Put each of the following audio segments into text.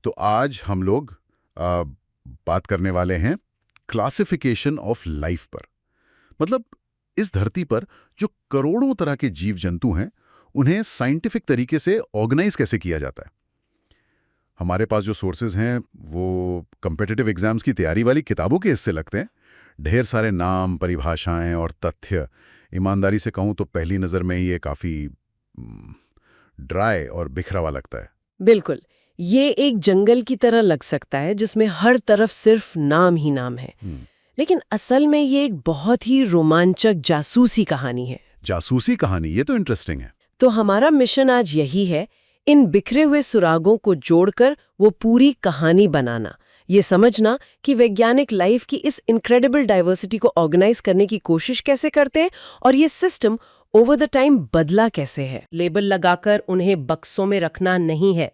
तो आज हम लोग आ, बात करने वाले हैं क्लासिफिकेशन ऑफ लाइफ पर। मतलब इस धरती पर जो करोड़ों तरह के जीव जंतु हैं, उन्हें साइंटिफिक तरीके से ऑर्गेनाइज कैसे किया जाता है। हमारे पास जो सोर्सेज हैं वो कॉम्पिटिटिव एग्जाम्स की तैयारी वाली किताबों के हिस्से लगते हैं। ढेर सारे नाम, परिभाषाएं और तथ्य। ईमानदारी से कहूं तो पहली नज़र में ये काफ़ी ड्राई और बिखरा हुआ लगता है। बिल्कुल, ये एक जंगल की तरह लग सकता है जिसमें हर तरफ सिर्फ नाम ही नाम है। लेकिन असल में ये एक बहुत ही रोमांचक जासूसी कहानी है। जासूसी कहानी, ये तो इंटरेस्टिंग है। तो हमारा मिशन आज यही है, इन बिखरे हुए सुरागों को जोड़कर वो पूरी कहानी बनाना, ये समझना कि वैज्ञानिक लाइफ की इस इनक्रेडिबल डाइवर्सिटी को ऑर्गेनाइज करने की कोशिश कैसे करते हैं और ये सिस्टम ओवर द टाइम बदला कैसे है। लेबल लगाकर उन्हें बक्सों में रखना नहीं है,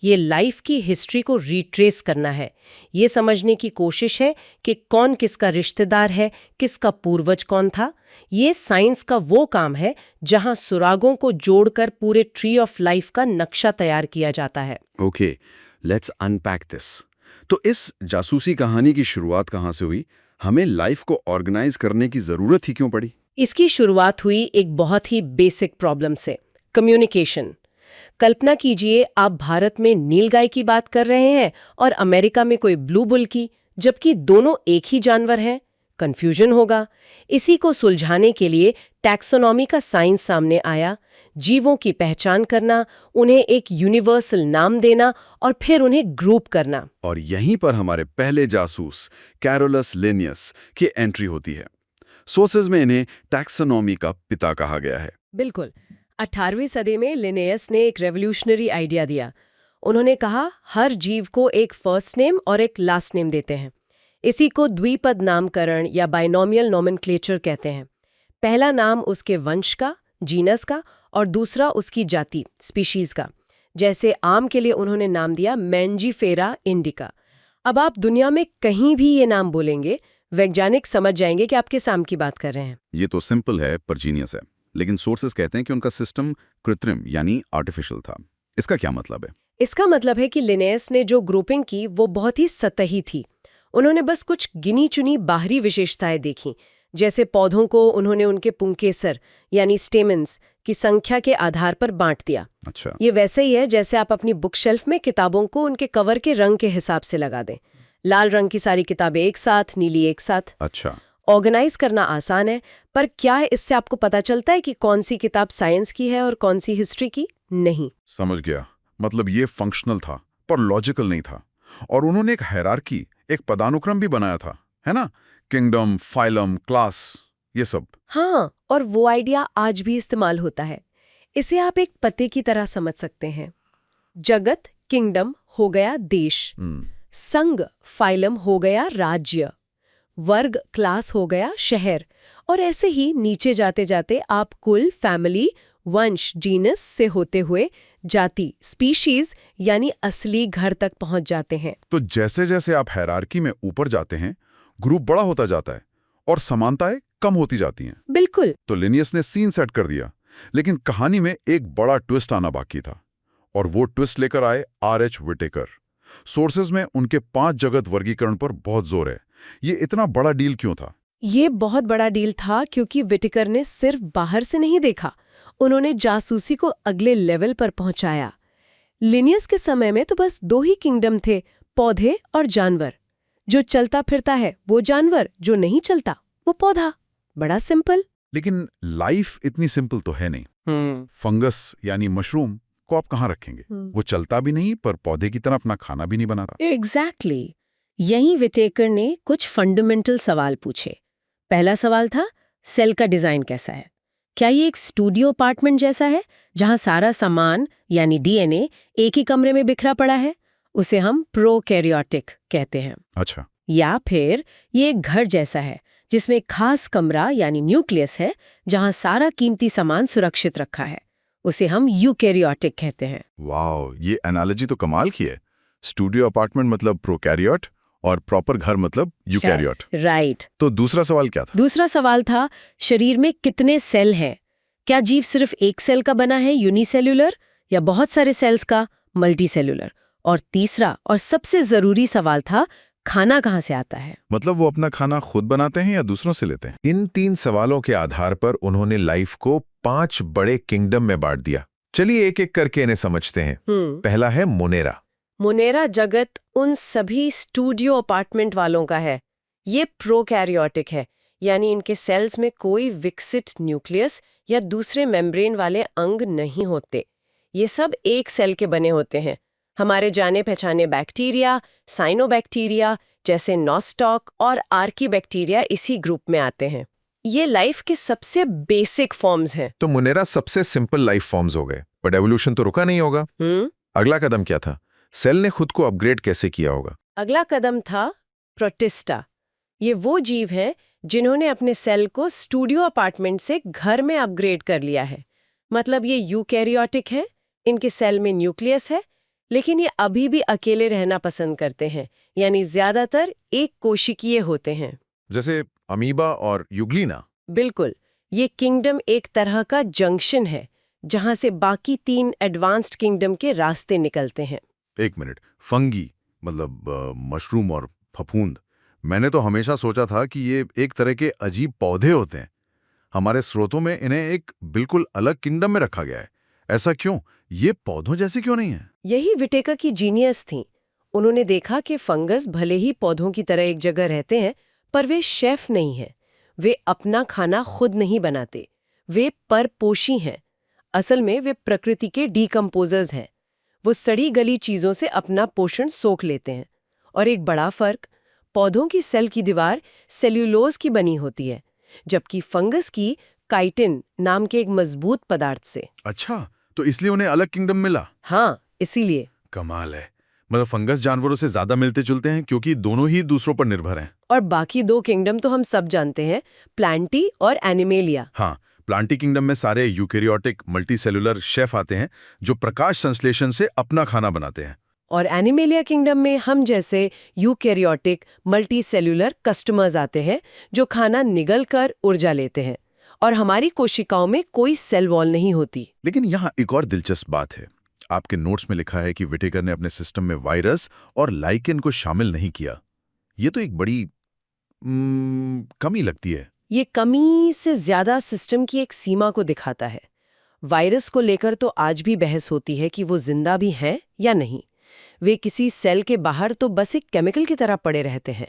ये लाइफ की हिस्ट्री को रिट्रेस करना है। ये समझने की कोशिश है कि कौन किसका रिश्तेदार है, किसका पूर्वज कौन था। ये साइंस का वो काम है जहां सुरागों को जोड़कर पूरे ट्री ऑफ लाइफ का नक्शा तैयार किया जाता है। Okay, let's unpack this. तो इस जासूसी कहानी की शुरुआत कहाँ से हुई? हमें लाइफ को ऑर्गेनाइज करने की जरूरत ही क्यों पड़ी? इसकी शुरुआत हुई एक बहुत ही बेसिक प्रॉब्लम से, कम्युनिकेशन। कल्पना कीजिए, आप भारत में नीलगाय की बात कर रहे हैं और अमेरिका में कोई ब्लू बुल की, जबकि दोनों एक ही जानवर हैं। कंफ्यूजन होगा। इसी को सुलझाने के लिए टैक्सोनॉमी का साइंस सामने आया। जीवों की पहचान करना, उन्हें एक यूनिवर्सल नाम देना और फिर उन्हें ग्रुप करना। और यहीं पर हमारे पहले जासूस कैरोलस लिनियस की एंट्री होती है। सोर्सेज में इन्हें टैक्सोनॉमी का पिता कहा गया है। बिल्कुल, 18वीं सदी में लिनेयस ने एक रेवोल्यूशनरी आइडिया दिया। उन्होंने कहा, हर जीव को एक फर्स्ट नेम और एक लास्ट नेम देते हैं। इसी को द्विपद नामकरण या बाइनोमियल नोमेनक्लेचर कहते हैं। पहला नाम उसके वंश का, जीनस का, और दूसरा उसकी जाति, स्पीशीज का। जैसे आम के लिए उन्होंने नाम दिया मैंजीफेरा इंडिका। अब आप दुनिया में कहीं भी ये नाम बोलेंगे, वैज्ञानिक समझ जाएंगे कि आप किस आम की बात कर रहे हैं। ये तो सिंपल है पर जीनियस है। लेकिन सोर्सेज कहते हैं कि उनका सिस्टम कृत्रिम यानी आर्टिफिशियल था। इसका क्या मतलब है? इसका मतलब है कि लिनेयस ने जो ग्रुपिंग की वो बहुत ही सतही थी। उन्होंने बस कुछ गिनी चुनी बाहरी विशेषताएं देखी। जैसे पौधों को उन्होंने उनके पुंकेसर यानी स्टेमेंस की संख्या के आधार पर बांट दिया। अच्छा, ये वैसे ही है जैसे आप अपनी बुक शेल्फ में किताबों को उनके कवर के रंग के हिसाब से लगा दें। लाल रंग की सारी किताबें एक साथ, नीली एक साथ। अच्छा, ऑर्गेनाइज करना आसान है, पर क्या इससे आपको पता चलता है कि कौन सी किताब साइंस की है और कौन सी हिस्ट्री की? नहीं। समझ गया। मतलब ये फंक्शनल था पर लॉजिकल नहीं था। और उन्होंने एक हायरार्की, एक पदानुक्रम भी बनाया था, है ना? किंगडम, फाइलम, क्लास, ये सब। हाँ, और वो आइडिया आज भी इस्तेमाल होता है। इसे आप एक पते की तरह समझ सकते हैं। जगत, किंगडम हो गया देश, संघ, फाइलम हो गया राज्य, वर्ग, क्लास हो गया शहर, और ऐसे ही नीचे जाते जाते आप कुल, फैमिली, वंश, जीनस से होते हुए जाति, स्पीशीज यानी असली घर तक पहुंच जाते हैं। तो जैसे जैसे आप हायरार्की में ऊपर जाते हैं, ग्रुप बड़ा होता जाता है और समानताएं कम होती जाती हैं। बिल्कुल। तो लिनियस ने सीन सेट कर दिया, लेकिन कहानी में एक बड़ा ट्विस्ट आना बाकी था। और वो ट्विस्ट लेकर आए R.H. विटेकर। सोर्सेज में उनके 5 जगत वर्गीकरण पर बहुत जोर है। ये इतना बड़ा डील क्यों था? ये बहुत बड़ा डील था क्योंकि विटेकर ने सिर्फ बाहर से नहीं देखा, उन्होंने जासूसी को अगले लेवल पर पहुंचाया। लिनियस के समय में तो बस 2 ही किंगडम थे, पौधे और जानवर। जो चलता फिरता है वो जानवर, जो नहीं चलता वो पौधा। बड़ा सिंपल। लेकिन लाइफ इतनी सिंपल तो है नहीं। फंगस यानी मशरूम को आप कहाँ रखेंगे? वो चलता भी नहीं पर पौधे की तरह अपना खाना भी नहीं बनाता। एग्जैक्टली। यहीं विटेकर ने कुछ फंडामेंटल सवाल पूछे। पहला सवाल था, सेल का डिजाइन कैसा है? क्या ये एक स्टूडियो अपार्टमेंट जैसा है जहां सारा सामान यानी डीएनए एक ही कमरे में बिखरा पड़ा है? उसे हम प्रोकैरियोटिक कहते हैं। अच्छा। या फिर ये एक घर जैसा है जिसमें एक खास कमरा यानी न्यूक्लियस है जहां सारा कीमती सामान सुरक्षित रखा है, उसे हम यूकैरियोटिक कहते हैं। वाओ, ये एनालॉजी तो कमाल की है। स्टूडियो अपार्टमेंट मतलब प्रोकैरियोट और प्रॉपर घर मतलब यूकैरियोट। राइट। तो दूसरा सवाल क्या था? दूसरा सवाल था, शरीर में कितने सेल हैं? क्या जीव सिर्फ एक सेल का बना है, यूनिसेल्युलर, या बहुत सारे सेल्स का, मल्टीसेल्युलर? और तीसरा और सबसे जरूरी सवाल था, खाना कहाँ से आता है? मतलब वो अपना खाना खुद बनाते हैं या दूसरों से लेते हैं? इन 3 सवालों के आधार पर उन्होंने लाइफ को 5 बड़े किंगडम में बांट दिया। चलिए एक एक करके इन्हें समझते हैं। पहला है मोनेरा। मोनेरा जगत उन सभी स्टूडियो अपार्टमेंट वालों का है। ये प्रोकैरियोटिक है, यानी इनके सेल्स में कोई विकसित न्यूक्लियस या दूसरे मेम्ब्रेन वाले अंग नहीं होते। ये सब एक सेल के बने होते हैं। हमारे जाने पहचाने बैक्टीरिया, साइनोबैक्टीरिया जैसे नॉस्टॉक और आर्कीबैक्टीरिया इसी ग्रुप में आते हैं। ये लाइफ के सबसे बेसिक फॉर्म्स हैं। तो मोनेरा सबसे सिंपल लाइफ फॉर्म्स हो गए, बट एवोल्यूशन तो रुका नहीं होगा। अगला कदम क्या था? सेल ने खुद को अपग्रेड कैसे किया होगा? अगला कदम था प्रोटिस्टा। ये वो जीव हैं जिन्होंने अपने सेल को स्टूडियो अपार्टमेंट से घर में अपग्रेड कर लिया है। मतलब ये यूकैरियोटिक हैं, इनके सेल में न्यूक्लियस है, लेकिन ये अभी भी अकेले रहना पसंद करते हैं, यानी ज्यादातर एक कोशिकीय होते हैं। जैसे अमीबा और यूग्लिना। बिल्कुल, ये किंगडम एक तरह का जंक्शन है जहां से बाकी 3 एडवांस्ड किंगडम के रास्ते निकलते हैं। एक मिनट, फंगी मतलब मशरूम और फफूंद, मैंने तो हमेशा सोचा था कि ये एक तरह के अजीब पौधे होते हैं। हमारे स्रोतों में इन्हें एक बिल्कुल अलग किंगडम में रखा गया है। ऐसा क्यों? ये पौधों जैसे क्यों नहीं है? यही विटेकर की जीनियस थी। उन्होंने देखा कि फंगस भले ही पौधों की तरह एक जगह रहते हैं, पर वे शेफ नहीं हैं। वे अपना खाना खुद नहीं बनाते, वे परपोषी हैं। असल में वे प्रकृति के डीकम्पोजर्स हैं। वो सड़ी गली चीजों से अपना पोषण सोख लेते हैं। और एक बड़ा फर्क, पौधों की सेल की दीवार सेल्यूलोज की बनी होती है, जबकि फंगस की काइटिन नाम के एक मजबूत पदार्थ से। अच्छा, तो इसलिए उन्हें अलग किंगडम मिला? हाँ, इसीलिए। कमाल है। मतलब फंगस जानवरों से ज्यादा मिलते जुलते हैं क्योंकि दोनों ही दूसरों पर निर्भर हैं। और बाकी 2 किंगडम तो हम सब जानते हैं, प्लांटी और एनिमेलिया। हाँ, प्लांटी किंगडम में सारे यूकैरियोटिक मल्टीसेलुलर शेफ आते हैं जो प्रकाश संश्लेषण से अपना खाना बनाते हैं। और एनिमेलिया किंगडम में हम जैसे यूकैरियोटिक मल्टीसेलुलर कस्टमर्स आते हैं जो खाना निगल कर ऊर्जा लेते हैं। और हमारी कोशिकाओं में कोई सेल वॉल नहीं होती। लेकिन यहाँ एक और दिलचस्प बात है। आपके नोट्स में लिखा है कि विटेकर ने अपने सिस्टम में वायरस और लाइकेन को शामिल नहीं किया। ये तो एक बड़ी कमी लगती है। ये कमी से ज्यादा सिस्टम की एक सीमा को दिखाता है। वायरस को लेकर तो आज भी बहस होती है कि वो जिंदा भी हैं या नहीं। वे किसी सेल के बाहर तो बस एक केमिकल की तरह पड़े रहते हैं।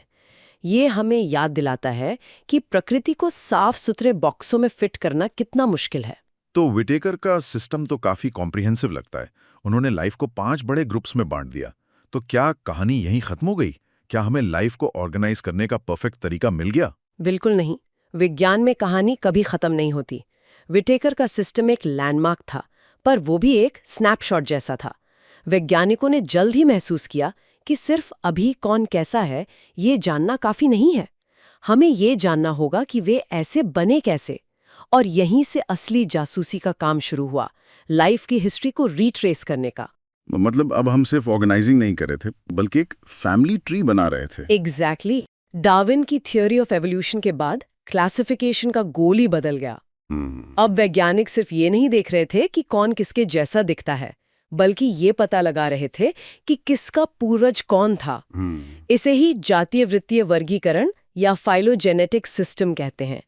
ये हमें याद दिलाता है कि प्रकृति को साफ सुथरे बॉक्सों में फिट करना कितना मुश्किल है। तो विटेकर का सिस्टम तो काफी कॉम्प्रिहेंसिव लगता है। उन्होंने लाइफ को 5 बड़े ग्रुप्स में बांट दिया। तो क्या कहानी यहीं खत्म हो गई? क्या हमें लाइफ को ऑर्गेनाइज करने का परफेक्ट तरीका मिल गया? बिल्कुल नहीं। विज्ञान में कहानी कभी खत्म नहीं होती। विटेकर का सिस्टम एक लैंडमार्क था, पर वो भी एक स्नैपशॉट जैसा था। वैज्ञानिकों ने जल्द ही महसूस किया कि सिर्फ अभी कौन कैसा है ये जानना काफी नहीं है। हमें ये जानना होगा कि वे ऐसे बने कैसे। और यहीं से असली जासूसी का काम शुरू हुआ, लाइफ की हिस्ट्री को रिट्रेस करने का। मतलब अब हम सिर्फ ऑर्गेनाइजिंग नहीं कर रहे थे, बल्कि एक फैमिली ट्री बना रहे थे। एग्जैक्टली। डार्विन की थ्योरी ऑफ एवोल्यूशन के बाद क्लासिफिकेशन का गोल ही बदल गया। अब वैज्ञानिक सिर्फ ये नहीं देख रहे थे कि कौन किसके जैसा दिखता है, बल्कि ये पता लगा रहे थे कि किसका पूर्वज कौन था। इसे ही जातीय वृत्तीय वर्गीकरण या फाइलोजेनेटिक सिस्टम कहते हैं।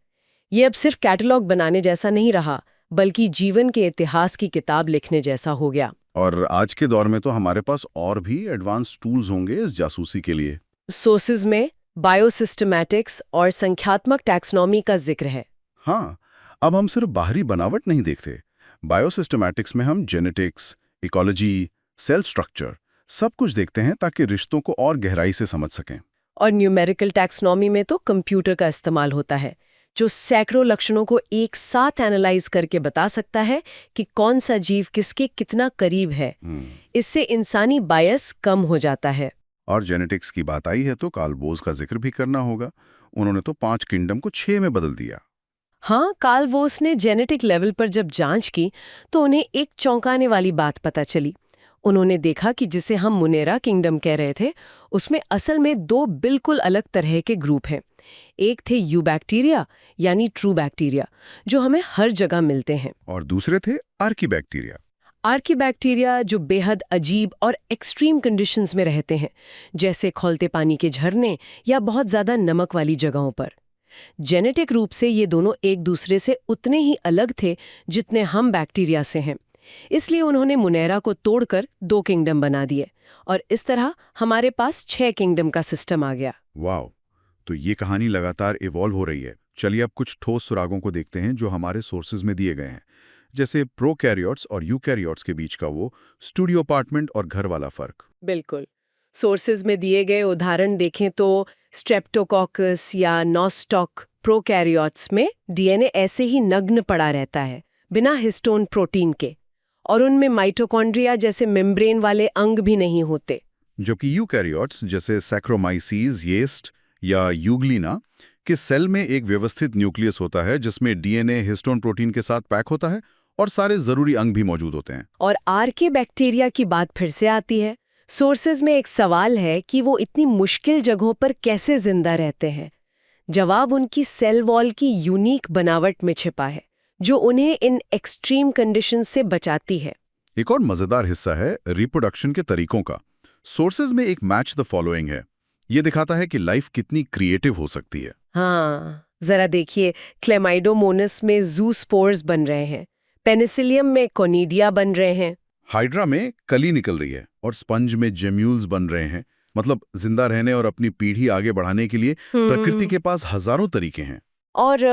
ये अब सिर्फ कैटलॉग बनाने जैसा नहीं रहा, बल्कि जीवन के इतिहास की किताब लिखने जैसा हो गया। और आज के दौर में तो हमारे पास और भी एडवांस टूल्स होंगे इस जासूसी के लिए। सोर्सेज में बायोसिस्टमैटिक्स और संख्यात्मक टैक्सोनॉमी का जिक्र है। हाँ, अब हम सिर्फ बाहरी बनावट नहीं देखते। बायोसिस्टमैटिक्स में हम जेनेटिक्स, इकोलॉजी, सेल स्ट्रक्चर सब कुछ देखते हैं ताकि रिश्तों को और गहराई से समझ सकें। और न्यूमेरिकल टैक्सोनॉमी में तो कंप्यूटर का इस्तेमाल होता है, जो सैकड़ों लक्षणों को एक साथ एनालाइज करके बता सकता है कि कौन सा जीव किसके कितना करीब है। इससे इंसानी बायस कम हो जाता है। और जेनेटिक्स की बात आई है तो कार्ल बोस का जिक्र भी करना होगा। उन्होंने तो 5 किंगडम को 6 में बदल दिया। हाँ, कार्ल बोस ने जेनेटिक लेवल पर जब जांच की तो उन्हें एक चौंकाने वाली बात पता चली। उन्होंने देखा कि जिसे हम मोनेरा किंगडम कह रहे थे, उसमें असल में 2 बिल्कुल अलग तरह के ग्रुप हैं। एक थे यू बैक्टीरिया यानी ट्रू बैक्टीरिया, जो हमें हर जगह मिलते हैं, और दूसरे थे आर्कीबैक्टीरिया। आर्किबैक्टीरिया जो बेहद अजीब और एक्सट्रीम कंडीशंस में रहते हैं, जैसे खौलते पानी के झरने या बहुत ज़्यादा नमक वाली जगहों पर। जेनेटिक रूप से ये दोनों एक दूसरे से उतने ही अलग थे जितने हम बैक्टीरिया से हैं। इसलिए उन्होंने मुनेरा को तोड़कर 2 किंगडम बना दिए और इस तरह हमारे पास 6 किंगडम का सिस्टम आ गया। वाह, तो ये कहानी लगातार इवॉल्व हो रही है। चलिए अब कुछ ठोस सुरागों को देखते हैं जो हमारे सोर्सेज में दिए गए हैं, जैसे प्रोकैरियोट्स और यूकैरियोट्स के बीच का वो स्टूडियो अपार्टमेंट और घर वाला फर्क। बिल्कुल। सोर्सेज में दिए गए उदाहरण देखें तो स्ट्रेप्टोकॉकस या नॉस्टॉक प्रोकैरियोट्स में डीएनए ऐसे ही नग्न पड़ा रहता है, बिना हिस्टोन प्रोटीन के, और उनमें माइटोकॉन्ड्रिया जैसे मेम्ब्रेन वाले अंग भी नहीं होते। जबकि यूकैरियोट्स जैसे सैक्रोमाइसीज, येस्ट या यूग्लिना के सेल में एक व्यवस्थित न्यूक्लियस होता है जिसमें डीएनए हिस्टोन प्रोटीन के साथ पैक होता है और सारे जरूरी अंग भी मौजूद होते हैं। और आर्किबैक्टीरिया की बात फिर से आती है। सोर्सेज में एक सवाल है कि वो इतनी मुश्किल जगहों पर कैसे जिंदा रहते हैं। जवाब उनकी सेल वॉल की यूनिक बनावट में छिपा है, जो उन्हें इन एक्सट्रीम कंडीशंस से बचाती है। एक और मजेदार हिस्सा है रिप्रोडक्शन के तरीकों का। सोर्सेज में एक मैच द फॉलोइंग है। ये दिखाता है कि लाइफ कितनी क्रिएटिव हो सकती है। हाँ, जरा देखिए, क्लेमाइडोमोनस में ज़ूस्पोर्स बन रहे हैं, पेनिसिलियम में कोनिडिया बन रहे हैं, हाइड्रा में कली निकल रही है और स्पंज में जेम्यूल्स बन रहे हैं। मतलब जिंदा रहने और अपनी पीढ़ी आगे बढ़ाने के लिए प्रकृति के पास हजारों तरीके हैं। और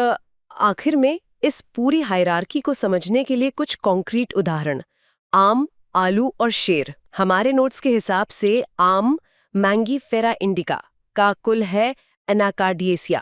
आखिर में इस पूरी हायरार्की को समझने के लिए कुछ कॉन्क्रीट उदाहरण। आम, आलू और शेर। हमारे नोट्स के हिसाब से आम मैंगीफेरा इंडिका का कुल है एनाकार्डिएसिया,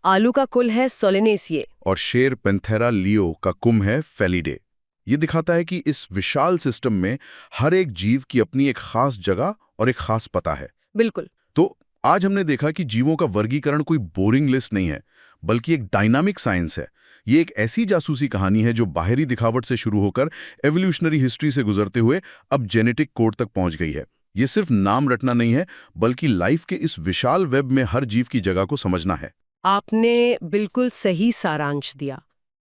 आलू का कुल है सोलेनेसिए, और शेर पेंथेरा लियो का कुम है फेलिडे। ये दिखाता है कि इस विशाल सिस्टम में हर एक जीव की अपनी एक खास जगह और एक खास पता है। बिल्कुल। तो आज हमने देखा कि जीवों का वर्गीकरण कोई बोरिंग लिस्ट नहीं है, बल्कि एक डायनामिक साइंस है। ये एक ऐसी जासूसी कहानी है जो बाहरी दिखावट से शुरू होकर एवोल्यूशनरी हिस्ट्री से गुजरते हुए अब जेनेटिक कोड तक पहुंच गई है। ये सिर्फ नाम रटना नहीं है, बल्कि लाइफ के इस विशाल वेब में हर जीव की जगह को समझना है। आपने बिल्कुल सही सारांश दिया।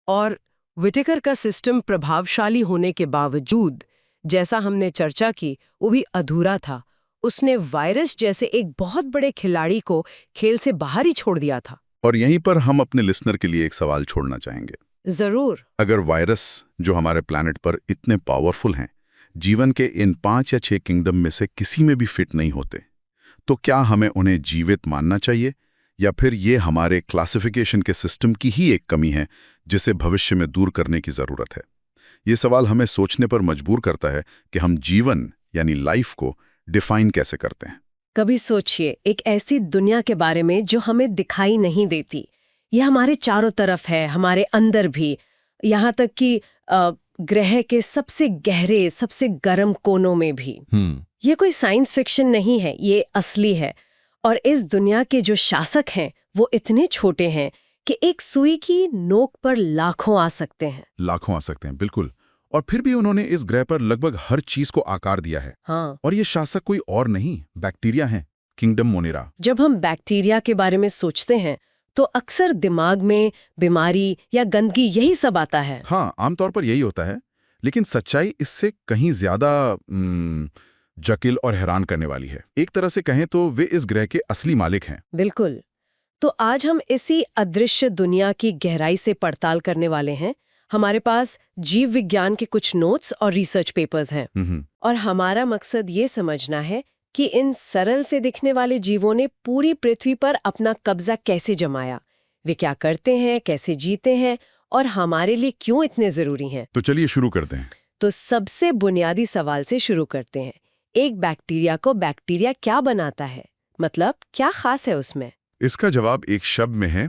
और विटेकर का सिस्टम प्रभावशाली होने के बावजूद, जैसा हमने चर्चा की, वो भी अधूरा था। उसने वायरस जैसे एक बहुत बड़े खिलाड़ी को खेल से बाहर ही छोड़ दिया था। और यहीं पर हम अपने लिसनर के लिए एक सवाल छोड़ना चाहेंगे। जरूर। अगर वायरस जो हमारे प्लैनेट पर इतने पावरफुल हैं, जीवन के इन 5 या 6 किंगडम में से किसी में भी फिट नहीं होते, तो क्या हमें उन्हें जीवित मानना चाहिए, या फिर ये हमारे क्लासिफिकेशन के सिस्टम की ही एक कमी है जिसे भविष्य में दूर करने की जरूरत है? ये सवाल हमें सोचने पर मजबूर करता है कि हम जीवन यानी लाइफ को डिफाइन कैसे करते हैं। कभी सोचिए एक ऐसी दुनिया के बारे में जो हमें दिखाई नहीं देती। ये हमारे चारों तरफ है, हमारे अंदर भी, यहाँ तक कि ग्रह के सबसे गहरे, सबसे गर्म कोनों में भी। ये कोई साइंस फिक्शन नहीं है, ये असली है। और इस दुनिया के जो शासक हैं वो इतने छोटे हैं कि एक सुई की नोक पर लाखों आ सकते हैं। लाखों आ सकते हैं, बिल्कुल। और फिर भी उन्होंने इस ग्रह पर लगभग हर चीज को आकार दिया है। हाँ। और ये शासक कोई और नहीं, बैक्टीरिया हैं, किंगडम मोनेरा। जब हम बैक्टीरिया के बारे में सोचते हैं तो अक्सर दिमाग में बीमारी या गंदगी यही सब आता है। हाँ, आमतौर पर यही होता है, लेकिन सच्चाई इससे कहीं ज्यादा जटिल और हैरान करने वाली है। एक तरह से कहें तो वे इस ग्रह के असली मालिक हैं। बिल्कुल। तो आज हम इसी अदृश्य दुनिया की गहराई से पड़ताल करने वाले हैं। हमारे पास जीव विज्ञान के कुछ नोट्स और रिसर्च पेपर्स हैं, और हमारा मकसद ये समझना है कि इन सरल से दिखने वाले जीवों ने पूरी पृथ्वी पर अपना कब्जा कैसे जमाया, वे क्या करते हैं, कैसे जीते हैं, और हमारे लिए क्यों इतने जरूरी हैं। तो चलिए शुरू करते हैं। तो सबसे बुनियादी सवाल से शुरू करते हैं। एक बैक्टीरिया को बैक्टीरिया क्या बनाता है? मतलब क्या खास है उसमें? इसका जवाब एक शब्द में है,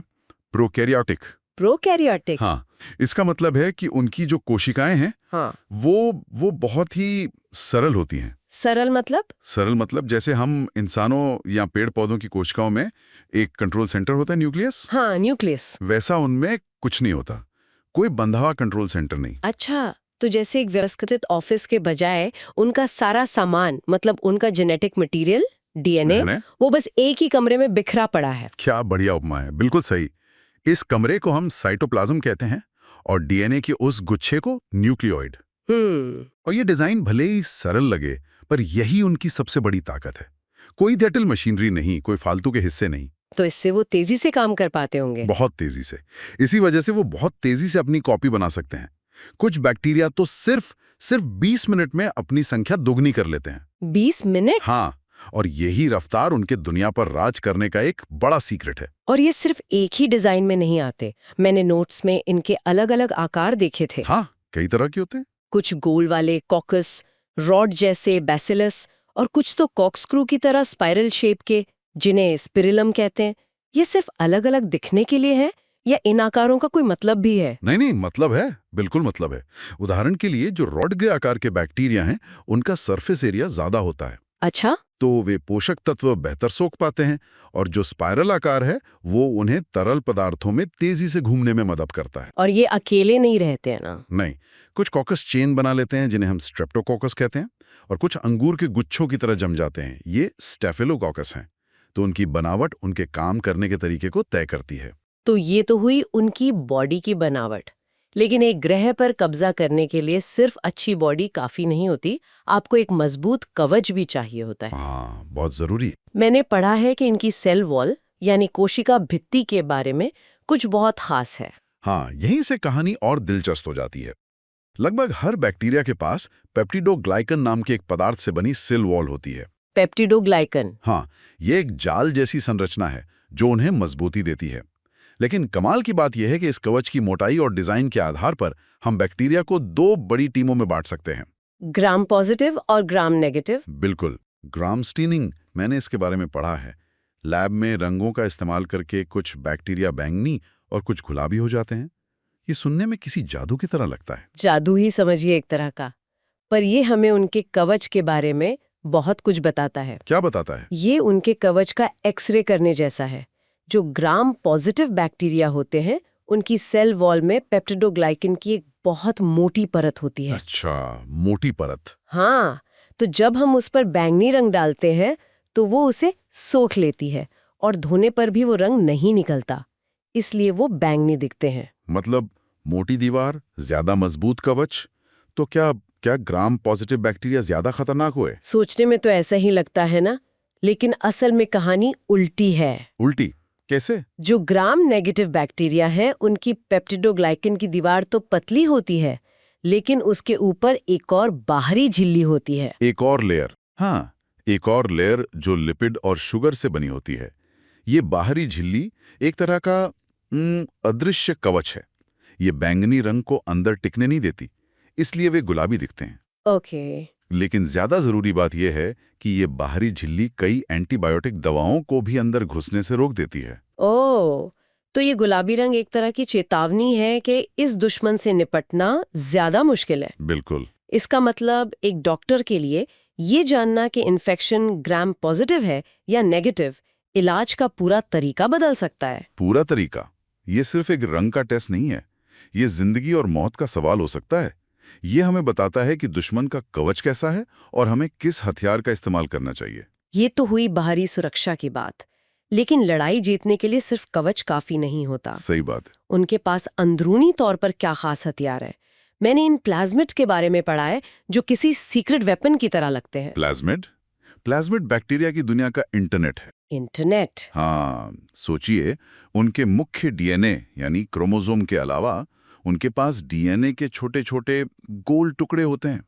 प्रोकैरियोटिक। प्रोकैरियोटिक? हाँ, इसका मतलब है कि उनकी जो कोशिकाएं हैं, हाँ, वो बहुत ही सरल होती हैं। सरल मतलब? सरल मतलब जैसे हम इंसानों या पेड़ पौधों की कोशिकाओं में एक कंट्रोल सेंटर होता है, न्यूक्लियस। हाँ, न्यूक्लियस। वैसा उनमें कुछ नहीं होता, कोई बंधा हुआ कंट्रोल सेंटर नहीं। अच्छा, तो जैसे एक व्यवस्थित ऑफिस के बजाय उनका सारा सामान, मतलब उनका जेनेटिक मटेरियल, डीएनए, वो बस एक ही कमरे में बिखरा पड़ा है। क्या बढ़िया उपमा है, बिल्कुल सही। इस कमरे को हम साइटोप्लाज्म कहते हैं और डीएनए के उस गुच्छे को न्यूक्लियोइड। और ये डिजाइन भले ही सरल लगे, पर यही उनकी सबसे बड़ी ताकत है। कोई जटिल मशीनरी नहीं, कोई फालतू के हिस्से नहीं। तो इससे वो तेजी से काम कर पाते होंगे। बहुत तेजी से। इसी वजह से वो बहुत तेजी से अपनी कॉपी बना सकते हैं। कुछ बैक्टीरिया तो सिर्फ 20 मिनट में अपनी संख्या दोगुनी कर लेते हैं। 20 मिनट? हाँ, और यही रफ्तार उनके दुनिया पर राज करने का एक बड़ा सीक्रेट है। और ये सिर्फ एक ही डिजाइन में नहीं आते। मैंने नोट्स में इनके अलग अलग आकार देखे थे। हाँ, कई तरह के होते हैं। कुछ गोल वाले कॉकस, रॉड जैसे बैसिलस, और कुछ तो कॉर्कस्क्रू की तरह स्पाइरल शेप के, जिन्हें स्पिरिलम कहते हैं। ये सिर्फ अलग अलग दिखने के लिए है या इन आकारों का कोई मतलब भी है? नहीं, मतलब है, बिल्कुल मतलब है। उदाहरण के लिए जो रॉड के आकार के बैक्टीरिया हैं, उनका सरफेस एरिया ज्यादा होता है। अच्छा, तो वे पोषक तत्व बेहतर सोख पाते हैं, और जो स्पाइरल आकार है वो उन्हें तरल पदार्थों में तेजी से घूमने में मदद करता है। और ये अकेले नहीं रहते हैं ना? नहीं, कुछ कॉकस चेन बना लेते हैं, जिन्हें हम स्ट्रेप्टोकोकस कहते हैं, और कुछ अंगूर के गुच्छों की तरह जम जाते हैं। ये स्टेफिलोकोकस हैं। तो उनकी बनावट उनके काम करने के तरीके को तय करती है। तो ये तो हुई उनकी बॉडी की बनावट। लेकिन एक ग्रह पर कब्जा करने के लिए सिर्फ अच्छी बॉडी काफी नहीं होती, आपको एक मजबूत कवच भी चाहिए होता है। हाँ, बहुत जरूरी। मैंने पढ़ा है कि इनकी सेल वॉल यानी कोशिका भित्ति के बारे में कुछ बहुत खास है। हाँ, यहीं से कहानी और दिलचस्प हो जाती है। लगभग हर बैक्टीरिया के पास पेप्टिडोग्लाइकन नाम के एक पदार्थ से बनी सेल वॉल होती है। पेप्टिडोग्लाइकन? हाँ, ये एक जाल जैसी संरचना है जो उन्हें मजबूती देती है। लेकिन कमाल की बात यह है कि इस कवच की मोटाई और डिजाइन के आधार पर हम बैक्टीरिया को 2 बड़ी टीमों में बांट सकते हैं। ग्राम पॉजिटिव और ग्राम नेगेटिव? बिल्कुल। ग्राम स्टीनिंग, मैंने इसके बारे में पढ़ा है। लैब में रंगों का इस्तेमाल करके कुछ बैक्टीरिया बैंगनी और कुछ गुलाबी हो जाते हैं। ये सुनने में किसी जादू की तरह लगता है। जादू ही समझिए एक तरह का। पर ये हमें उनके कवच के बारे में बहुत कुछ बताता है। क्या बताता है? ये उनके कवच का एक्सरे करने जैसा है। जो ग्राम पॉजिटिव बैक्टीरिया होते हैं, उनकी सेल वॉल में पेप्टिडोग्लाइकन की एक बहुत मोटी परत होती है। अच्छा, मोटी परत। हाँ, तो जब हम उस पर बैंगनी रंग डालते हैं तो वो उसे सोख लेती है, और धोने पर भी वो रंग नहीं निकलता, इसलिए वो बैंगनी दिखते हैं। मतलब मोटी दीवार, ज्यादा मजबूत कवच। तो क्या ग्राम पॉजिटिव बैक्टीरिया ज्यादा खतरनाक हुए? सोचने में तो ऐसा ही लगता है ना, लेकिन असल में कहानी उल्टी है। उल्टी कैसे? जो ग्राम नेगेटिव बैक्टीरिया हैं, उनकी पेप्टिडोग्लाइकन की दीवार तो पतली होती है, लेकिन उसके ऊपर एक और बाहरी झिल्ली होती है। एक और लेयर। हाँ, एक और लेयर जो लिपिड और शुगर से बनी होती है। ये बाहरी झिल्ली एक तरह का अदृश्य कवच है। ये बैंगनी रंग को अंदर टिकने नहीं देती, इसलिए वे गुलाबी दिखते हैं। ओके। लेकिन ज्यादा जरूरी बात यह है कि ये बाहरी झिल्ली कई एंटीबायोटिक दवाओं को भी अंदर घुसने से रोक देती है। ओह, तो ये गुलाबी रंग एक तरह की चेतावनी है कि इस दुश्मन से निपटना ज्यादा मुश्किल है। बिल्कुल। इसका मतलब एक डॉक्टर के लिए ये जानना कि इन्फेक्शन ग्राम पॉजिटिव है या नेगेटिव, इलाज का पूरा तरीका बदल सकता है। पूरा तरीका? ये सिर्फ एक रंग का टेस्ट नहीं है, ये जिंदगी और मौत का सवाल हो सकता है। ये हमें बताता है कि दुश्मन का कवच कैसा है और हमें किस हथियार का इस्तेमाल करना चाहिए। ये तो हुई बाहरी सुरक्षा की बात, लेकिन लड़ाई जीतने के लिए सिर्फ कवच काफी नहीं होता। सही बात है। उनके पास अंदरूनी तौर पर क्या खास हथियार है? मैंने इन प्लाज्मिड के बारे में पढ़ा है, जो किसी सीक्रेट वेपन की तरह लगते हैं। प्लाज्मिड? प्लाज्मिड बैक्टीरिया की दुनिया का इंटरनेट है। इंटरनेट? हाँ, सोचिए, उनके मुख्य डीएनए यानी क्रोमोसोम के अलावा उनके पास डीएनए के छोटे छोटे गोल टुकड़े होते हैं।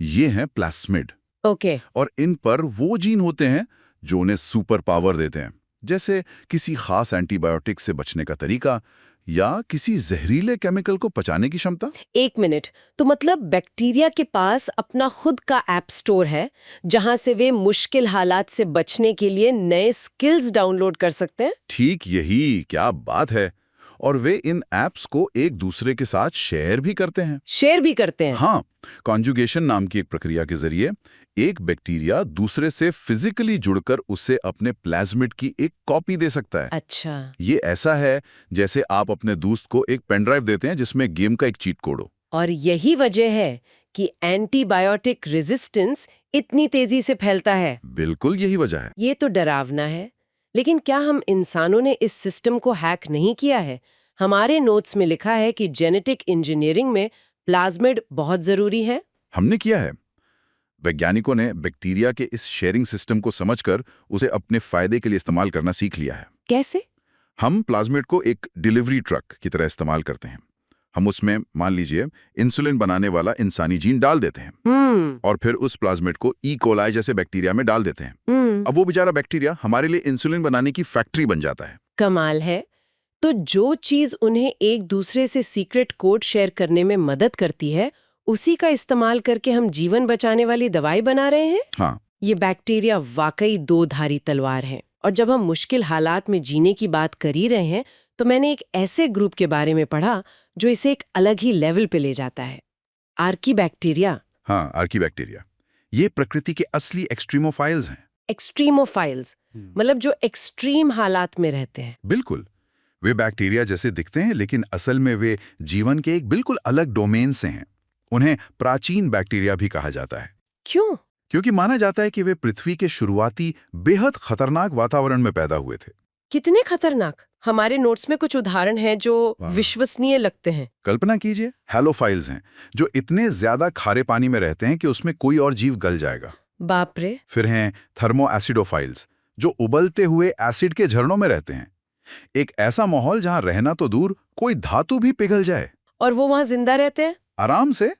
ये हैं प्लास्मिड। ओके। और इन पर वो जीन होते हैं जो उन्हें सुपर पावर देते हैं, जैसे किसी खास एंटीबायोटिक से बचने का तरीका या किसी जहरीले केमिकल को पचाने की क्षमता। एक मिनट, तो मतलब बैक्टीरिया के पास अपना खुद का ऐप स्टोर है, जहां से वे मुश्किल हालात से बचने के लिए नए स्किल्स डाउनलोड कर सकते हैं? ठीक यही, क्या बात है। और वे इन ऐप्स को एक दूसरे के साथ शेयर भी करते हैं। शेयर भी करते हैं? हाँ, कॉन्जुगेशन नाम की एक प्रक्रिया के जरिए एक बैक्टीरिया दूसरे से फिजिकली जुड़कर उसे अपने प्लाज्मिड की एक कॉपी दे सकता है। अच्छा। ये ऐसा है जैसे आप अपने दोस्त को एक पेन ड्राइव देते हैं जिसमें गेम का एक चीट कोड हो। और यही वजह है कि एंटीबायोटिक रेजिस्टेंस इतनी तेजी से फैलता है। बिल्कुल यही वजह है। ये तो डरावना है। लेकिन क्या हम इंसानों ने इस सिस्टम को हैक नहीं किया है? हमारे नोट्स में लिखा है कि जेनेटिक इंजीनियरिंग में प्लाज्मिड बहुत जरूरी है। हमने किया है। वैज्ञानिकों ने बैक्टीरिया के इस शेयरिंग सिस्टम को समझकर उसे अपने फायदे के लिए इस्तेमाल करना सीख लिया है। कैसे? हम प्लाज्मिड को एक डिलीवरी ट्रक की तरह इस्तेमाल करते हैं। हम उसमें मान लीजिए इंसुलिन बनाने वाला इंसानी जीन डाल देते हैं और फिर उस प्लाज्मिड को ई कोलाई जैसे बैक्टीरिया में डाल देते हैं। अब वो बेचारा बैक्टीरिया हमारे लिए इंसुलिन बनाने की फैक्ट्री बन जाता है। कमाल है। तो जो चीज उन्हें एक दूसरे से सीक्रेट कोड शेयर करने में मदद करती है, उसी का इस्तेमाल करके हम जीवन बचाने वाली दवाई बना रहे हैं। हाँ, ये बैक्टीरिया वाकई दो धारी तलवार है। और जब हम मुश्किल हालात में जीने की बात कर ही रहे हैं, तो मैंने एक ऐसे ग्रुप के बारे में पढ़ा जो इसे एक अलग ही लेवल पे ले जाता है। आर्कीबैक्टीरिया। हाँ, आर्कीबैक्टीरिया। ये प्रकृति के असली एक्सट्रीमोफाइल्स हैं। एक्सट्रीमोफाइल्स मतलब जो एक्सट्रीम हालात में रहते हैं। बिल्कुल, वे बैक्टीरिया जैसे दिखते हैं, लेकिन असल में वे जीवन के एक बिल्कुल अलग डोमेन से हैं। उन्हें प्राचीन बैक्टीरिया भी कहा जाता है। क्यों? क्योंकि माना जाता है कि वे पृथ्वी के शुरुआती बेहद खतरनाक वातावरण में पैदा हुए थे। कितने खतरनाक? हमारे नोट्स में कुछ उदाहरण हैं जो विश्वसनीय लगते हैं। कल्पना कीजिए, हैलोफाइल्स हैं जो इतने ज्यादा खारे पानी में रहते हैं कि उसमें कोई और जीव गल जाएगा। बाप रे। फिर हैं थर्मोएसिडोफाइल्स जो उबलते हुए एसिड के झरनों में रहते हैं। एक ऐसा माहौल जहां रहना तो दूर, कोई धातु भी पिघल जाए और वो वहां जिंदा रहते हैं आराम से।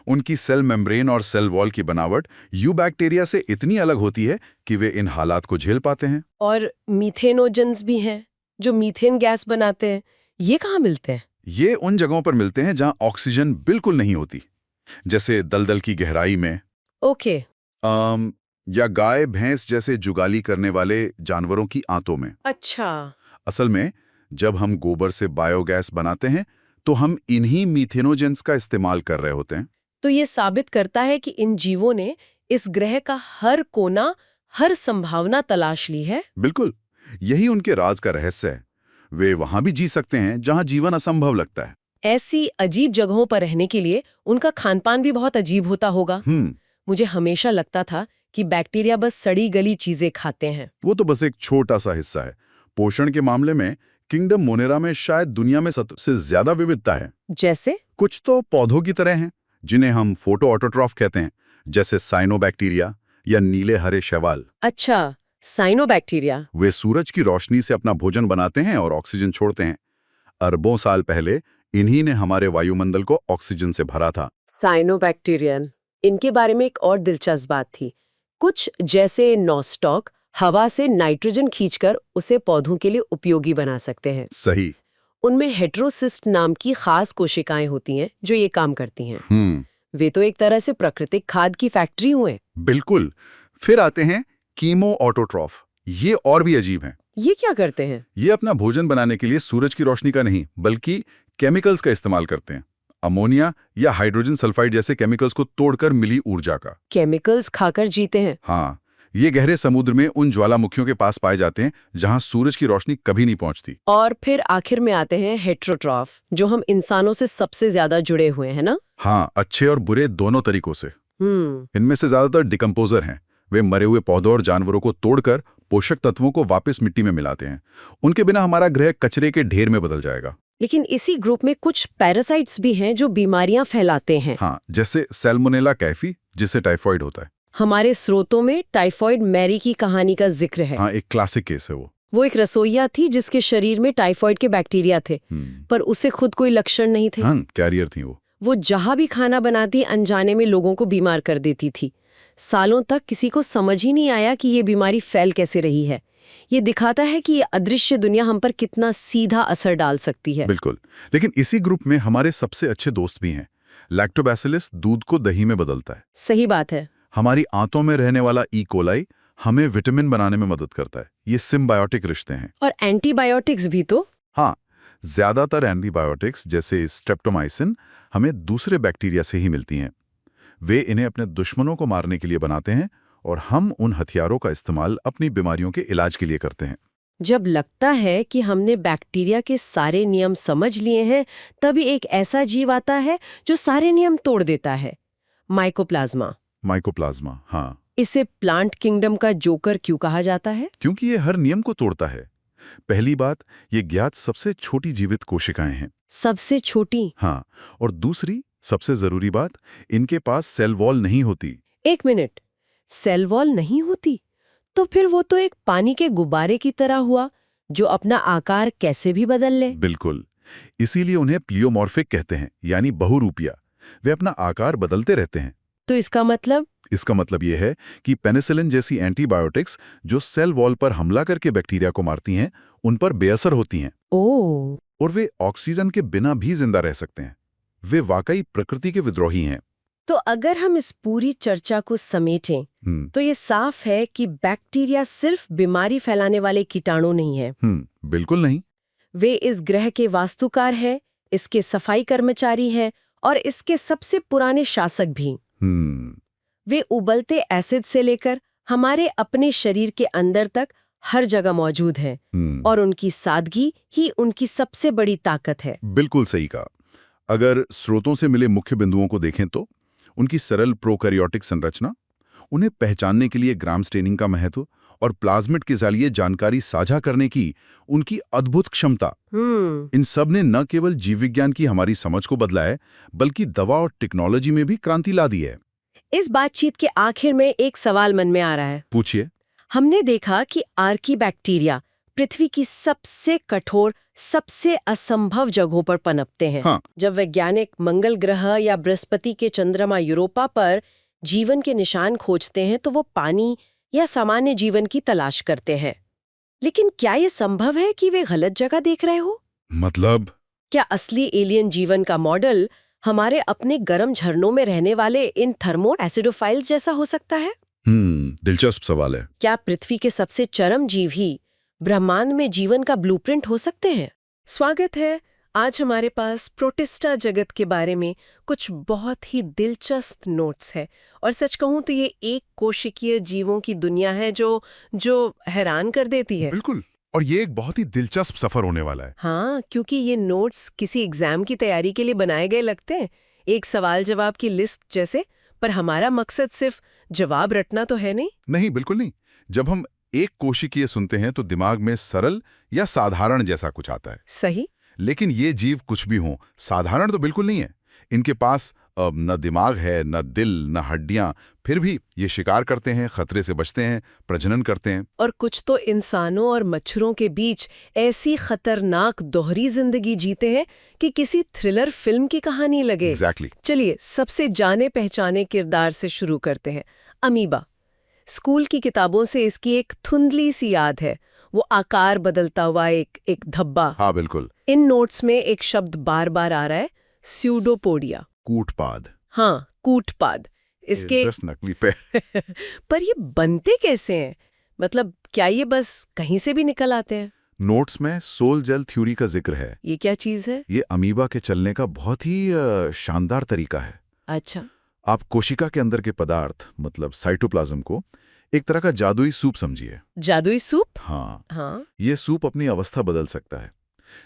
उनकी सेल मेम्ब्रेन और सेल वॉल की बनावट यूबैक्टीरिया से इतनी अलग होती है कि वे इन हालात को झेल पाते हैं। और मीथेनोजेंस भी हैं जो मीथेन गैस बनाते हैं। ये कहाँ मिलते हैं? ये उन जगहों पर मिलते हैं जहां ऑक्सीजन बिल्कुल नहीं होती, जैसे दलदल की गहराई में। ओके। या गाय भैंस जैसे जुगाली करने वाले जानवरों की आंतों में। अच्छा। असल में जब हम गोबर से बायोगैस बनाते हैं तो हम इन्हीं मीथेनोजेंस का इस्तेमाल कर रहे होते हैं। तो ये साबित करता है कि इन जीवों ने इस ग्रह का हर कोना, हर संभावना तलाश ली है। बिल्कुल, यही उनके राज का रहस्य है। वे वहां भी जी सकते हैं जहां जीवन असंभव लगता है। ऐसी अजीब जगहों पर रहने के लिए उनका खानपान भी बहुत अजीब होता होगा। मुझे हमेशा लगता था कि बैक्टीरिया बस सड़ी गली चीजें खाते हैं। वो तो बस एक छोटा सा हिस्सा है। पोषण के मामले में किंगडम मोनेरा में शायद दुनिया में सबसे ज्यादा विविधता है। जैसे? कुछ तो पौधों की तरह हैं जिन्हें हम फोटो ऑटोट्रॉफ कहते हैं, जैसे साइनोबैक्टीरिया या नीले हरे शैवाल। अच्छा, साइनोबैक्टीरिया। वे सूरज की रोशनी से अपना भोजन बनाते हैं और ऑक्सीजन छोड़ते हैं। अरबों साल पहले इन्हीं ने हमारे वायुमंडल को ऑक्सीजन से भरा था। साइनोबैक्टीरियन। इनके बारे में एक और दिलचस्प बात थी। कुछ जैसे नॉस्टॉक हवा से नाइट्रोजन खींचकर उसे पौधों के लिए उपयोगी बना सकते हैं। सही। उनमें हेटेरोसिस्ट नाम की खास कोशिकाएं होती हैं जो ये काम करती हैं। वे तो एक तरह से प्राकृतिक खाद की फैक्ट्री हुए। बिल्कुल। फिर आते हैं कीमो ऑटोट्रॉफ। ये और भी अजीब हैं। ये क्या करते हैं? ये अपना भोजन बनाने के लिए सूरज की रोशनी का नहीं, बल्कि केमिकल्स का इस्तेमाल करते हैं। अमोनिया या हाइड्रोजन सल्फाइड जैसे केमिकल्स को तोड़कर मिली ऊर्जा का। केमिकल्स खाकर जीते हैं? हाँ, ये गहरे समुद्र में उन ज्वालामुखियों के पास पाए जाते हैं जहां सूरज की रोशनी कभी नहीं पहुंचती। और फिर आखिर में आते हैं हेटेरोट्रॉफ, जो हम इंसानों से सबसे ज्यादा जुड़े हुए हैं ना? हाँ, अच्छे और बुरे दोनों तरीकों से। इनमें से ज्यादातर डिकम्पोजर हैं। वे मरे हुए पौधों और जानवरों को तोड़कर पोषक तत्वों को वापस मिट्टी में मिलाते हैं। उनके बिना हमारा ग्रह कचरे के ढेर में बदल जाएगा। लेकिन इसी ग्रुप में कुछ पैरासाइट्स भी हैं जो बीमारियां फैलाते हैं। हाँ, जैसे सैल्मोनेला कैफी, जिससे टाइफॉइड होता है। हमारे स्रोतों में टाइफॉइड मैरी की कहानी का जिक्र है। हाँ, एक क्लासिक केस है वो एक रसोइया थी जिसके शरीर में टाइफॉइड के बैक्टीरिया थे, पर उसे खुद कोई लक्षण नहीं थे। हाँ, कैरियर थी वो जहां भी खाना बनाती अनजाने में लोगों को बीमार कर देती थी। सालों तक किसी को समझ ही नहीं आया कि ये बीमारी फैल कैसे रही है। ये दिखाता है कि ये अदृश्य दुनिया हम पर कितना सीधा असर डाल सकती है। बिल्कुल। लेकिन इसी ग्रुप में हमारे सबसे अच्छे दोस्त भी हैं। लैक्टोबैसिलस दूध को दही में बदलता है। सही बात है। हमारी आंतों में रहने वाला ई कोलाई हमें विटामिन बनाने में मदद करता है। ये सिम्बायोटिक रिश्ते हैं। और एंटीबायोटिक्स भी तो। हाँ, ज्यादातर एंटीबायोटिक्स जैसे स्ट्रेप्टोमाइसिन हमें दूसरे बैक्टीरिया से ही मिलती हैं। वे इन्हें अपने दुश्मनों को मारने के लिए बनाते हैं और हम उन हथियारों का इस्तेमाल अपनी बीमारियों के इलाज के लिए करते हैं। जब लगता है कि हमने बैक्टीरिया के सारे नियम समझ लिए हैं, तभी एक ऐसा जीव आता है जो सारे नियम तोड़ देता है। माइकोप्लाज्मा। माइकोप्लाज्मा, हाँ। इसे प्लांट किंगडम का जोकर क्यों कहा जाता है? क्योंकि ये हर नियम को तोड़ता है। पहली बात, ये ज्ञात सबसे छोटी जीवित कोशिकाएं हैं। सबसे छोटी? हाँ। और दूसरी, सबसे जरूरी बात, इनके पास सेल वॉल नहीं होती। 1 मिनट, सेल वॉल नहीं होती तो फिर वो तो एक पानी के गुब्बारे की तरह हुआ जो अपना आकार कैसे भी बदल ले। बिल्कुल, इसीलिए उन्हें प्लियोमॉर्फिक कहते हैं, यानी बहुरूपिया। वे अपना आकार बदलते रहते हैं। तो इसका मतलब? इसका मतलब यह है कि पेनिसिलिन जैसी एंटीबायोटिक्स जो सेल वॉल पर हमला करके बैक्टीरिया को मारती हैं, उन पर बेअसर होती हैं। ओह, और वे ऑक्सीजन के बिना भी जिंदा रह सकते हैं। वे वाकई प्रकृति के विद्रोही हैं। तो अगर हम इस पूरी चर्चा को समेटें तो ये साफ है कि बैक्टीरिया सिर्फ बीमारी फैलाने वाले कीटाणु नहीं है। बिल्कुल नहीं। वे इस ग्रह के वास्तुकार हैं, इसके सफाई कर्मचारी हैं और इसके सबसे पुराने शासक भी। वे उबलते एसिड से लेकर हमारे अपने शरीर के अंदर तक हर जगह मौजूद हैं और उनकी सादगी ही उनकी सबसे बड़ी ताकत है। बिल्कुल सही कहा। अगर स्रोतों से मिले मुख्य बिंदुओं को देखें तो उनकी सरल प्रोकैरियोटिक संरचना, उन्हें पहचानने के लिए ग्राम स्टेनिंग का महत्व और प्लाज्मिड के जरिए जानकारी साझा करने की उनकी अद्भुत क्षमता, इन सब ने न केवल जीव विज्ञान की हमारी समझ को बदला है, बल्कि दवा और टेक्नोलॉजी में भी क्रांति ला दी है। इस बातचीत के आखिर में एक सवाल मन में आ रहा है। पूछिए। हमने देखा कि आर्कीबैक्टीरिया पृथ्वी की सबसे कठोर, सबसे असंभव जगहों पर पनपते हैं। हाँ। जब वैज्ञानिक मंगल ग्रह या बृहस्पति के चंद्रमा यूरोपा पर जीवन के निशान खोजते हैं तो वो पानी या सामान्य जीवन की तलाश करते हैं। लेकिन क्या ये संभव है कि वे गलत जगह देख रहे हो? मतलब? क्या असली एलियन जीवन का मॉडल हमारे अपने गर्म झरनों में रहने वाले इन थर्मो एसिडोफाइल्स जैसा हो सकता है? दिलचस्प सवाल है। क्या पृथ्वी के सबसे चरम जीव ही ब्रह्मांड में जीवन का ब्लूप्रिंट हो सकते हैं? स्वागत है। आज हमारे पास प्रोटिस्टा जगत के बारे में कुछ बहुत ही दिलचस्प नोट्स है और सच कहूं तो ये एक कोशिकीय जीवों की दुनिया है जो हैरान कर देती है। बिल्कुल, और ये एक बहुत ही दिलचस्प सफर होने वाला है। हाँ, क्योंकि ये नोट्स किसी एग्जाम की तैयारी के लिए बनाए गए लगते हैं, एक सवाल जवाब की लिस्ट जैसे। पर हमारा मकसद सिर्फ जवाब रटना तो है नहीं। नहीं, बिल्कुल नहीं। जब हम एक कोशिकीय सुनते हैं तो दिमाग में सरल या साधारण जैसा कुछ आता है। सही। लेकिन ये जीव कुछ भी हों, साधारण तो बिल्कुल नहीं है। इनके पास न दिमाग है, न दिल, न हड्डियां, फिर भी ये शिकार करते हैं, खतरे से बचते हैं, प्रजनन करते हैं। और कुछ तो इंसानों और मच्छरों के बीच ऐसी खतरनाक दोहरी जिंदगी जीते हैं कि किसी थ्रिलर फिल्म की कहानी लगे। एग्जैक्टली। चलिए सबसे जाने पहचाने किरदार से शुरू करते हैं। अमीबा। स्कूल की किताबों से इसकी एक धुंधली सी याद है, वो आकार बदलता हुआ एक धब्बा। हाँ बिल्कुल। इन नोट्स में एक शब्द बार बार आ रहा है, स्यूडोपोडिया। कूटपाद। हाँ, कूटपाद। इसके नकली पैर। पर ये बनते कैसे हैं? मतलब क्या ये बस कहीं से भी निकल आते हैं? नोट्स में सोल जेल थ्योरी का जिक्र है। ये क्या चीज है? ये अमीबा के चलने का बहुत ही शानदार तरीका है। अच्छा। आप कोशिका के अंदर के पदार्थ, मतलब साइटोप्लाज्म को एक तरह का जादुई सूप समझिए। जादुई सूप? हाँ। ये सूप अपनी अवस्था बदल सकता है।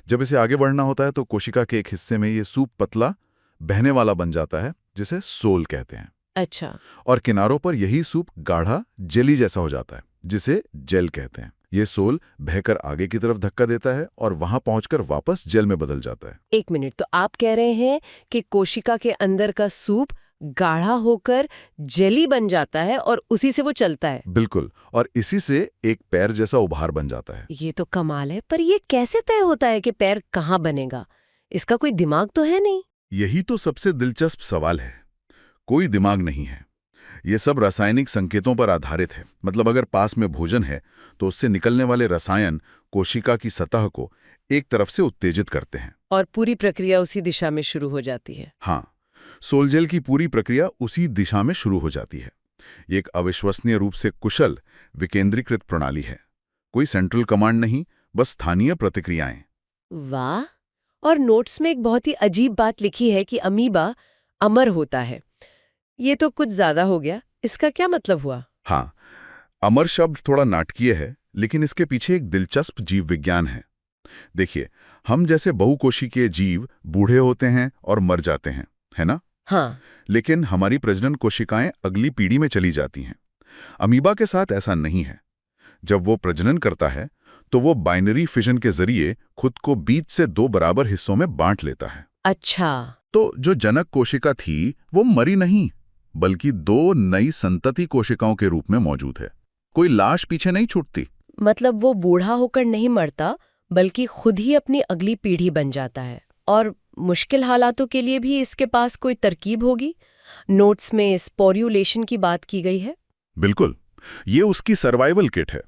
जब इसे आगे बढ़ना होता है तो कोशिका के एक हिस्से में ये सूप पतला, बहने वाला बन जाता है, जिसे सोल कहते हैं। अच्छा। और किनारों पर यही सूप गाढ़ा जेली जैसा हो जाता है, जिसे जेल कहते हैं। ये सोल बहकर आगे की तरफ धक्का देता है और वहां पहुंचकर वापस जेल में बदल जाता है। 1 मिनट, तो आप कह रहे हैं कि कोशिका के अंदर का सूप गाढ़ा होकर जेली बन जाता है और उसी से वो चलता है? बिल्कुल, और इसी से एक पैर जैसा उभार बन जाता है। ये तो कमाल है। पर ये कैसे तय होता है कि पैर कहाँ बनेगा? इसका कोई दिमाग तो है नहीं? यही तो सबसे दिलचस्प सवाल है। कोई दिमाग नहीं है। ये सब रासायनिक संकेतों पर आधारित है। मतलब अगर पास में भोजन है तो उससे निकलने वाले रसायन कोशिका की सतह को एक तरफ से उत्तेजित करते हैं और पूरी प्रक्रिया उसी दिशा में शुरू हो जाती है। हाँ, सोलजेल की पूरी प्रक्रिया उसी दिशा में शुरू हो जाती है। ये एक अविश्वसनीय रूप से कुशल विकेंद्रीकृत प्रणाली है। कोई सेंट्रल कमांड नहीं, बस स्थानीय प्रतिक्रियाएं। वाह। और नोट्स में एक बहुत ही अजीब बात लिखी है कि अमीबा अमर होता है। ये तो कुछ ज्यादा हो गया। इसका क्या मतलब हुआ? हाँ, अमर शब्द थोड़ा नाटकीय है, लेकिन इसके पीछे एक दिलचस्प जीव विज्ञान है। देखिए, हम जैसे बहुकोशिकीय जीव बूढ़े होते हैं और मर जाते हैं, है ना? हाँ। लेकिन हमारी प्रजनन कोशिकाएं अगली पीढ़ी में चली जाती हैं। अमीबा के साथ ऐसा नहीं है। जब वो प्रजनन करता है तो वो बाइनरी फिजन के जरिए खुद को बीच से 2 बराबर हिस्सों में बांट लेता है। अच्छा। तो जो जनक कोशिका थी वो मरी नहीं, बल्कि 2 नई संतति कोशिकाओं के रूप में मौजूद है। कोई लाश पीछे नहीं छूटती। मतलब वो बूढ़ा होकर नहीं मरता, बल्कि खुद ही अपनी अगली पीढ़ी बन जाता है। और मुश्किल हालातों के लिए भी इसके पास कोई तरकीब होगी। नोट्स में स्पोर्युलेशन की बात की गई है। बिल्कुल, ये उसकी सर्वाइवल किट है।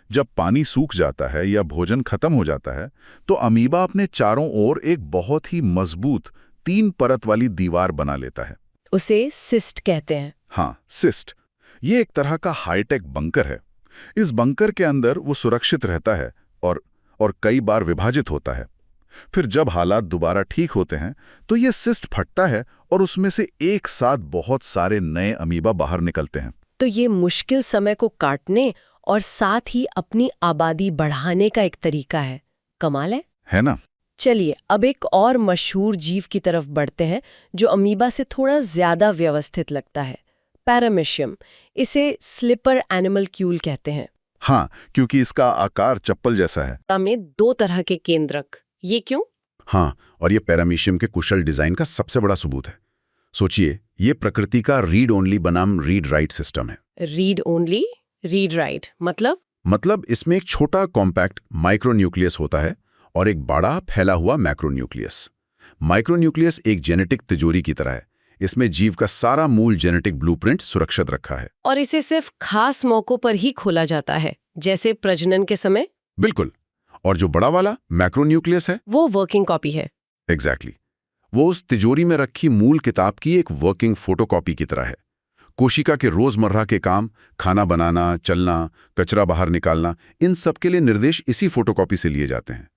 जब पानी सूख जाता है या भोजन खत्म हो जाता है, तो अमीबा अपने चारों ओर एक बहुत ही मजबूत 3 परत वाली दीवार बना लेता है। उसे सिस्ट कहते हैं। हाँ, सिस्ट। ये एक तरह का हाईटेक बंकर है। इस बंकर के अंदर वो सुरक्षित रहता है और कई बार विभाजित होता है। फिर जब हालात दोबारा ठीक होते हैं, तो ये सिस्ट फटता है और उसमें से एक साथ बहुत सारे नए अमीबा बाहर निकलते हैं। तो ये मुश्किल समय को काटने और साथ ही अपनी आबादी बढ़ाने का एक तरीका है। कमाल है ना? चलिए अब एक और मशहूर जीव की तरफ बढ़ते हैं, जो अमीबा से थोड़ा ज्यादा व्यवस्थित लगता है। पैरामीशियम। इसे स्लिपर एनिमलक्यूल कहते हैं। हाँ, क्योंकि इसका आकार चप्पल जैसा है। में 2 तरह के केंद्रक। ये क्यों? हाँ, और ये पैरामीशियम के कुशल डिजाइन का सबसे बड़ा सबूत है। सोचिए, ये प्रकृति का रीड ओनली बनाम रीड राइट सिस्टम है। रीड ओनली, रीड राइट मतलब इसमें एक छोटा कॉम्पैक्ट माइक्रोन्यूक्लियस होता है और एक बड़ा फैला हुआ मैक्रोन्यूक्लियस। माइक्रोन्यूक्लियस एक जेनेटिक तिजोरी की तरह है। इसमें जीव का सारा मूल जेनेटिक ब्लूप्रिंट सुरक्षित रखा है। और इसे सिर्फ खास मौकों पर ही खोला जाता है, जैसे प्रजनन के समय। बिल्कुल। और जो बड़ा वाला मैक्रोन्यूक्लियस है, वो वर्किंग कॉपी है। एग्जैक्टली। वो उस तिजोरी में रखी मूल किताब की एक वर्किंग फोटोकॉपी की तरह है। कोशिका के रोजमर्रा के काम, खाना बनाना, चलना, कचरा बाहर निकालना, इन सब के लिए निर्देश इसी फोटोकॉपी से लिए जाते हैं,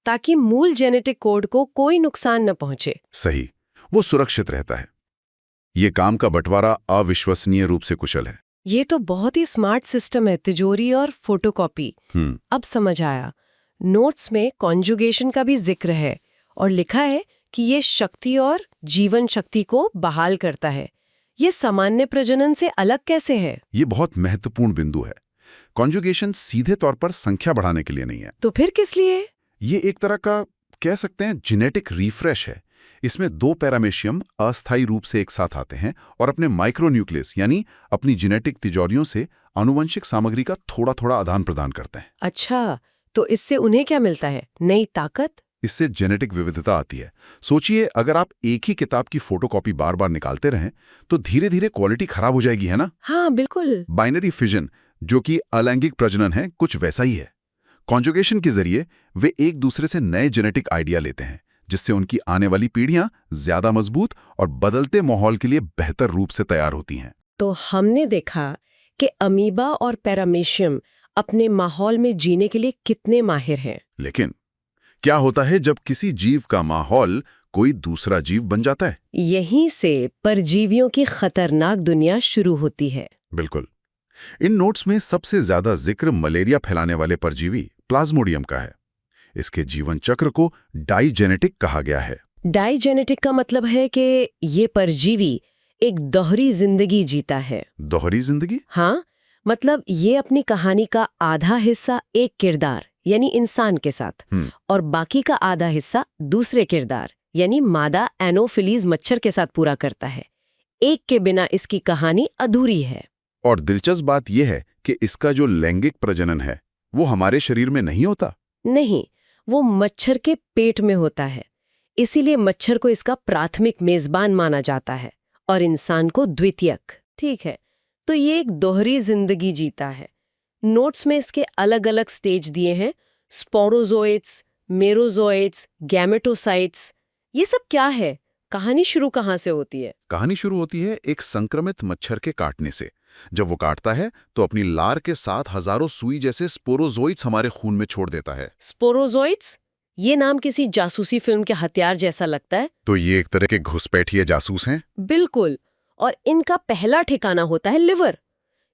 ताकि मूल जेनेटिक कोड को कोई नुकसान न पहुंचे। सही, वो सुरक्षित रहता है। ये काम का बंटवारा अविश्वसनीय रूप से कुशल है। ये तो बहुत ही स्मार्ट सिस्टम है, तिजोरी और फोटोकॉपी। अब समझ आया। नोट्स में कॉन्जुगेशन का भी जिक्र है और लिखा है कि ये शक्ति और जीवन शक्ति को बहाल करता है। ये सामान्य प्रजनन से अलग कैसे है? ये बहुत महत्वपूर्ण बिंदु है। कॉन्जुगेशन सीधे तौर पर संख्या बढ़ाने के लिए नहीं है। तो फिर किस लिए? ये एक तरह का कह सकते हैं जेनेटिक रिफ्रेश है। इसमें 2 पैरामीशियम अस्थायी रूप से एक साथ आते हैं और अपने माइक्रोन्यूक्लियस यानी अपनी जेनेटिक तिजोरियों से आनुवंशिक सामग्री का थोड़ा थोड़ा आदान प्रदान करते हैं। अच्छा, तो इससे उन्हें क्या मिलता है? नई ताकत? इससे जेनेटिक विविधता आती है। सोचिए, अगर आप एक ही किताब की फोटोकॉपी बार बार निकालते रहें, तो धीरे धीरे क्वालिटी खराब हो जाएगी, है ना? हाँ बिल्कुल। बाइनरी फिजन, जो कि अलैंगिक प्रजनन है, कुछ वैसा ही है। कॉन्जुगेशन के जरिए वे एक दूसरे से नए जेनेटिक आइडिया लेते हैं, जिससे उनकी आने वाली पीढ़ियां ज्यादा मजबूत और बदलते माहौल के लिए बेहतर रूप से तैयार होती हैं। तो हमने देखा कि अमीबा और पैरामीशियम अपने माहौल में जीने के लिए कितने माहिर हैं। लेकिन क्या होता है जब किसी जीव का माहौल कोई दूसरा जीव बन जाता है? यहीं से परजीवियों की खतरनाक दुनिया शुरू होती है। बिल्कुल। इन नोट्स में सबसे ज्यादा जिक्र मलेरिया फैलाने वाले परजीवी प्लाज्मोडियम का है। इसके जीवन चक्र को डाइजेनेटिक कहा गया है। डाइजेनेटिक का मतलब है कि ये परजीवी एक दोहरी जिंदगी जीता है। दोहरी जिंदगी? हाँ, मतलब ये अपनी कहानी का आधा हिस्सा एक किरदार यानी इंसान के साथ और बाकी का आधा हिस्सा दूसरे किरदार यानी मादा एनोफिलीज मच्छर के साथ पूरा करता है। एक के बिना इसकी कहानी अधूरी है। और दिलचस्प बात यह है कि इसका जो लैंगिक प्रजनन है वो हमारे शरीर में नहीं होता। नहीं, वो मच्छर के पेट में होता है। इसीलिए मच्छर को इसका प्राथमिक मेजबान माना जाता है और इंसान को द्वितीयक। ठीक है, तो ये एक दोहरी जिंदगी जीता है। नोट्स में इसके अलग अलग स्टेज दिए हैं: स्पोरोजोइट्स, मेरोजोइट्स, गैमेटोसाइट्स। ये सब क्या है? कहानी शुरू कहाँ से होती है? कहानी शुरू होती है एक संक्रमित मच्छर के काटने से। जब वो काटता है तो अपनी लार के साथ हजारों सुई जैसे स्पोरोजोइट्स हमारे खून में छोड़ देता है। स्पोरोजोइट्स? ये नाम किसी जासूसी फिल्म के हथियार जैसा लगता है। तो ये एक तरह के घुसपैठिए जासूस हैं? बिल्कुल। और इनका पहला ठिकाना होता है लिवर।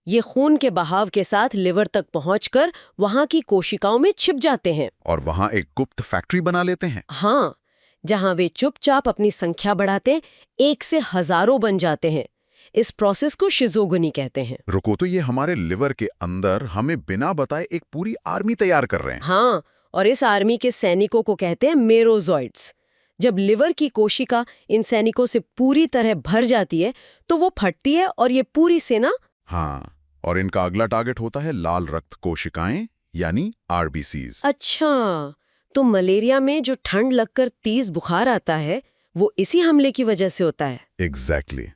ये खून के बहाव के साथ लिवर तक पहुंचकर वहां की कोशिकाओं में छिप जाते हैं और वहां एक गुप्त फैक्ट्री बना लेते हैं। हाँ, जहां वे चुपचाप अपनी संख्या बढ़ाते 1 से हजारों बन जाते हैं। इस प्रोसेस को शिजोगनी कहते हैं। रुको, तो ये हमारे लिवर के अंदर हमें बिना बताए एक पूरी आर्मी तैयार कर रहे हैं। हाँ, और इस आर्मी के सैनिकों को कहते हैं मेरोजोइट्स। जब लिवर की कोशिका इन सैनिकों से पूरी तरह भर जाती है तो वो फटती है और ये पूरी सेना। हाँ, और इनका अगला टारगेट होता है लाल रक्त कोशिकाएं यानी आरबीसीज। अच्छा, तो मलेरिया में जो ठंड लगकर तेज बुखार आता है वो इसी हमले की वजह से होता है। एग्जैक्टली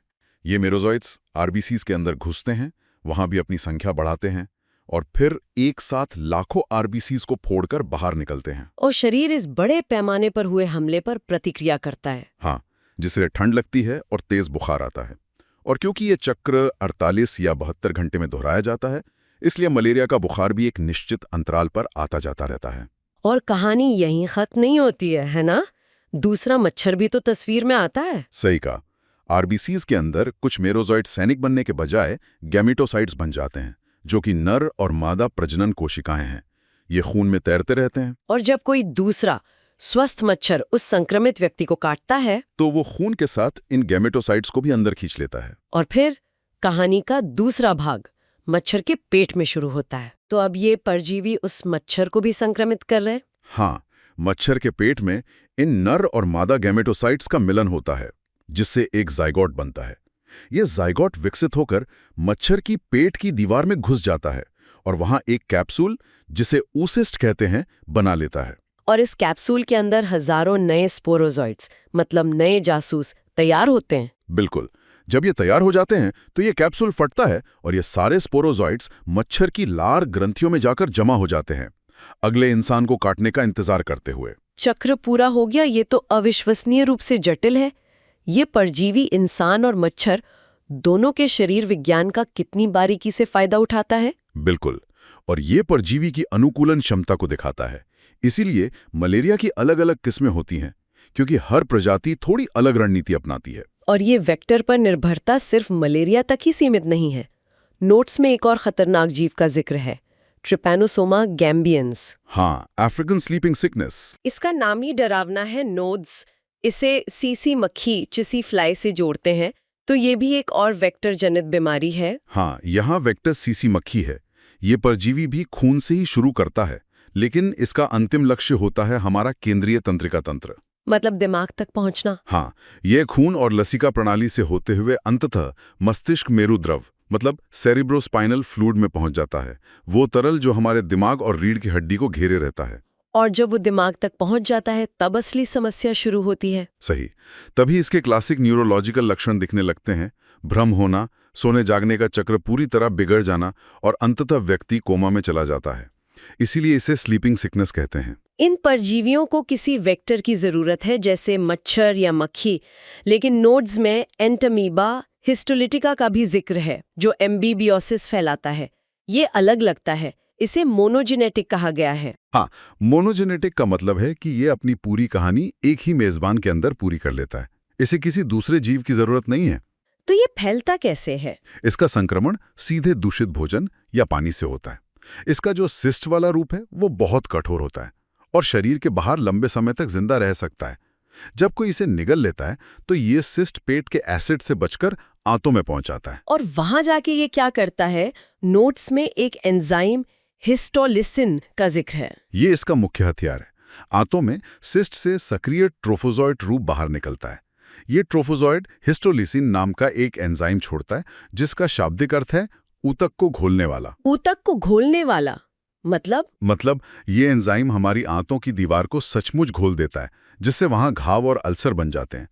ये मेरोजॉइट्स आरबीसीज के अंदर घुसते हैं, वहां भी अपनी संख्या बढ़ाते हैं और फिर एक साथ लाखों आरबीसीज को फोड़कर बाहर निकलते हैं। और शरीर इस बड़े पैमाने पर हुए हमले पर प्रतिक्रिया करता है। हाँ, जिससे ठंड लगती है और तेज बुखार आता है। और क्योंकि ये चक्र 48 या 72 घंटे में दोहराया जाता है, इसलिए मलेरिया का बुखार भी एक निश्चित अंतराल पर आता जाता रहता है। और कहानी यहीं खत्म नहीं होती है ना? दूसरा मच्छर भी तो तस्वीर में आता है। सही कहा। आरबीसीज के अंदर कुछ मेरोजॉइट सैनिक बनने के बजाय गैमेटोसाइट्स बन जाते हैं, जो कि नर और मादा प्रजनन कोशिकाएं हैं। ये खून में तैरते रहते हैं और जब कोई दूसरा स्वस्थ मच्छर उस संक्रमित व्यक्ति को काटता है तो वो खून के साथ इन गैमेटोसाइट्स को भी अंदर खींच लेता है। और फिर कहानी का दूसरा भाग मच्छर के पेट में शुरू होता है। तो अब ये परजीवी उस मच्छर को भी संक्रमित कर रहे हैं। हाँ, मच्छर के पेट में इन नर और मादा गैमेटोसाइट्स का मिलन होता है, जिससे एक जाइगोट बनता है। ये जाइगोट विकसित होकर मच्छर की पेट की दीवार में घुस जाता है और वहां एक कैप्सूल, जिसे oocyst कहते हैं, बना लेता है। और इस कैप्सूल के अंदर हजारों नए स्पोरोजॉइट्स मतलब नए जासूस तैयार होते हैं। बिल्कुल, जब ये तैयार हो जाते हैं तो ये कैप्सूल फटता है और ये सारे स्पोरोजॉइट्स मच्छर की लार ग्रंथियों में जाकर जमा हो जाते हैं, अगले इंसान को काटने का इंतजार करते हुए। चक्र पूरा हो गया। ये तो अविश्वसनीय रूप से जटिल है। ये परजीवी इंसान और मच्छर दोनों के शरीर विज्ञान का कितनी बारीकी से फायदा उठाता है। बिल्कुल, और ये परजीवी की अनुकूलन क्षमता को दिखाता है। इसीलिए मलेरिया की अलग अलग किस्में होती हैं, क्योंकि हर प्रजाति थोड़ी अलग रणनीति अपनाती है। और ये वेक्टर पर निर्भरता सिर्फ मलेरिया तक ही सीमित नहीं है। नोट्स में एक और खतरनाक जीव का जिक्र है, ट्रिपैनोसोमा गैम्बियंस। हाँ, अफ्रीकन स्लीपिंग सिकनेस। इसका नाम ही डरावना है, नोड्स। इसे सीसी मक्खी चिसी फ्लाई से जोड़ते हैं, तो ये भी एक और वेक्टर जनित बीमारी है। हाँ, यहाँ वेक्टर सीसी मक्खी है। ये परजीवी भी खून से ही शुरू करता है, लेकिन इसका अंतिम लक्ष्य होता है हमारा केंद्रीय तंत्रिका तंत्र, मतलब दिमाग तक पहुंचना। हाँ, ये खून और लसिका प्रणाली से होते हुए अंततः मस्तिष्क मेरुद्रव मतलब सेरिब्रोस्पाइनल फ्लूइड में पहुंच जाता है, वो तरल जो हमारे दिमाग और रीढ़ की हड्डी को घेरे रहता है। और जब वो दिमाग तक पहुंच जाता है तब असली समस्या शुरू होती है। सही, तभी इसके क्लासिक न्यूरोलॉजिकल लक्षण दिखने लगते हैं, भ्रम होना, सोने जागने का चक्र पूरी तरह बिगड़ जाना और अंततः व्यक्ति कोमा में चला जाता है। इसीलिए इसे स्लीपिंग सिकनेस कहते हैं। इन परजीवियों को किसी वेक्टर की जरूरत है, जैसे मच्छर या मक्खी, लेकिन नोड्स में एंटमीबा हिस्टोलिटिका का भी जिक्र है, जो एम्बीबियोसिस फैलाता है। ये अलग लगता है, इसे मोनोजेनेटिक कहा गया है। हाँ, मोनोजेनेटिक का मतलब है कि ये अपनी पूरी कहानी एक ही मेजबान के अंदर पूरी कर लेता है, इसे किसी दूसरे जीव की जरूरत नहीं है। तो ये फैलता कैसे है? इसका संक्रमण सीधे दूषित भोजन या पानी से होता है। इसका जो सिस्ट वाला रूप है वो बहुत कठोर होता है और शरीर के बाहर लंबे समय तक जिंदा रह सकता है। जब कोई इसे निगल लेता है तो ये सिस्ट पेट के एसिड से बचकर आंतों में पहुंच जाता है। और वहां जाके ये क्या करता है? नोट्स में एक एंजाइम हिस्टोलिसिन का जिक्र है। ये इसका मुख्य हथियार है। आंतों में सिस्ट से सक्रिय ट्रोफोजॉइड रूप बाहर निकलता है। ये ट्रोफोजॉइड हिस्टोलिसिन नाम का एक एंजाइम छोड़ता है, जिसका शाब्दिक अर्थ है ऊतक को घोलने वाला। ऊतक को घोलने वाला मतलब ये एंजाइम हमारी आंतों की दीवार को सचमुच घोल देता है, जिससे वहां घाव और अल्सर बन जाते हैं।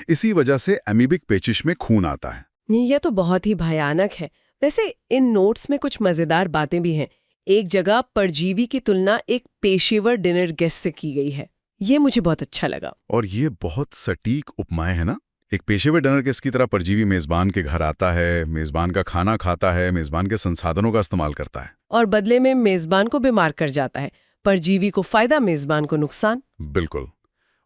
इसी वजह से एमीबिक पेचिश में खून आता है। यह तो बहुत ही भयानक है। वैसे इन नोट्स में कुछ मजेदार बातें भी हैं। एक जगह परजीवी की तुलना एक पेशेवर डिनर गेस्ट से की गई है। ये मुझे बहुत अच्छा लगा। और ये बहुत सटीक उपमाएं है ना। एक पेशेवर डिनर गेस्ट की तरह परजीवी मेजबान के घर आता है, मेजबान का खाना खाता है, मेजबान के संसाधनों का इस्तेमाल करता है और बदले में मेजबान को बीमार कर जाता है। परजीवी को फायदा, मेजबान को नुकसान। बिल्कुल।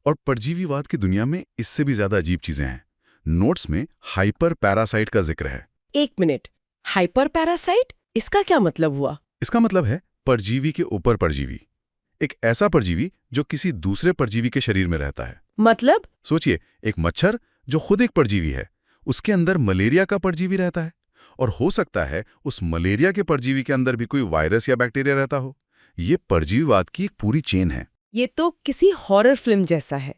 और परजीवीवाद की दुनिया में इससे भी ज्यादा अजीब चीजें हैं। नोट्स में हाइपर पैरासाइट का जिक्र है। एक मिनट, हाइपर पैरासाइट, इसका क्या मतलब हुआ? इसका मतलब है परजीवी के ऊपर परजीवी, एक ऐसा परजीवी जो किसी दूसरे परजीवी के शरीर में रहता है। मतलब सोचिए, एक मच्छर जो खुद एक परजीवी है, उसके अंदर मलेरिया का परजीवी रहता है, और हो सकता है उस मलेरिया के परजीवी के अंदर भी कोई वायरस या बैक्टीरिया रहता हो। ये परजीवीवाद की एक पूरी चेन है। ये तो किसी हॉरर फिल्म जैसा है।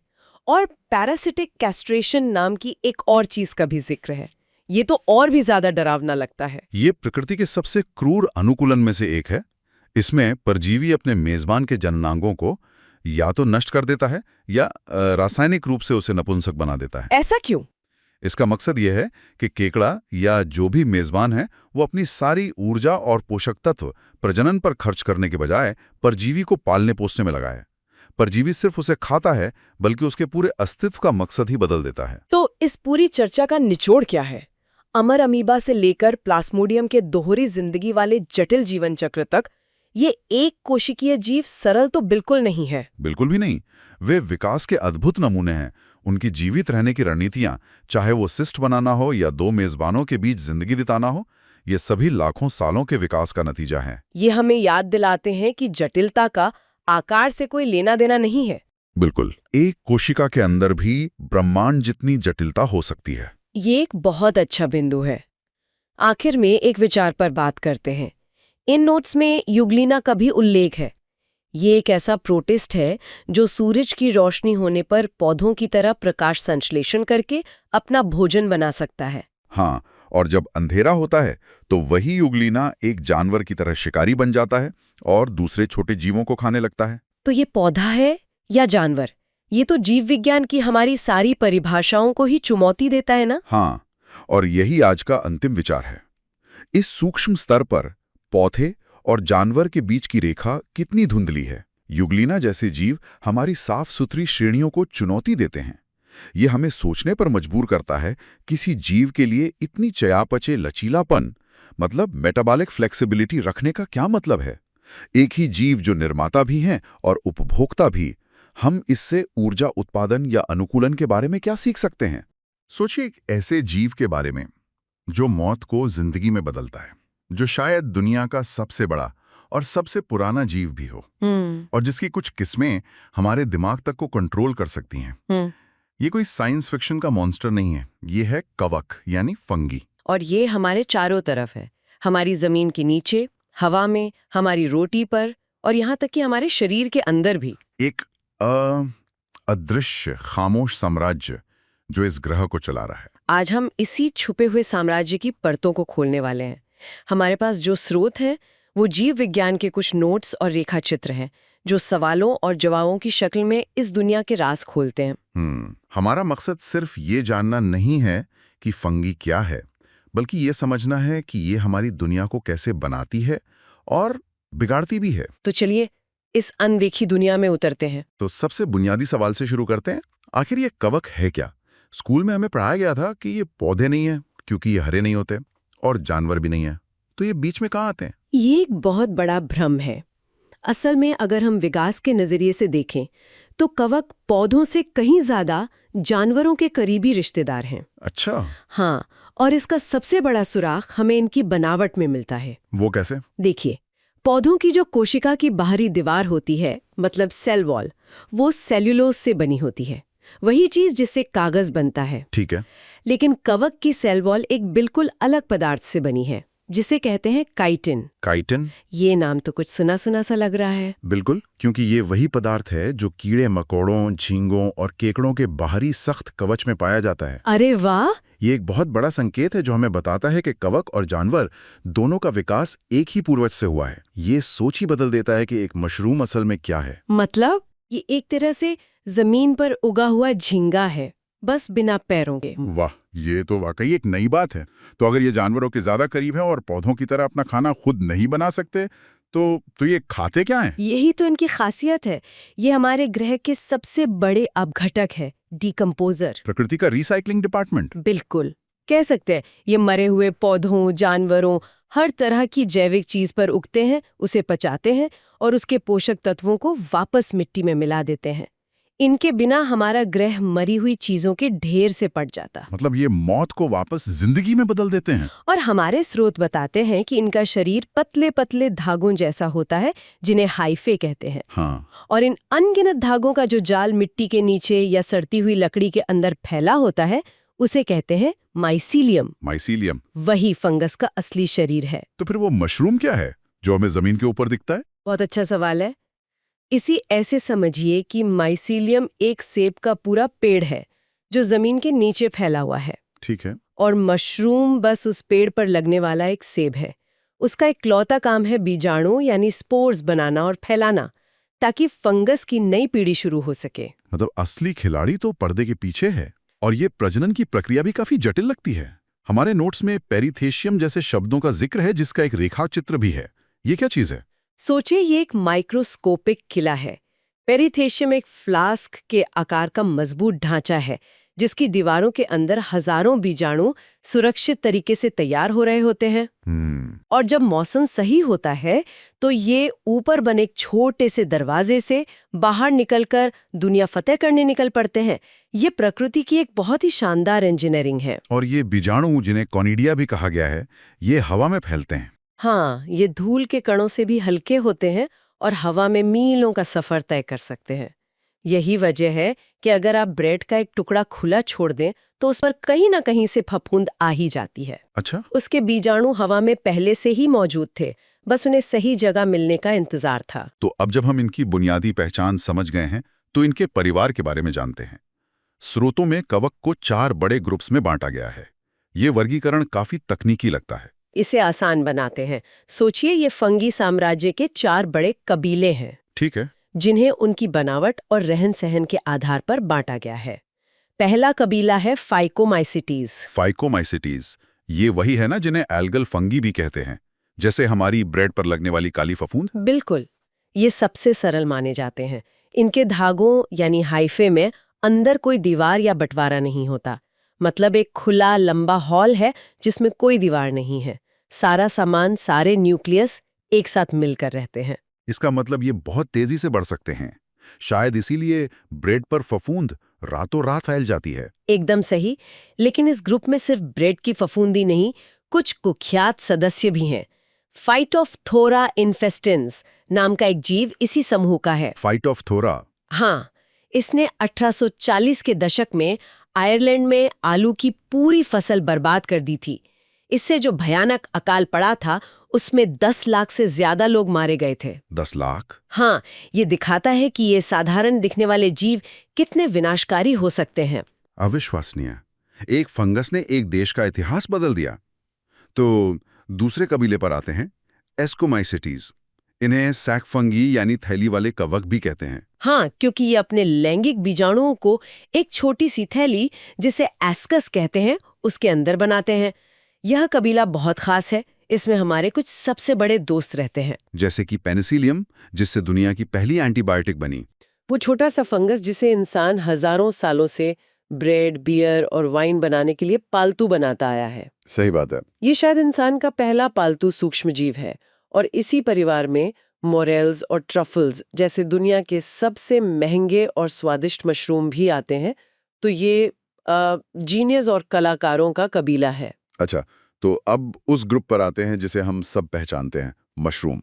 और पैरासिटिक कैस्ट्रेशन नाम की एक और चीज का भी जिक्र है। ये तो और भी ज्यादा डरावना लगता है। ये प्रकृति के सबसे क्रूर अनुकूलन में से एक है। इसमें परजीवी अपने मेजबान के जननांगों को या तो नष्ट कर देता है या रासायनिक रूप से उसे नपुंसक बना देता है। ऐसा क्यों? इसका मकसद यह है कि केकड़ा या जो भी मेजबान है वो अपनी सारी ऊर्जा और पोषक तत्व प्रजनन पर खर्च करने के बजाय परजीवी को पालने पोसने में लगाए। परजीवी सिर्फ उसे खाता है, बल्कि उसके पूरे अस्तित्व का मकसद ही बदल देता है। तो इस पूरी चर्चा का निचोड़ क्या है? अमर अमीबा से लेकर प्लास्मोडियम के दोहरी जिंदगी वाले जटिल जीवन चक्र तक ये एक कोशिकीय जीव सरल तो बिल्कुल नहीं है। बिल्कुल भी नहीं। वे विकास के अद्भुत नमूने हैं। उनकी जीवित रहने की रणनीतियां, चाहे वो सिस्ट बनाना हो या दो मेजबानों के बीच जिंदगी बिताना हो, ये सभी लाखों सालों के विकास का नतीजा है। ये हमें याद दिलाते हैं कि जटिलता का आकार से कोई लेना देना नहीं है। बिल्कुल। एक कोशिका के अंदर भी ब्रह्मांड जितनी जटिलता हो सकती है। ये एक बहुत अच्छा बिंदु है। आखिर में एक विचार पर बात करते हैं। इन नोट्स में यूग्लिना का भी उल्लेख है। ये एक ऐसा प्रोटिस्ट है जो सूरज की रोशनी होने पर पौधों की तरह प्रकाश संश्लेषण करके अपना भोजन बना सकता है। हाँ, और जब अंधेरा होता है तो वही यूग्लिना एक जानवर की तरह शिकारी बन जाता है और दूसरे छोटे जीवों को खाने लगता है। तो ये पौधा है या जानवर? ये तो जीव विज्ञान की हमारी सारी परिभाषाओं को ही चुनौती देता है ना? हाँ, और यही आज का अंतिम विचार है। इस सूक्ष्म स्तर पर पौधे और जानवर के बीच की रेखा कितनी धुंधली है। यूग्लिना जैसे जीव हमारी साफ सुथरी श्रेणियों को चुनौती देते हैं। ये हमें सोचने पर मजबूर करता है, किसी जीव के लिए इतनी चयापचय लचीलापन, मतलब मेटाबॉलिक फ्लेक्सिबिलिटी रखने का क्या मतलब है? एक ही जीव जो निर्माता भी हैं और उपभोक्ता भी, हम इससे ऊर्जा उत्पादन या अनुकूलन के बारे में क्या सीख सकते हैं? सोचिए एक ऐसे जीव के बारे में जो मौत को जिंदगी में बदलता है, जो शायद दुनिया का सबसे बड़ा और सबसे पुराना जीव भी हो, और जिसकी कुछ किस्में हमारे दिमाग तक को कंट्रोल कर सकती हैं। ये कोई साइंस फिक्शन का मॉन्स्टर नहीं है, ये है कवक यानी फंगी। और ये हमारे चारों तरफ है, हमारी जमीन के नीचे, हवा में, हमारी रोटी पर, और यहाँ तक कि हमारे शरीर के अंदर भी। एक अदृश्य खामोश साम्राज्य जो इस ग्रह को चला रहा है। आज हम इसी छुपे हुए साम्राज्य की परतों को खोलने वाले हैं। हमारे पास जो स्रोत हैं वो जीव विज्ञान के कुछ नोट्स और रेखा चित्र हैं जो सवालों और जवाबों की शक्ल में इस दुनिया के राज खोलते हैं। हमारा मकसद सिर्फ ये जानना नहीं है कि फंगी क्या है, बल्कि ये समझना है कि ये हमारी दुनिया को कैसे बनाती है और बिगाड़ती भी है। तो चलिए इस अनदेखी दुनिया में उतरते हैं। तो सबसे बुनियादी सवाल से शुरू करते हैं, आखिर ये कवक है क्या? स्कूल में हमें पढ़ाया गया था कि ये पौधे नहीं है क्योंकि ये हरे नहीं होते, और जानवर भी नहीं है, तो ये बीच में कहाँ आते हैं? ये एक बहुत बड़ा भ्रम है। असल में अगर हम विकास के नजरिए से देखें तो कवक पौधों से कहीं ज्यादा जानवरों के करीबी रिश्तेदार हैं। अच्छा। हाँ, और इसका सबसे बड़ा सुराग हमें इनकी बनावट में मिलता है। वो कैसे? देखिए, पौधों की जो कोशिका की बाहरी दीवार होती है, मतलब सेल वॉल, वो सेल्यूलोज से बनी होती है, वही चीज जिससे कागज बनता है। ठीक है। लेकिन कवक की सेल वॉल एक बिल्कुल अलग पदार्थ से बनी है जिसे कहते हैं काइटिन। काइटिन? ये नाम तो कुछ सुना सुना सा लग रहा है। बिल्कुल, क्योंकि ये वही पदार्थ है जो कीड़े मकोड़ों, झींगों और केकड़ों के बाहरी सख्त कवच में पाया जाता है। अरे वाह! ये एक बहुत बड़ा संकेत है जो हमें बताता है कि कवक और जानवर दोनों का विकास एक ही पूर्वज से हुआ है। ये सोच ही बदल देता है कि एक मशरूम असल में क्या है। मतलब ये एक तरह से जमीन पर उगा हुआ झींगा है, बस बिना पैरों के। वाह, ये तो वाकई एक नई बात है। तो अगर ये जानवरों के ज्यादा करीब है और पौधों की तरह अपना खाना खुद नहीं बना सकते, तो ये खाते क्या हैं? यही तो इनकी खासियत है। ये हमारे ग्रह के सबसे बड़े अपघटक है, डिकम्पोजर। प्रकृति का रिसाइकलिंग डिपार्टमेंट। बिल्कुल कह सकते हैं। ये मरे हुए पौधों, जानवरों, हर तरह की जैविक चीज पर उगते हैं, उसे पचाते हैं और उसके पोषक तत्वों को वापस मिट्टी में मिला देते हैं। इनके बिना हमारा ग्रह मरी हुई चीजों के ढेर से पड़ जाता। मतलब ये मौत को वापस जिंदगी में बदल देते हैं। और हमारे स्रोत बताते हैं कि इनका शरीर पतले पतले धागों जैसा होता है जिन्हें हाइफे कहते हैं। हाँ। और इन अनगिनत धागों का जो जाल मिट्टी के नीचे या सड़ती हुई लकड़ी के अंदर फैला होता है उसे कहते हैं माइसीलियम। माइसीलियम। वही फंगस का असली शरीर है। तो फिर वो मशरूम क्या है जो हमें जमीन के ऊपर दिखता है? बहुत अच्छा सवाल है। इसी ऐसे समझिए कि माइसीलियम एक सेब का पूरा पेड़ है जो जमीन के नीचे फैला हुआ है, ठीक है। और मशरूम बस उस पेड़ पर लगने वाला एक सेब है। उसका इकलौता काम है बीजाणु यानी स्पोर्स बनाना और फैलाना, ताकि फंगस की नई पीढ़ी शुरू हो सके। मतलब असली खिलाड़ी तो पर्दे के पीछे है। और ये प्रजनन की प्रक्रिया भी काफी जटिल लगती है। हमारे नोट्स में पेरिथेशियम जैसे शब्दों का जिक्र है, जिसका एक रेखा चित्र भी है। ये क्या चीज है? सोचिए ये एक माइक्रोस्कोपिक किला है। पेरिथेशियम एक फ्लास्क के आकार का मजबूत ढांचा है जिसकी दीवारों के अंदर हजारों बीजाणु सुरक्षित तरीके से तैयार हो रहे होते हैं। और जब मौसम सही होता है तो ये ऊपर बने एक छोटे से दरवाजे से बाहर निकलकर दुनिया फतेह करने निकल पड़ते हैं। ये प्रकृति की एक बहुत ही शानदार इंजीनियरिंग है। और ये बीजाणु, जिन्हें कॉनिडिया भी कहा गया है, ये हवा में फैलते हैं। हाँ, ये धूल के कणों से भी हल्के होते हैं और हवा में मीलों का सफर तय कर सकते हैं। यही वजह है कि अगर आप ब्रेड का एक टुकड़ा खुला छोड़ दें तो उस पर कहीं ना कहीं से फफूंद आ ही जाती है। अच्छा। उसके बीजाणु हवा में पहले से ही मौजूद थे, बस उन्हें सही जगह मिलने का इंतजार था। तो अब जब हम इनकी बुनियादी पहचान समझ गए हैं तो इनके परिवार के बारे में जानते हैं। स्रोतों में कवक को 4 बड़े ग्रुप्स में बांटा गया है। ये वर्गीकरण काफी तकनीकी लगता है। इसे आसान बनाते हैं। सोचिए ये फंगी साम्राज्य के 4 बड़े कबीले हैं। ठीक है। जिन्हें उनकी बनावट और रहन सहन के आधार पर बांटा गया है। पहला कबीला है फाइकोमाइसिटीज। फाइकोमाइसिटीज, ये वही है ना जिन्हें एल्गल फंगी भी कहते हैं, जैसे हमारी ब्रेड पर लगने वाली काली फफूंद? बिल्कुल, ये सबसे सरल माने जाते हैं। इनके धागों यानी हाइफे में अंदर कोई दीवार या बंटवारा नहीं होता। मतलब एक खुला लंबा हॉल है जिसमें कोई दीवार नहीं है। सारा सामान, सारे न्यूक्लियस एक साथ मिलकर रहते हैं। इसका मतलब ये बहुत तेजी से बढ़ सकते हैं। शायद इसीलिए ब्रेड पर फफूंद रातों रात फैल जाती है। एकदम सही। लेकिन इस ग्रुप में सिर्फ ब्रेड की फफूंदी नहीं, कुछ कुख्यात सदस्य भी हैं। फाइटोफ्थोरा इन्फेस्टेंस नाम का एक जीव इसी समूह का है। फाइटोफ्थोरा? हाँ, इसने 1840 के दशक में आयरलैंड में आलू की पूरी फसल बर्बाद कर दी थी। इससे जो भयानक अकाल पड़ा था उसमें 10 लाख से ज्यादा लोग मारे गए थे। 10 लाख? हाँ, ये दिखाता है कि ये साधारण दिखने वाले जीव कितने विनाशकारी हो सकते हैं। अविश्वसनीय। एक फंगस ने एक देश का इतिहास बदल दिया। तो दूसरे कबीले पर आते हैं, एस्कोमाइसिटीज। इन्हें सैक फंगी यानी थैली वाले कवक भी कहते हैं। हाँ, क्योंकि ये अपने लैंगिक बीजाणुओं को एक छोटी सी थैली, जिसे एस्कस कहते हैं, उसके अंदर बनाते हैं। यह कबीला बहुत खास है। इसमें हमारे कुछ सबसे बड़े दोस्त रहते हैं, जैसे कि पेनिसिलियम, जिससे दुनिया की पहली एंटीबायोटिक बनी। वो छोटा सा फंगस जिसे इंसान हजारों सालों से ब्रेड, बियर और वाइन बनाने के लिए पालतू बनाता आया है। सही बात है। ये शायद इंसान का पहला पालतू सूक्ष्म जीव है। और इसी परिवार में मोरेल्स और ट्रफल्स जैसे दुनिया के सबसे महंगे और स्वादिष्ट मशरूम भी आते हैं। तो ये जीनियस और कलाकारों का कबीला है। अच्छा, तो अब उस ग्रुप पर आते हैं जिसे हम सब पहचानते हैं, मशरूम।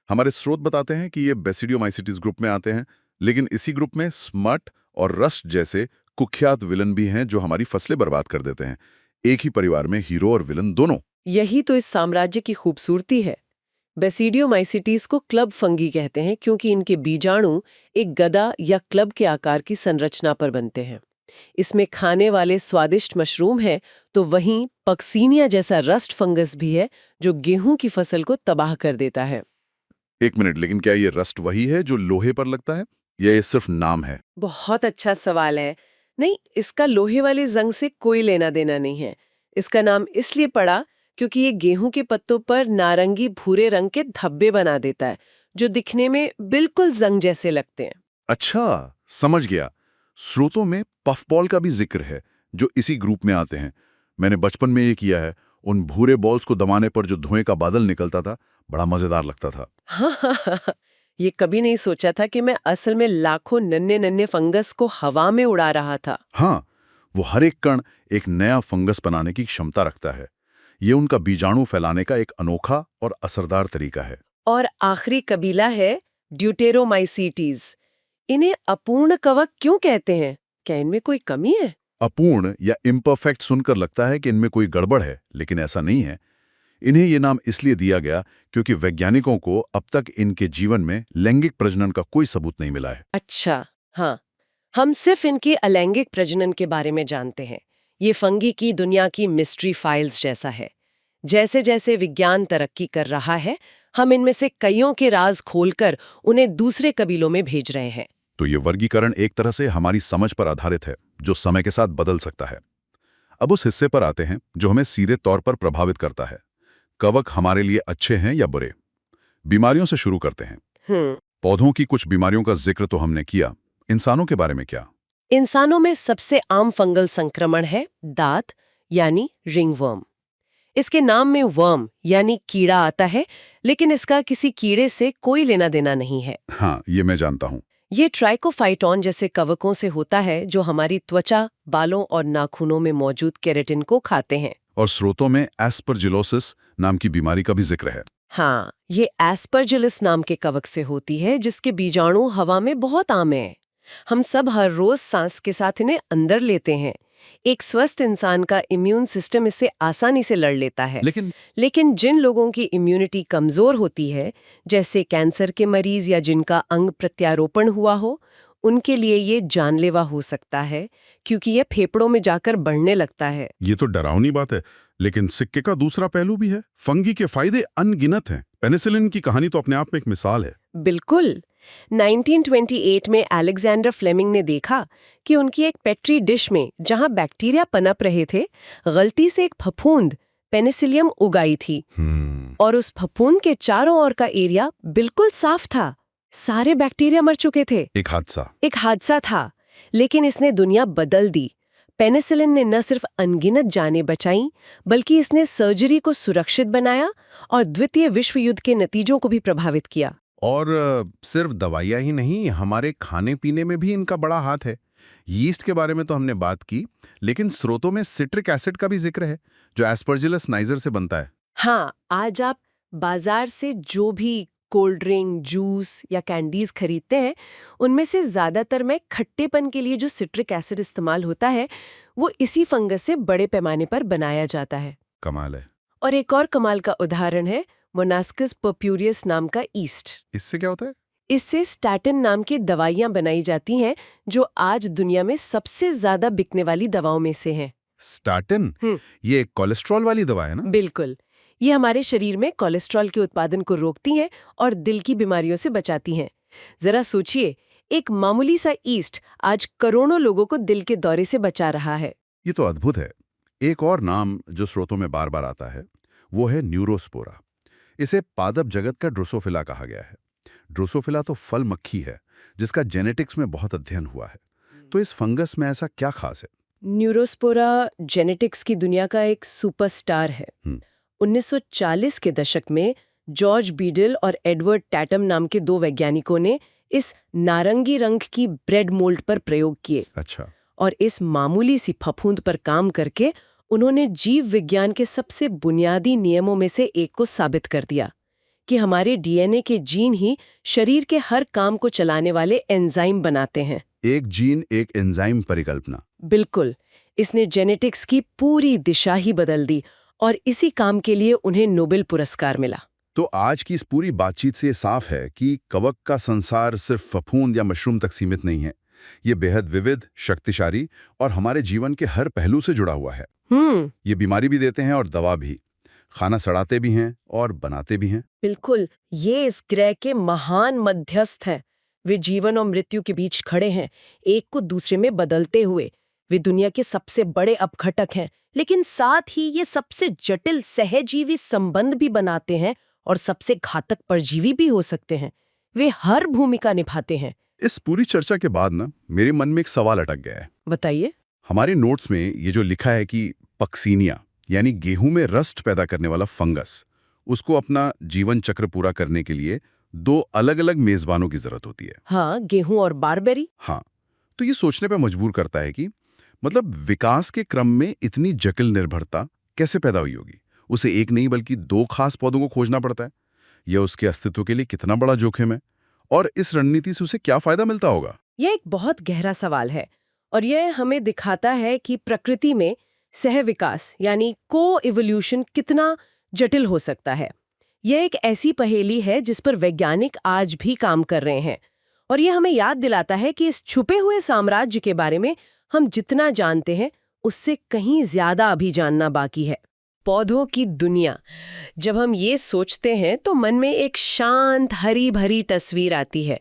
हमारे स्रोत बताते हैं कि ये बेसिडियोमाइसिटीज ग्रुप में आते हैं, लेकिन इसी ग्रुप में स्मट और रस्ट जैसे कुख्यात विलन भी हैं जो हमारी फसलें बर्बाद कर देते हैं। एक ही परिवार में हीरो और विलन दोनों। यही तो इस साम्राज्य की खूबसूरती है। बेसिडियोमाइसिटीज को क्लब फंगी कहते हैं क्योंकि इनके बीजाणु एक गदा या क्लब के आकार की संरचना पर बनते हैं। इसमें खाने वाले स्वादिष्ट मशरूम है, तो वहीं पक्सीनिया जैसा रस्ट फंगस भी है जो गेहूं की फसल को तबाह कर देता है। एक मिनट, लेकिन क्या ये रस्ट वही है जो लोहे पर लगता है, या ये सिर्फ नाम है? बहुत अच्छा सवाल है। नहीं, इसका लोहे वाले जंग से कोई लेना देना नहीं है। इसका नाम इसलिए पड़ा क्योंकि ये गेहूं के पत्तों पर नारंगी भूरे रंग के धब्बे बना देता है जो दिखने में बिल्कुल जंग जैसे लगते हैं। अच्छा, समझ गया। स्रोतों में पफबॉल का भी जिक्र है जो इसी ग्रुप में आते हैं। मैंने बचपन में ये किया है। उन भूरे बॉल्स को दबाने पर जो धुएं का बादल निकलता था, बड़ा मजेदार लगता था। हाँ, ये कभी नहीं सोचा था कि मैं असल में लाखों नन्हे नन्हे फंगस को हवा में उड़ा रहा था। हाँ, वो हर एक कण एक नया फंगस बनाने की क्षमता रखता है। ये उनका बीजाणु फैलाने का एक अनोखा और असरदार तरीका है। और आखिरी कबीला है ड्यूटेरोमाइसीटीज। इन्हें अपूर्ण कवक क्यों कहते हैं? क्या इनमें कोई कमी है? अपूर्ण या इम्परफेक्ट सुनकर लगता है कि इनमें कोई गड़बड़ है, लेकिन ऐसा नहीं है। इन्हें ये नाम इसलिए दिया गया क्योंकि वैज्ञानिकों को अब तक इनके जीवन में लैंगिक प्रजनन का कोई सबूत नहीं मिला है। अच्छा, हाँ, हम सिर्फ इनके अलैंगिक प्रजनन के बारे में जानते हैं। ये फंगी की दुनिया की मिस्ट्री फाइल्स जैसा है। जैसे जैसे विज्ञान तरक्की कर रहा है, हम इनमें से कईयों के राज खोलकर उन्हें दूसरे कबीलों में भेज रहे हैं। तो ये वर्गीकरण एक तरह से हमारी समझ पर आधारित है, जो समय के साथ बदल सकता है। अब उस हिस्से पर आते हैं जो हमें सीधे तौर पर प्रभावित करता है। कवक हमारे लिए अच्छे हैं या बुरे? बीमारियों से शुरू करते हैं। पौधों की कुछ बीमारियों का जिक्र तो हमने किया, इंसानों के बारे में क्या? इंसानों में सबसे आम फंगल संक्रमण है दांत यानी रिंगवर्म। इसके नाम में वर्म यानी कीड़ा आता है, लेकिन इसका किसी कीड़े से कोई लेना देना नहीं है। हाँ, ये मैं जानता हूँ। ये ट्राइकोफाइटॉन जैसे कवकों से होता है जो हमारी त्वचा, बालों और नाखूनों में मौजूद केराटिन को खाते हैं। और स्रोतों में एस्परजिलोसिस नाम की बीमारी का भी जिक्र है। हाँ, ये एस्परजिलस नाम के कवक से होती है, जिसके बीजाणु हवा में बहुत आम है। हम सब हर रोज सांस के साथ इन्हें अंदर लेते हैं। एक स्वस्थ इंसान का इम्यून सिस्टम इससे आसानी से लड़ लेता है। लेकिन जिन लोगों की इम्यूनिटी कमजोर होती है, जैसे कैंसर के मरीज या जिनका अंग प्रत्यारोपण हुआ हो, उनके लिए ये जानलेवा हो सकता है, क्योंकि ये फेफड़ों में जाकर बढ़ने लगता है। ये तो डरावनी बात है, लेकिन सिक्के का दूसरा पहलू भी है। फंगी के फायदे अनगिनत हैं। पेनिसिलिन की कहानी तो अपने आप में एक मिसाल है। बिल्कुल। 1928 में अलेक्जेंडर फ्लेमिंग ने देखा कि उनकी एक पेट्री डिश में जहां बैक्टीरिया पनप रहे थे, गलती से एक फफूंद पेनिसिलियम उगाई थी। और उस फफूंद के चारों ओर का एरिया बिल्कुल साफ था। सारे बैक्टीरिया मर चुके थे। एक हादसा था, लेकिन इसने दुनिया बदल दी। पेनिसिलिन ने न सिर्फ अनगिनत जानें बचाईं, बल्कि इसने सर्जरी को सुरक्षित बनाया और द्वितीय विश्व युद्ध के नतीजों को भी प्रभावित किया। और सिर्फ दवाइयाँ ही नहीं, हमारे खाने पीने में भी इनका बड़ा हाथ है। यीस्ट के बारे में तो हमने बात की, लेकिन स्रोतों में सिट्रिक एसिड का भी जिक्र है, जो एस्परजिलस नाइजर से बनता है। हाँ, आज आप बाजार से जो भी कोल्ड ड्रिंक, जूस या कैंडीज खरीदते हैं, उनमें से ज्यादातर में खट्टेपन के लिए जो सिट्रिक एसिड इस्तेमाल होता है, वो इसी फंगस से बड़े पैमाने पर बनाया जाता है। कमाल है। और एक और कमाल का उदाहरण है मोनास्कस पर्प्यूरियस नाम का ईस्ट। इससे क्या होता है? इससे स्टैटिन नाम की दवाइयां बनाई जाती हैं, जो आज दुनिया में सबसे ज्यादा बिकने वाली दवाओं में से हैं। स्टैटिन? ये कोलेस्ट्रॉल वाली दवा है ना? बिल्कुल। ये हमारे शरीर में कोलेस्ट्रॉल के उत्पादन को रोकती हैं और दिल की बीमारियों से बचाती हैं। जरा सोचिए, एक मामूली सा ईस्ट आज करोड़ों लोगों को दिल के दौरे से बचा रहा है। ये तो अद्भुत है। एक और नाम जो स्रोतों में बार बार आता है, वो है न्यूरोस्पोरा। इसे पादप जगत का ड्रोसोफिला कहा गया है। ड्रोसोफिला तो फल मक्खी है, जिसका जेनेटिक्स में बहुत अध्ययन हुआ है। तो इस फंगस में ऐसा क्या खास है? न्यूरोस्पोरा जेनेटिक्स की दुनिया का एक सुपरस्टार है। 1940 के दशक में जॉर्ज बीडल और एडवर्ड टैटम नाम के दो वैज्ञानिकों ने इस नारंगी रंग की ब्रेड मोल्ड पर प्रयोग किए। अच्छा। और इस मामूली सी फफूंद पर काम करके उन्होंने जीव विज्ञान के सबसे बुनियादी नियमों में से एक को साबित कर दिया कि हमारे डीएनए के जीन ही शरीर के हर काम को चलाने वाले एंजाइम बनाते हैं। एक जीन, एक एंजाइम परिकल्पना। बिल्कुल। इसने जेनेटिक्स की पूरी दिशा ही बदल दी और इसी काम के लिए उन्हें नोबेल पुरस्कार मिला। तो आज की इस पूरी बातचीत से साफ है कि कवक का संसार सिर्फ फफूंद या मशरूम तक सीमित नहीं है। ये बेहद विविध, शक्तिशाली और हमारे जीवन के हर पहलू से जुड़ा हुआ है। ये बीमारी भी देते हैं और दवा भी, खाना सड़ाते भी हैं और बनाते भी हैं। बिल्कुल, ये इस ग्रह के महान मध्यस्थ हैं। वे जीवन और मृत्यु के बीच खड़े हैं, एक को दूसरे में बदलते हुए। वे दुनिया के सबसे बड़े अपघटक हैं, लेकिन साथ ही ये सबसे जटिल सहजीवी संबंध भी बनाते हैं और सबसे घातक परजीवी भी हो सकते हैं। वे हर भूमिका निभाते हैं। इस पूरी चर्चा के बाद ना मेरे मन में एक सवाल अटक गया है। बताइए। हमारे नोट्स में ये जो लिखा है कि पक्सीनिया यानी गेहूं में रस्ट पैदा करने वाला फंगस, उसको अपना जीवन चक्र पूरा करने के लिए दो अलग अलग मेजबानों की जरूरत होती है। हाँ, गेहूं और बारबेरी। हाँ, तो ये सोचने पे मजबूर करता है कि मतलब विकास के क्रम में इतनी जटिल निर्भरता कैसे पैदा हुई होगी। उसे एक नहीं बल्कि दो खास पौधों को खोजना पड़ता है। यह उसके अस्तित्व के लिए कितना बड़ा जोखिम है और इस रणनीति से उसे क्या फायदा मिलता होगा? यह एक बहुत गहरा सवाल है और यह हमें दिखाता है कि प्रकृति में सह विकास यानी को इवोल्यूशन कितना जटिल हो सकता है। यह एक ऐसी पहेली है जिस पर वैज्ञानिक आज भी काम कर रहे हैं, और यह हमें याद दिलाता है कि इस छुपे हुए साम्राज्य के बारे में हम जितना जानते हैं उससे कहीं ज्यादा अभी जानना बाकी है। पौधों की दुनिया, जब हम ये सोचते हैं तो मन में एक शांत हरी भरी तस्वीर आती है।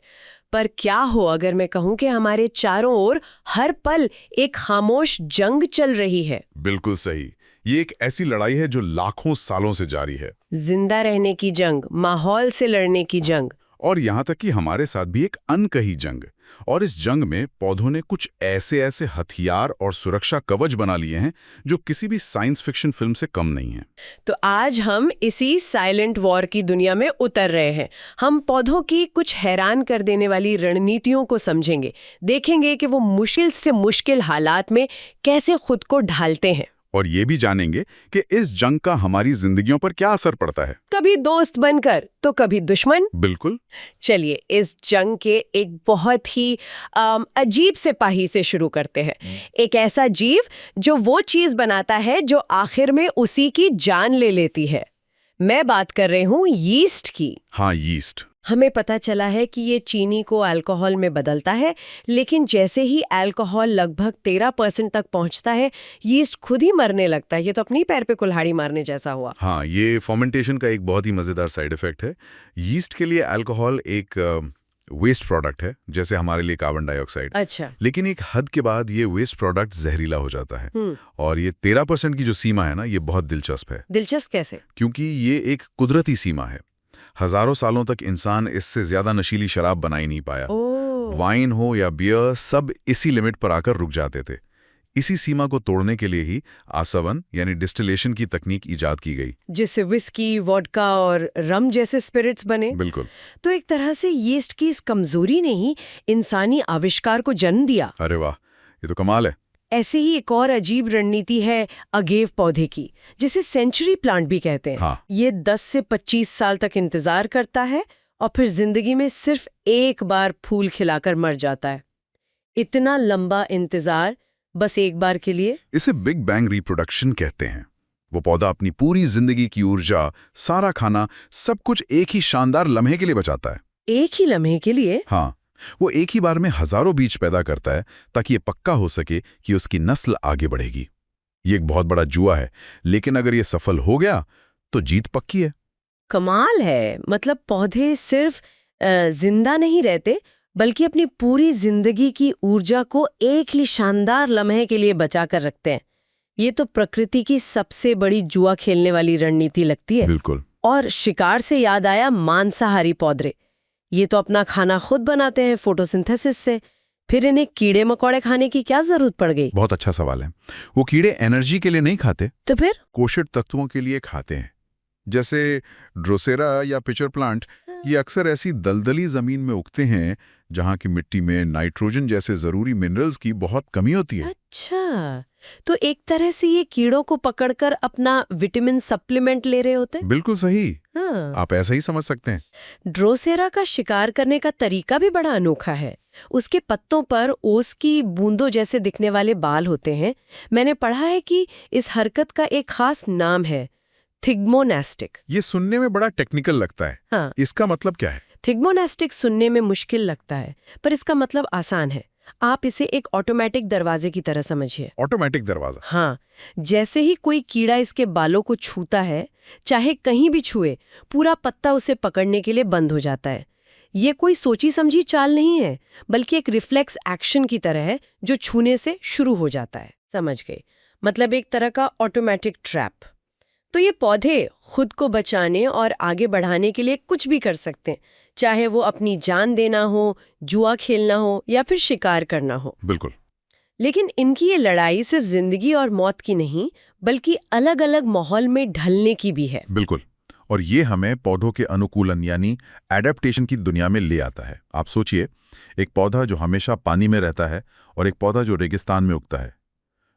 पर क्या हो अगर मैं कहूं कि हमारे चारों ओर हर पल एक खामोश जंग चल रही है। बिल्कुल सही। ये एक ऐसी लड़ाई है जो लाखों सालों से जारी है। जिंदा रहने की जंग, माहौल से लड़ने की जंग, और यहाँ तक कि हमारे साथ भी एक अनकही जंग। और इस जंग में पौधों ने कुछ ऐसे हथियार और सुरक्षा कवच बना लिए हैं जो किसी भी साइंस फिक्शन फिल्म से कम नहीं है। तो आज हम इसी साइलेंट वॉर की दुनिया में उतर रहे हैं। हम पौधों की कुछ हैरान कर देने वाली रणनीतियों को समझेंगे, देखेंगे कि वो मुश्किल से मुश्किल हालात में कैसे खुद को ढालते हैं। और ये भी जानेंगे कि इस जंग का हमारी जिंदगियों पर क्या असर पड़ता है, कभी कभी दोस्त बनकर तो कभी दुश्मन। बिल्कुल। चलिए इस जंग के एक बहुत ही अजीब सिपाही से शुरू करते हैं। एक ऐसा जीव जो वो चीज बनाता है जो आखिर में उसी की जान ले लेती है। मैं बात कर रही हूँ यीस्ट की। हाँ, यीस्ट। हमें पता चला है कि ये चीनी को अल्कोहल में बदलता है, लेकिन जैसे ही अल्कोहल लगभग 13% तक पहुंचता है, यीस्ट खुद ही मरने लगता है। ये तो अपनी पैर पे कुल्हाड़ी मारने जैसा हुआ। हाँ, ये फर्मेंटेशन का एक बहुत ही मजेदार साइड इफेक्ट है। यीस्ट के लिए अल्कोहल एक वेस्ट प्रोडक्ट है, जैसे हमारे लिए कार्बन डाइऑक्साइड। अच्छा। लेकिन एक हद के बाद ये वेस्ट प्रोडक्ट जहरीला हो जाता है। और ये 13% की जो सीमा है ना, ये बहुत दिलचस्प है। दिलचस्प कैसे? क्योंकि ये एक कुदरती सीमा है। हजारों सालों तक इंसान इससे ज्यादा नशीली शराब बना ही नहीं पाया। वाइन हो या बियर, सब इसी लिमिट पर आकर रुक जाते थे। इसी सीमा को तोड़ने के लिए ही आसवन यानी डिस्टिलेशन की तकनीक इजाद की गई, जिससे विस्की, वोडका और रम जैसे स्पिरिट्स बने। बिल्कुल। तो एक तरह से यीस्ट की इस कमजोरी ने ही इंसानी आविष्कार को जन्म दिया। अरे वाह, ये तो कमाल है। ऐसे ही एक और अजीब रणनीति है अगेव पौधे की, जिसे सेंचुरी प्लांट भी कहते हैं। हाँ। ये 10 से 25 साल तक इंतजार करता है और फिर जिंदगी में सिर्फ एक बार फूल खिलाकर मर जाता है। इतना लंबा इंतजार बस एक बार के लिए। इसे बिग बैंग रिप्रोडक्शन कहते हैं। वो पौधा अपनी पूरी जिंदगी की ऊर्जा, सारा खाना, सब कुछ एक ही शानदार लम्हे के लिए बचाता है। एक ही लम्हे के लिए? हाँ, वो एक ही बार में हजारों बीज पैदा करता है ताकि ये पक्का हो सके कि उसकी नस्ल आगे बढ़ेगी। ये एक बहुत बड़ा जुआ है, लेकिन अगर ये सफल हो गया तो जीत पक्की है। कमाल है। मतलब पौधे सिर्फ जिंदा नहीं रहते, बल्कि अपनी पूरी जिंदगी की ऊर्जा को एक ही शानदार लम्हे के लिए बचा कर रखते हैं। ये तो प्रकृति की सबसे बड़ी जुआ खेलने वाली रणनीति लगती है। बिल्कुल। और शिकार से याद आया मांसाहारी पौधे। ये तो अपना खाना खुद बनाते हैं फोटोसिंथेसिस से, फिर इन्हें कीड़े मकोड़े खाने की क्या जरूरत पड़ गई? बहुत अच्छा सवाल है। वो कीड़े एनर्जी के लिए नहीं खाते, तो फिर पोषक तत्वों के लिए खाते हैं। जैसे ड्रोसेरा या पिचर प्लांट, ये अक्सर ऐसी दलदली जमीन में उगते हैं जहां की मिट्टी में नाइट्रोजन जैसे जरूरी मिनरल्स की बहुत कमी होती है। अच्छा, तो एक तरह से ये कीड़ों को पकड़कर अपना विटामिन सप्लीमेंट ले रहे होते हैं। बिल्कुल सही। हाँ। आप ऐसा ही समझ सकते हैं। ड्रोसेरा का शिकार करने का तरीका भी बड़ा अनोखा है। उसके पत्तों पर ओस की बूंदों जैसे दिखने वाले बाल होते हैं। मैंने पढ़ा है कि इस हरकत का एक खास नाम है, थिग्मोनास्टिक। ये सुनने में बड़ा टेक्निकल लगता है। हाँ। इसका मतलब क्या है? थिग्मोनास्टिक सुनने में मुश्किल लगता है, पर इसका मतलब आसान है। आप इसे एक ऑटोमेटिक दरवाजे की तरह समझिए। ऑटोमेटिक दरवाजा? हाँ, जैसे ही कोई कीड़ा इसके बालों को छूता है, चाहे कहीं भी छुए, पूरा पत्ता उसे पकड़ने के लिए बंद हो जाता है। ये कोई सोची समझी चाल नहीं है, बल्कि एक रिफ्लेक्स एक्शन की तरह है जो छूने से शुरू हो जाता है। समझ गए? मतलब एक तरह का ऑटोमेटिक ट्रैप। तो ये पौधे खुद को बचाने और आगे बढ़ाने के लिए कुछ भी कर सकते हैं, चाहे वो अपनी जान देना हो, जुआ खेलना हो या फिर शिकार करना हो। बिल्कुल। लेकिन इनकी ये लड़ाई सिर्फ जिंदगी और मौत की नहीं, बल्कि अलग अलग माहौल में ढलने की भी है। बिल्कुल। और ये हमें पौधों के अनुकूलन यानी एडेप्टेशन की दुनिया में ले आता है। आप सोचिए, एक पौधा जो हमेशा पानी में रहता है और एक पौधा जो रेगिस्तान में उगता है,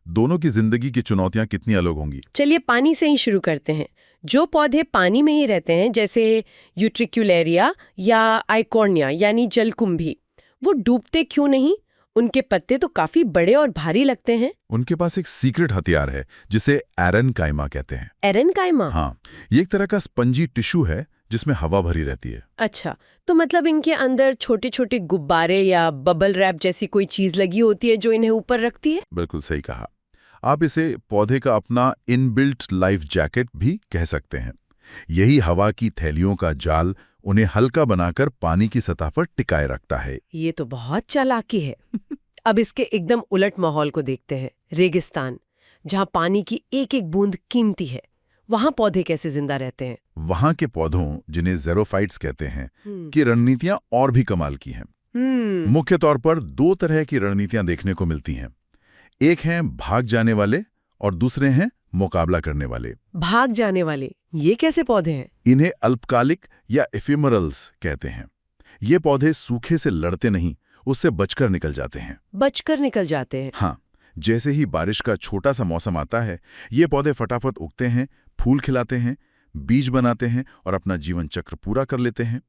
दोनों की जिंदगी की चुनौतियां कितनी अलग होंगी। चलिए पानी से ही शुरू करते हैं। जो पौधे पानी में ही रहते हैं, जैसे यूट्रिक्युलेरिया या आइकॉर्निया यानी जलकुंभी, वो डूबते क्यों नहीं? उनके पत्ते तो काफी बड़े और भारी लगते हैं। उनके पास एक सीक्रेट हथियार है जिसे एरेनकाइमा कहते हैं। एरेनकाइमा? हाँ, ये एक तरह का स्पंजी टिश्यू है जिसमें हवा भरी रहती है। अच्छा, तो मतलब इनके अंदर छोटे छोटे गुब्बारे या बबल रैप जैसी कोई चीज लगी होती है जो इन्हें ऊपर रखती है? बिल्कुल सही कहा। आप इसे पौधे का अपना इनबिल्ट लाइफ जैकेट भी कह सकते हैं। यही हवा की थैलियों का जाल उन्हें हल्का बनाकर पानी की सतह पर टिकाए रखता है। ये तो बहुत चालाकी है। अब इसके एकदम उलट माहौल को देखते हैं। रेगिस्तान, जहाँ पानी की एक एक बूंद कीमती है, वहाँ पौधे कैसे जिंदा रहते हैं? वहां के पौधों, जिन्हें ज़ेरोफाइट्स कहते हैं, की रणनीतियां और भी कमाल की हैं। मुख्य तौर पर 2 तरह की रणनीतियां देखने को मिलती हैं। एक हैं भाग जाने वाले और दूसरे हैं मुकाबला करने वाले। भाग जाने वाले, ये कैसे पौधे हैं? इन्हें अल्पकालिक या एफिमरल्स कहते हैं। ये पौधे सूखे से लड़ते नहीं, उससे बचकर निकल जाते हैं। बचकर निकल जाते हैं? हाँ, जैसे ही बारिश का छोटा सा मौसम आता है, ये पौधे फटाफट उगते हैं, फूल खिलाते हैं, बीज बनाते हैं और अपना जीवन चक्र पूरा कर लेते हैं।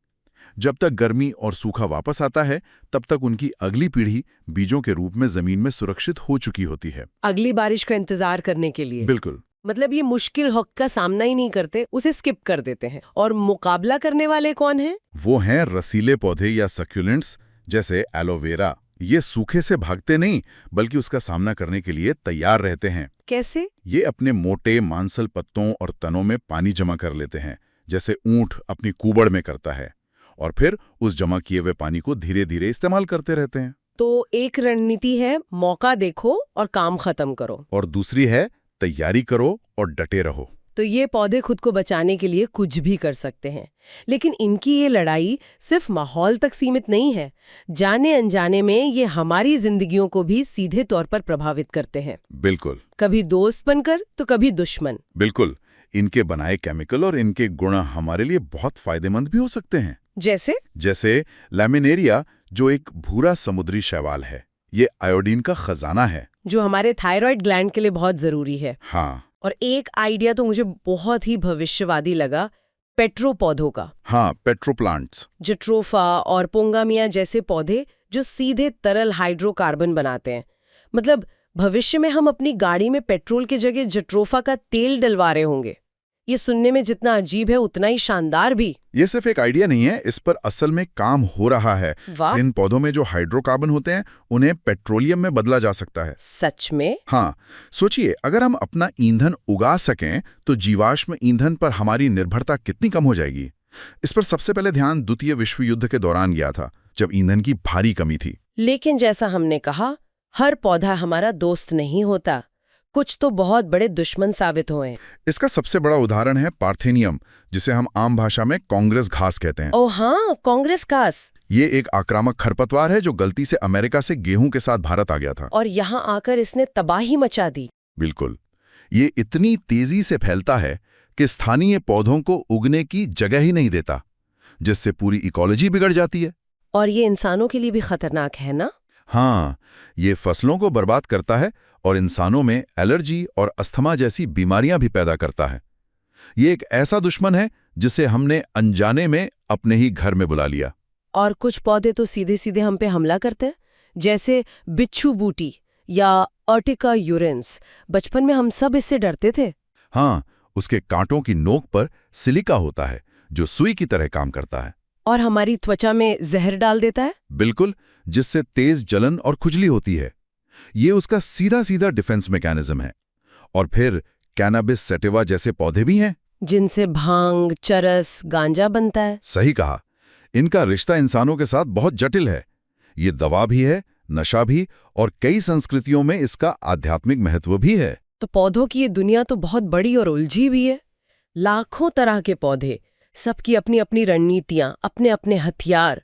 जब तक गर्मी और सूखा वापस आता है, तब तक उनकी अगली पीढ़ी बीजों के रूप में जमीन में सुरक्षित हो चुकी होती है। अगली बारिश का इंतजार करने के लिए? बिल्कुल। मतलब ये मुश्किल हक का सामना ही नहीं करते, उसे स्किप कर देते हैं। और मुकाबला करने वाले कौन हैं? वो हैं रसीले पौधे या सक्यूलेंट्स, जैसे एलोवेरा। ये सूखे से भागते नहीं, बल्कि उसका सामना करने के लिए तैयार रहते हैं। कैसे? ये अपने मोटे मांसल पत्तों और तनों में पानी जमा कर लेते हैं, जैसे ऊंट अपनी कूबड़ में करता है, और फिर उस जमा किए हुए पानी को धीरे धीरे इस्तेमाल करते रहते हैं। तो एक रणनीति है मौका देखो और काम खत्म करो, और दूसरी है तैयारी करो और डटे रहो। तो ये पौधे खुद को बचाने के लिए कुछ भी कर सकते हैं। लेकिन इनकी ये लड़ाई सिर्फ माहौल तक सीमित नहीं है। जाने अनजाने में ये हमारी जिंदगियों को भी सीधे तौर पर प्रभावित करते हैं। बिल्कुल। कभी दोस्त बनकर तो कभी दुश्मन। बिल्कुल। इनके बनाए केमिकल और इनके गुण हमारे लिए बहुत फायदेमंद भी हो सकते हैं। जैसे लैमिनेरिया, जो एक भूरा समुद्री शैवाल है। ये आयोडीन का खजाना है, जो हमारे थायराइड ग्लैंड के लिए बहुत जरूरी है। हाँ। और एक आइडिया तो मुझे बहुत ही भविष्यवादी लगा, पेट्रो पौधों का। हाँ, पेट्रोप्लांट्स। जट्रोफा और पोंगामिया जैसे पौधे जो सीधे तरल हाइड्रोकार्बन बनाते हैं। मतलब भविष्य में हम अपनी गाड़ी में पेट्रोल की जगह जट्रोफा का तेल डलवा रहे होंगे। ये सुनने में जितना अजीब है उतना ही शानदार भी। ये सिर्फ एक आइडिया नहीं है, इस पर असल में काम हो रहा है। इन पौधों में जो हाइड्रोकार्बन होते हैं, उन्हें पेट्रोलियम में बदला जा सकता है। सच में? हाँ, सोचिए, अगर हम अपना ईंधन उगा सकें तो जीवाश्म ईंधन पर हमारी निर्भरता कितनी कम हो जाएगी। इस पर सबसे पहले ध्यान द्वितीय विश्व युद्ध के दौरान गया था, जब ईंधन की भारी कमी थी। लेकिन जैसा हमने कहा, हर पौधा हमारा दोस्त नहीं होता, कुछ तो बहुत बड़े दुश्मन साबित हुए। इसका सबसे बड़ा उदाहरण है पार्थेनियम, जिसे हम आम भाषा में कांग्रेस घास कहते हैं। ओह हाँ, कांग्रेस घास। ये एक आक्रामक खरपतवार है जो गलती से अमेरिका से गेहूं के साथ भारत आ गया था, और यहाँ आकर इसने तबाही मचा दी। बिल्कुल। ये इतनी तेजी से फैलता है कि स्थानीय पौधों को उगने की जगह ही नहीं देता, जिससे पूरी इकोलॉजी बिगड़ जाती है। और ये इंसानों के लिए भी खतरनाक है ना? हाँ, ये फसलों को बर्बाद करता है और इंसानों में एलर्जी और अस्थमा जैसी बीमारियां भी पैदा करता है। ये एक ऐसा दुश्मन है जिसे हमने अनजाने में अपने ही घर में बुला लिया। और कुछ पौधे तो सीधे सीधे हम पे हमला करते हैं, जैसे बिच्छू बूटी या अर्टिका यूरेंस। बचपन में हम सब इससे डरते थे। हाँ, उसके कांटों की नोक पर सिलिका होता है जो सुई की तरह काम करता है और हमारी त्वचा में जहर डाल देता है। बिल्कुल, जिससे तेज जलन और खुजली होती है। ये उसका सीधा सीधा डिफेंस मैकेनिज्म है। और फिर कैनाबिस सैटिवा जैसे पौधे भी हैं, जिनसे भांग, चरस, गांजा बनता है। सही कहा। इनका रिश्ता इंसानों के साथ बहुत जटिल है। ये दवा भी है, नशा भी, और कई संस्कृतियों में इसका आध्यात्मिक महत्व भी है। तो पौधों की ये दुनिया तो बहुत बड़ी और उलझी भी है। लाखों तरह के पौधे, सबकी अपनी अपनी रणनीतियां, अपने अपने हथियार।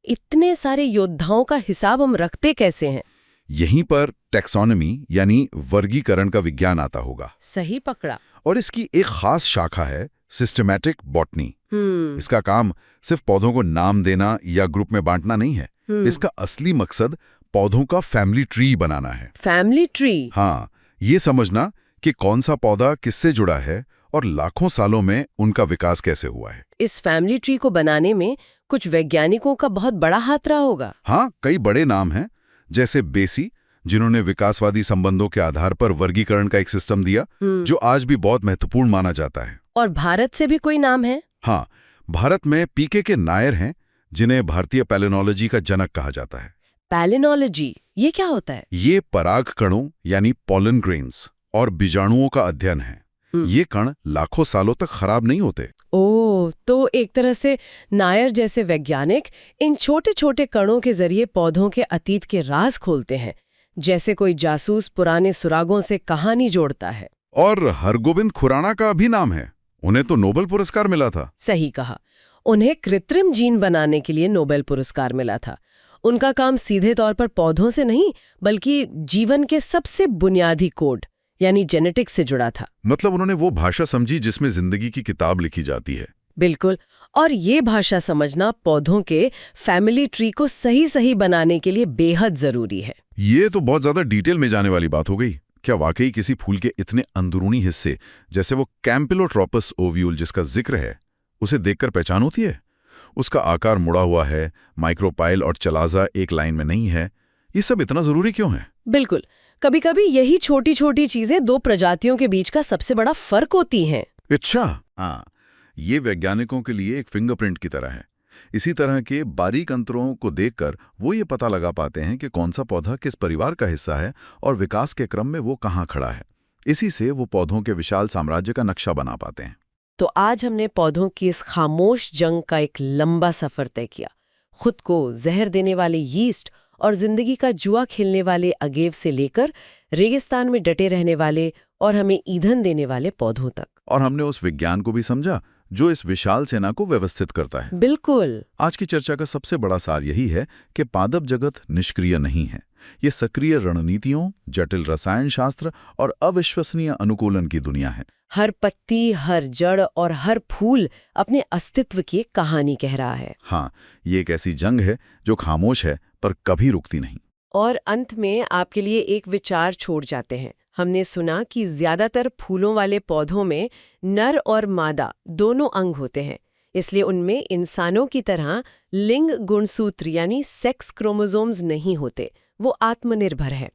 इतने सारे योद्धाओं का हिसाब हम रखते कैसे हैं? यहीं पर टैक्सोनॉमी यानी वर्गीकरण का विज्ञान आता होगा। सही पकड़ा। और इसकी एक खास शाखा है सिस्टमैटिक बॉटनी। इसका काम सिर्फ पौधों को नाम देना या ग्रुप में बांटना नहीं है। इसका असली मकसद पौधों का फैमिली ट्री बनाना है। Family tree? हाँ, ये समझना कि कौन सा पौधा किससे जुड़ा है और लाखों सालों में उनका विकास कैसे हुआ है। इस फैमिली ट्री को बनाने में कुछ वैज्ञानिकों का बहुत बड़ा हाथ रहा होगा। हाँ, कई बड़े नाम हैं, जैसे बेसी, जिन्होंने विकासवादी संबंधों के आधार पर वर्गीकरण का एक सिस्टम दिया जो आज भी बहुत महत्वपूर्ण माना जाता है। और भारत से भी कोई नाम है? हाँ, भारत में पीके के नायर हैं, जिन्हें भारतीय पैलिनोलॉजी का जनक कहा जाता है। पैलिनोलॉजी, ये क्या होता है? ये पराग कणों यानी पॉलन ग्रेन्स और बीजाणुओं का अध्ययन है। ये कण लाखों सालों तक खराब नहीं होते। ओह, तो एक तरह से नायर जैसे वैज्ञानिक इन छोटे छोटे कणों के जरिए पौधों के अतीत के राज खोलते हैं, जैसे कोई जासूस पुराने सुरागों से कहानी जोड़ता है। और हरगोविंद खुराना का भी नाम है, उन्हें तो नोबेल पुरस्कार मिला था। सही कहा, उन्हें कृत्रिम जीन बनाने के लिए नोबेल पुरस्कार मिला था। उनका काम सीधे तौर पर पौधों से नहीं, बल्कि जीवन के सबसे बुनियादी कोड यानी जेनेटिक्स से जुड़ा था। मतलब उन्होंने वो भाषा समझी जिसमें जिंदगी की किताब लिखी जाती है। बिल्कुल, और ये भाषा समझना पौधों के फैमिली ट्री को सही सही बनाने के लिए बेहद जरूरी है। ये तो बहुत ज्यादा डिटेल में जाने वाली बात हो गई। क्या वाकई किसी फूल के इतने अंदरूनी हिस्से, जैसे वो कैम्पिलोट्रोपस ओव्यूल जिसका जिक्र है, उसे देखकर पहचान होती है? उसका आकार मुड़ा हुआ है, माइक्रोपाइल और चलाजा एक लाइन में नहीं है। ये सब इतना जरूरी क्यों है? बिल्कुल, कभी कभी यही छोटी छोटी चीजें दो प्रजातियों के बीच का सबसे बड़ा फर्क होती हैं। अच्छा, हाँ, ये वैज्ञानिकों के लिए एक फिंगरप्रिंट की तरह है। इसी तरह के बारीक अंतरों को देखकर वो ये पता लगा पाते हैं कि कौन सा पौधा किस परिवार का हिस्सा है और विकास के क्रम में वो कहाँ खड़ा है। इसी से वो पौधों के विशाल साम्राज्य का नक्शा बना पाते हैं। तो आज हमने पौधों की इस खामोश जंग का एक लंबा सफर तय किया, खुद को जहर देने वाले यीस्ट और जिंदगी का जुआ खेलने वाले अगेव से लेकर रेगिस्तान में डटे रहने वाले और हमें ईंधन देने वाले पौधों तक। और हमने उस विज्ञान को भी समझा जो इस विशाल सेना को व्यवस्थित करता है। बिल्कुल। आज की चर्चा का सबसे बड़ा सार यही है कि पादप जगत निष्क्रिय नहीं है। ये सक्रिय रणनीतियों, जटिल रसायन शास्त्र और अविश्वसनीय अनुकूलन की दुनिया है। हर पत्ती, हर जड़ और हर फूल अपने अस्तित्व की एक कहानी कह रहा है। हाँ, ये एक ऐसी जंग है जो खामोश है पर कभी रुकती नहीं। और अंत में आपके लिए एक विचार छोड़ जाते हैं। हमने सुना कि ज्यादातर फूलों वाले पौधों में नर और मादा दोनों अंग होते हैं, इसलिए उनमें इंसानों की तरह लिंग गुणसूत्र यानी सेक्स क्रोमोसोम्स नहीं होते, वो आत्मनिर्भर है।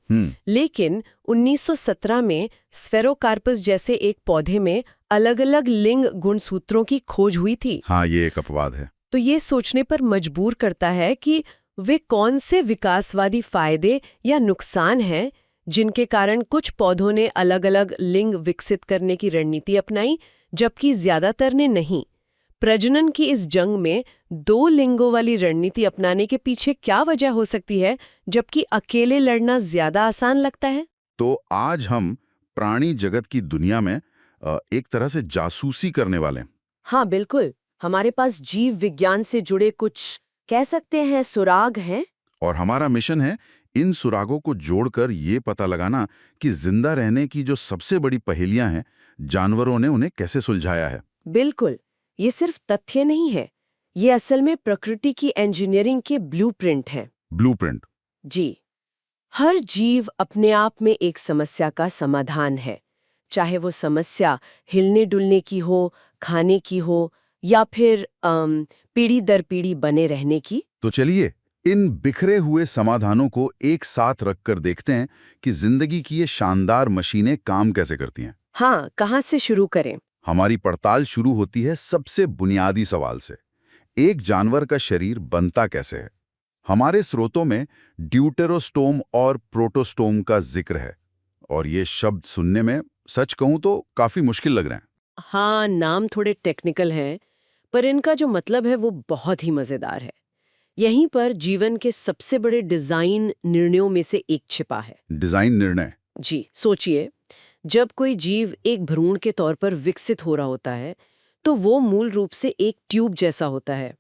लेकिन 1917 में स्फेरोकार्पस जैसे एक पौधे में अलग-अलग लिंग गुणसूत्रों की खोज हुई थी। हाँ, ये एक अपवाद है। तो ये सोचने पर मजबूर करता है कि वे कौन से विकासवादी फायदे या नुकसान हैं जिनके कारण कुछ पौधों ने अलग-अलग लिंग विकसित करने की रणनीति अपनाई, जबकि ज्यादातर ने नहीं। प्रजनन की इस जंग में दो लिंगों वाली रणनीति अपनाने के पीछे क्या वजह हो सकती है, जबकि अकेले लड़ना ज्यादा आसान लगता है? तो आज हम प्राणी जगत की दुनिया में एक तरह से जासूसी करने वाले हैं। हाँ बिल्कुल, हमारे पास जीव विज्ञान से जुड़े कुछ कह सकते हैं सुराग हैं। और हमारा मिशन है इन सुरागों को जोड़कर ये पता लगाना कि जिंदा रहने की जो सबसे बड़ी पहेलियां हैं, जानवरों ने उन्हें कैसे सुलझाया है। बिल्कुल, ये सिर्फ तथ्य नहीं है, ये असल में प्रकृति की इंजीनियरिंग के ब्लूप्रिंट है। ब्लूप्रिंट? जी, हर जीव अपने आप में एक समस्या का समाधान है, चाहे वो समस्या हिलने डुलने की हो, खाने की हो या फिर पीढ़ी दर पीढ़ी बने रहने की। तो चलिए इन बिखरे हुए समाधानों को एक साथ रखकर देखते हैं कि जिंदगी की ये शानदार मशीनें काम कैसे करती हैं। हाँ, कहाँ से शुरू करें? हमारी पड़ताल शुरू होती है सबसे बुनियादी सवाल से, एक जानवर का शरीर बनता कैसे है। हमारे स्रोतों में ड्यूटेरोस्टोम और प्रोटोस्टोम का जिक्र है, और ये शब्द सुनने में सच कहूं तो काफी मुश्किल लग रहे हैं। हाँ, नाम थोड़े टेक्निकल हैं, पर इनका जो मतलब है वो बहुत ही मजेदार है। यहीं पर जीवन के सबसे बड़े डिजाइन निर्णयों में से एक छिपा है। डिजाइन निर्णय? जी, सोचिए, जब कोई जीव एक भ्रूण के तौर पर विकसित हो रहा होता है तो वो मूल रूप से एक ट्यूब जैसा होता है।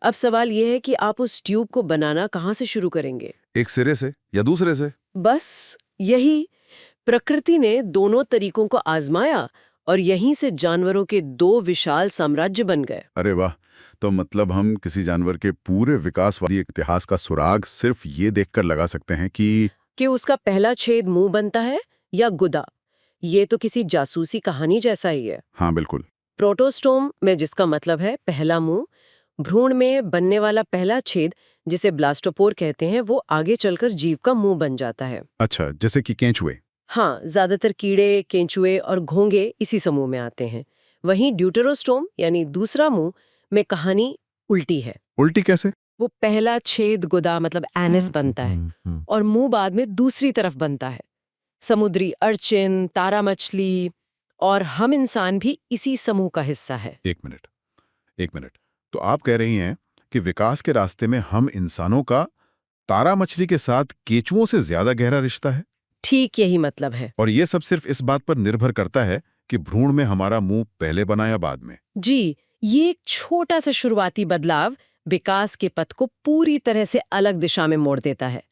अब सवाल यह है कि आप उस ट्यूब को बनाना कहाँ से शुरू करेंगे? एक सिरे से या दूसरे से? बस यही, प्रकृति ने दोनों तरीकों को आजमाया और यहीं से जानवरों के दो विशाल साम्राज्य बन गए। अरे वाह! तो मतलब हम किसी जानवर के पूरे विकासवादी इतिहास का सुराग सिर्फ ये देखकर लगा सकते हैं कि उसका पहला छेद मुंह बनता है या गुदा। ये तो किसी जासूसी कहानी जैसा ही है। हाँ बिल्कुल। प्रोटोस्टोम में जिसका मतलब है पहला मुंह, भ्रूण में बनने वाला पहला छेद, जिसे ब्लास्टोपोर कहते हैं, वो आगे चलकर जीव का मुंह बन जाता है। अच्छा, जैसे कि केंचुए। हाँ, ज्यादातर कीड़े, केंचुए और घोंगे इसी समूह में आते हैं। वहीं ड्यूटेरोस्टोम यानी दूसरा मुंह में कहानी उल्टी है। उल्टी कैसे? वो पहला छेद गुदा मतलब एनस बनता है और मुंह बाद में दूसरी तरफ बनता है। समुद्री अर्चिन, तारा मछली और हम इंसान भी इसी समूह का हिस्सा है। एक मिनट। तो आप कह रही हैं कि विकास के रास्ते में हम इंसानों का तारा मछली के साथ केंचुओं से ज्यादा गहरा रिश्ता है? ठीक यही मतलब है। और ये सब सिर्फ इस बात पर निर्भर करता है कि भ्रूण में हमारा मुंह पहले बना या बाद में? जी, ये एक छोटा सा शुरुआती बदलाव विकास के पथ को पूरी तरह से अलग दिशा में मोड़ देता है।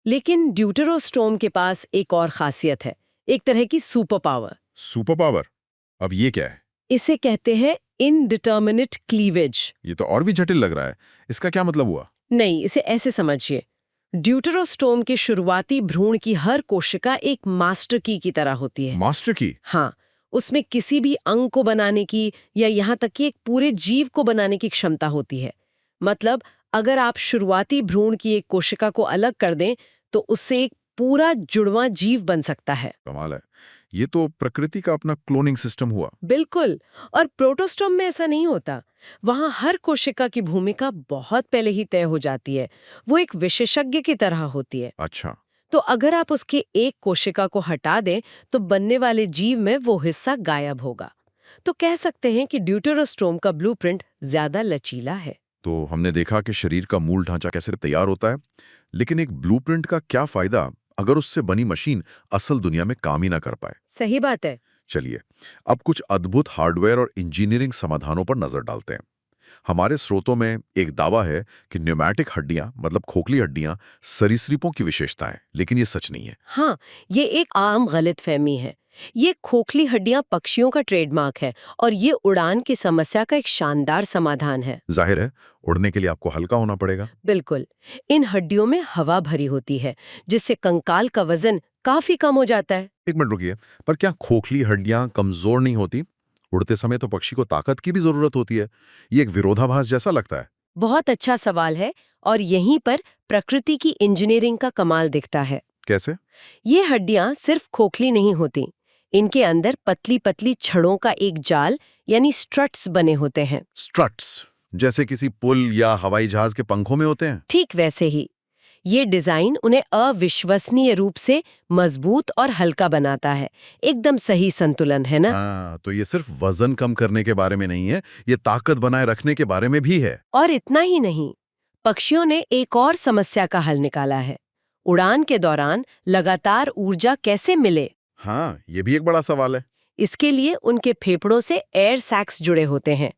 लेकिन ड्यूटेरोस्टोम के पास एक और खासियत है, एक तरह की सुपर पावर। Super power? अब ये क्या है? इसे कहते हैं इनडिटर्मिनेट क्लीवेज। ये तो और भी जटिल लग रहा है। इसका क्या मतलब हुआ? नहीं, इसे ऐसे समझिए। ड्यूटेरोस्टोम के शुरुआती भ्रूण की हर कोशिका एक मास्टर की तरह होती है। मास्टर की? हाँ, उसमें किसी भी अंग को बनाने की या यहाँ तक कि एक पूरे जीव को बनाने की क्षमता होती है। मतलब अगर आप शुरुआती भ्रूण की एक कोशिका को अलग कर दें तो उससे एक पूरा जुड़वां जीव बन सकता है। कमाल है। ये तो प्रकृति का अपना क्लोनिंग सिस्टम हुआ। बिल्कुल। और प्रोटोस्टोम में ऐसा नहीं होता। वहां हर कोशिका की भूमिका बहुत पहले ही तय हो जाती है। वो एक विशेषज्ञ की तरह होती है। अच्छा। तो अगर आप उसके एक कोशिका को हटा दें तो बनने वाले जीव में वो हिस्सा गायब होगा। तो कह सकते हैं कि ड्यूटेरोस्टोम का ब्लूप्रिंट ज्यादा लचीला है। तो हमने देखा कि शरीर का मूल ढांचा कैसे तैयार होता है, लेकिन एक ब्लूप्रिंट का क्या फायदा अगर उससे बनी मशीन असल दुनिया में काम ही ना कर पाए? सही बात है। चलिए, अब कुछ अद्भुत हार्डवेयर और इंजीनियरिंग समाधानों पर नजर डालते हैं। हमारे स्रोतों में एक दावा है कि न्यूमैटिक हड्डियां, मतलब खोखली हड्डियां, सरीसृपों की विशेषता है, लेकिन ये सच नहीं है। हाँ, ये एक आम गलतफहमी है। ये खोखली हड्डियां पक्षियों का ट्रेडमार्क है और ये उड़ान की समस्या का एक शानदार समाधान है। जाहिर है, उड़ने के लिए आपको हल्का होना पड़ेगा। बिल्कुल। इन हड्डियों में हवा भरी होती है, जिससे कंकाल का वजन काफी कम हो जाता है। एक मिनट रुकिए, पर क्या खोखली हड्डियां कमजोर नहीं होती? उड़ते समय तो पक्षी को ताकत की भी जरूरत होती है। ये एक विरोधाभास जैसा लगता है। बहुत अच्छा सवाल है और यहीं पर प्रकृति की इंजीनियरिंग का कमाल दिखता है। कैसे? ये हड्डियां सिर्फ खोखली नहीं होती, इनके अंदर पतली पतली छड़ों का एक जाल यानी स्ट्रट्स बने होते हैं। स्ट्रट्स? जैसे किसी पुल या हवाई जहाज के पंखों में होते हैं? ठीक वैसे ही। ये डिजाइन उन्हें अविश्वसनीय रूप से मजबूत और हल्का बनाता है। एकदम सही संतुलन है ना? हाँ, तो ये सिर्फ वजन कम करने के बारे में नहीं है, ये ताकत बनाए रखने के बारे में भी है। और इतना ही नहीं, पक्षियों ने एक और समस्या का हल निकाला है। उड़ान के दौरान लगातार ऊर्जा कैसे मिले? हाँ, ये भी एक बड़ा सवाल है। इसके लिए उनके फेफड़ों से एयर सैक्स जुड़े होते हैं।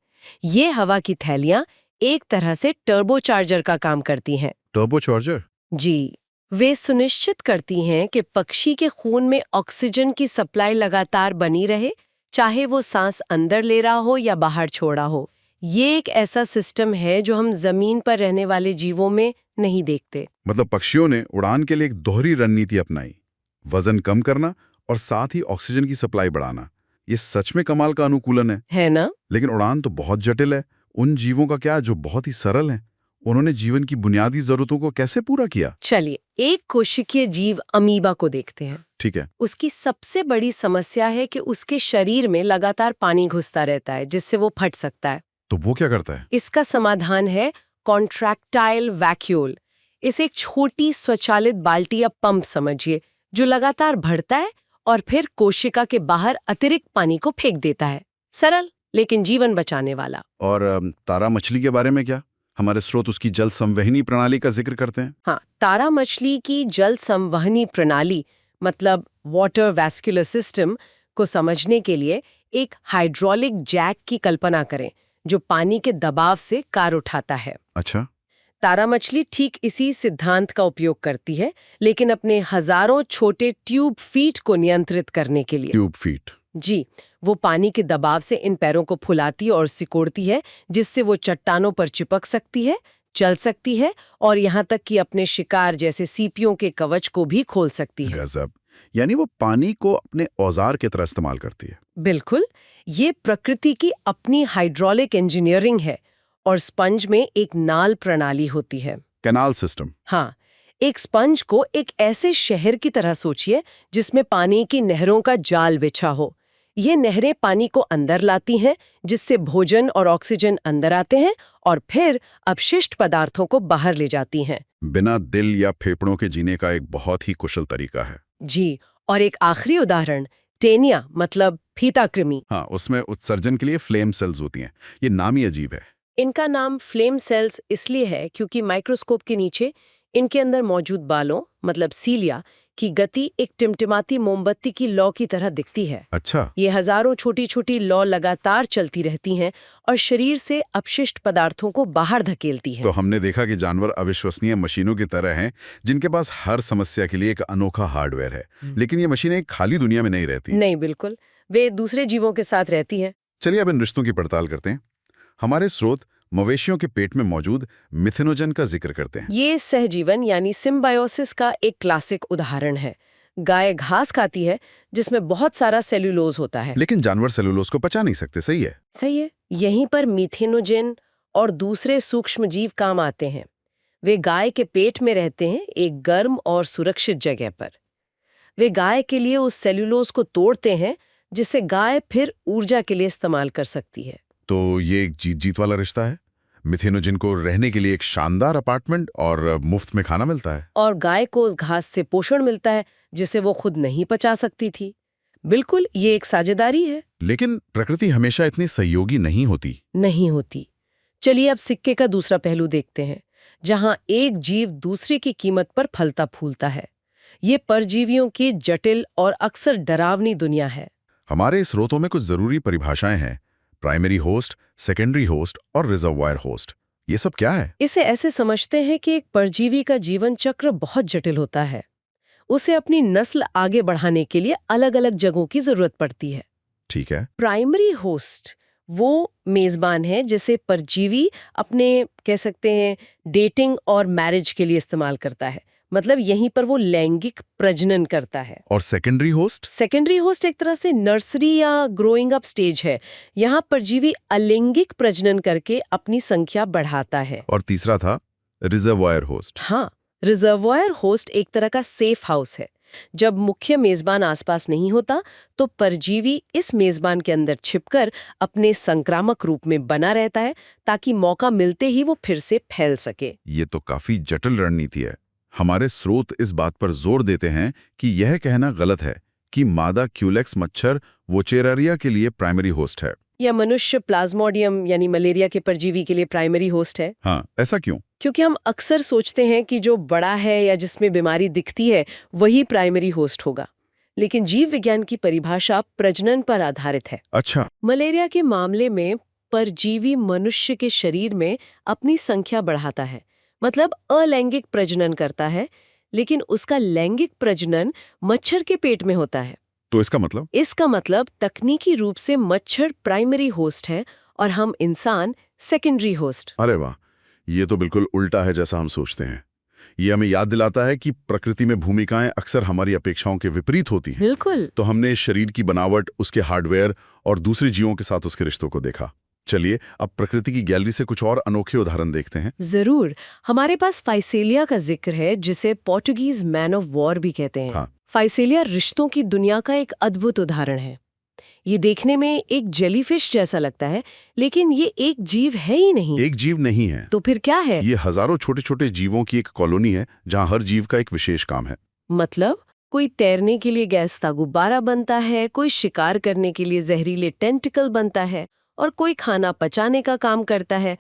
ये हवा की थैलियां एक तरह से टर्बोचार्जर का काम करती हैं। टर्बोचार्जर? जी, वे सुनिश्चित करती हैं कि पक्षी के खून में ऑक्सीजन की सप्लाई लगातार बनी रहे, चाहे वो सांस अंदर ले रहा हो या बाहर छोड़ा हो। ये एक ऐसा सिस्टम है जो हम जमीन पर रहने वाले जीवों में नहीं देखते। मतलब पक्षियों ने उड़ान के लिए एक दोहरी रणनीति अपनाई, वजन कम करना और साथ ही ऑक्सीजन की सप्लाई बढ़ाना। ये सच में कमाल का अनुकूलन है ना? लेकिन उड़ान तो बहुत जटिल है। उन जीवों का क्या जो बहुत ही सरल हैं? उन्होंने जीवन की बुनियादी जरूरतों को कैसे पूरा किया? चलिए, एक कोशिकीय जीव अमीबा को देखते हैं। ठीक है। उसकी सबसे बड़ी समस्या है कि उसके शरीर में लगातार पानी घुसता रहता है, जिससे वो फट सकता है। तो वो क्या करता है? इसका समाधान है कॉन्ट्रैक्टाइल वैक्यूल। इसे एक छोटी स्वचालित बाल्टी या पंप समझिए, जो लगातार भरता है और फिर कोशिका के बाहर अतिरिक्त पानी को फेंक देता है। सरल लेकिन जीवन बचाने वाला। और तारा मछली के बारे में क्या? हमारे स्रोत उसकी जल संवहनी प्रणाली का जिक्र करते हैं। हाँ, तारा मछली की जल संवहनी प्रणाली मतलब वाटर वैस्कुलर सिस्टम को समझने के लिए एक हाइड्रोलिक जैक की कल्पना करें, जो पानी के दबाव से कार उठाता है। अच्छा। तारा मछली ठीक इसी सिद्धांत का उपयोग करती है, लेकिन अपने हजारों छोटे ट्यूब फीट को नियंत्रित करने के लिए। Tube feet? जी, वो पानी के दबाव से इन पैरों को फुलाती और सिकोड़ती है, जिससे वो चट्टानों पर चिपक सकती है, चल सकती है और यहाँ तक कि अपने शिकार जैसे सीपियों के कवच को भी खोल सकती है। गजब। यानी वो पानी को अपने औजार की तरह इस्तेमाल करती है। बिल्कुल, ये प्रकृति की अपनी हाइड्रोलिक इंजीनियरिंग है और स्पंज में एक नाल प्रणाली होती है। Canal system. हाँ, एक स्पंज को एक ऐसे शहर की तरह सोचिए जिसमें पानी की नहरों का जाल बिछा हो। ये नहरें पानी को अंदर लाती हैं, जिससे भोजन और ऑक्सीजन अंदर आते हैं और फिर अपशिष्ट पदार्थों को बाहर ले जाती हैं। बिना दिल या फेफड़ों के जीने का एक बहुत ही कुशल तरीका है। जी, और एक आखिरी उदाहरण, टेनिया मतलब फीता कृमि। हाँ, उसमें उत्सर्जन के लिए फ्लेम सेल्स होती हैं। ये नाम ही अजीब है। इनका नाम फ्लेम सेल्स इसलिए है क्योंकि माइक्रोस्कोप के नीचे इनके अंदर मौजूद बालों मतलब सीलिया की गति एक टिमटिमाती मोमबत्ती की लौ की तरह दिखती है। अच्छा। ये हजारों छोटी छोटी लौ लगातार चलती रहती हैं और शरीर से अपशिष्ट पदार्थों को बाहर धकेलती हैं। तो हमने देखा कि जानवर अविश्वसनीय मशीनों की तरह हैं, जिनके पास हर समस्या के लिए एक अनोखा हार्डवेयर है। लेकिन ये मशीनें खाली दुनिया में नहीं रहती। नहीं, बिल्कुल, वे दूसरे जीवों के साथ रहती हैं। चलिए अब इन रिश्तों की पड़ताल करते हैं। हमारे स्रोत मवेशियों के पेट में मौजूद मिथेनोजन का जिक्र करते हैं। ये सहजीवन यानी सिम्बायोसिस का एक क्लासिक उदाहरण है। गाय घास खाती है जिसमें बहुत सारा सेल्यूलोज होता है। लेकिन जानवर सेलुलोज को पचा नहीं सकते, सही है? सही है। यहीं पर मीथेनोजन और दूसरे सूक्ष्म जीव काम आते हैं। वे गाय के पेट में रहते हैं, एक गर्म और सुरक्षित जगह पर। वे गाय के लिए उस सेल्यूलोज को तोड़ते हैं, जिसे गाय फिर ऊर्जा के लिए इस्तेमाल कर सकती है। तो ये एक जीत जीत वाला रिश्ता है। मिथेनोजन को रहने के लिए एक शानदार अपार्टमेंट और मुफ्त में खाना मिलता है, और गाय को उस घास से पोषण मिलता है जिसे वो खुद नहीं पचा सकती थी। बिल्कुल, ये एक साझेदारी है। लेकिन प्रकृति हमेशा इतनी सहयोगी नहीं होती। नहीं होती। चलिए अब सिक्के का दूसरा पहलू देखते हैं, जहां एक जीव दूसरे की कीमत पर फलता फूलता है। ये परजीवियों की जटिल और अक्सर डरावनी दुनिया है। हमारे स्रोतों में कुछ जरूरी परिभाषाएं हैं: प्राइमरी होस्ट, सेकेंडरी होस्ट और रिजर्वायर होस्ट। ये सब क्या है? इसे ऐसे समझते हैं कि एक परजीवी का जीवन चक्र बहुत जटिल होता है। उसे अपनी नस्ल आगे बढ़ाने के लिए अलग-अलग जगहों की जरूरत पड़ती है। ठीक है। प्राइमरी होस्ट वो मेजबान है जिसे परजीवी अपने कह सकते हैं डेटिंग और मैरिज के लिए इस्तेमाल करता है। मतलब यहीं पर वो लैंगिक प्रजनन करता है। और सेकेंडरी होस्ट? सेकेंडरी होस्ट एक तरह से नर्सरी या ग्रोइंग अप स्टेज है। यहाँ परजीवी अलैंगिक प्रजनन करके अपनी संख्या बढ़ाता है। और तीसरा था रिजर्वायर होस्ट। हाँ, रिजर्वायर होस्ट एक तरह का सेफ हाउस है। जब मुख्य मेजबान आसपास नहीं होता तो परजीवी इस मेजबान के अंदर छिपकर अपने संक्रामक रूप में बना रहता है, ताकि मौका मिलते ही वो फिर से फैल सके। ये तो काफी जटिल रणनीति है। हमारे स्रोत इस बात पर जोर देते हैं कि यह कहना गलत है कि मादा क्यूलेक्स मच्छर वोचेरारिया के लिए प्राइमरी होस्ट है, या मनुष्य प्लाज्मोडियम यानी मलेरिया के परजीवी के लिए प्राइमरी होस्ट है। हाँ, ऐसा क्यों? क्योंकि हम अक्सर सोचते हैं कि जो बड़ा है या जिसमें बीमारी दिखती है वही प्राइमरी होस्ट होगा, लेकिन जीव विज्ञान की परिभाषा प्रजनन पर आधारित है। अच्छा। मलेरिया के मामले में परजीवी मनुष्य के शरीर में अपनी संख्या बढ़ाता है, मतलब अलैंगिक प्रजनन करता है, लेकिन उसका लैंगिक प्रजनन मच्छर के पेट में होता है। तो इसका मतलब? इसका मतलब तकनीकी रूप से मच्छर प्राइमरी होस्ट है और हम इंसान सेकेंडरी होस्ट। अरे वाह, ये तो बिल्कुल उल्टा है जैसा हम सोचते हैं। ये हमें याद दिलाता है कि प्रकृति में भूमिकाएं अक्सर हमारी अपेक्षाओं के विपरीत होती हैं। बिल्कुल। तो हमने शरीर की बनावट, उसके हार्डवेयर और दूसरे जीवों के साथ उसके रिश्तों को देखा। चलिए अब प्रकृति की गैलरी से कुछ और अनोखे उदाहरण देखते हैं। जरूर। हमारे पास फाइसेलिया का जिक्र है, जिसे पोर्टुगीज मैन ऑफ वॉर भी कहते हैं। हाँ। फाइसेलिया रिश्तों की दुनिया का एक अद्भुत उदाहरण है। ये देखने में एक जेलीफिश जैसा लगता है, लेकिन ये एक जीव है ही नहीं। एक जीव नहीं है। तो फिर क्या है? ये हजारों छोटे छोटे जीवों की एक कॉलोनी है, जहां हर जीव का एक विशेष काम है। मतलब कोई तैरने के लिए गैस का गुब्बारा बनता है, कोई शिकार करने के लिए जहरीले टेंटिकल बनता है, और कोई खाना पचाने का काम करता है।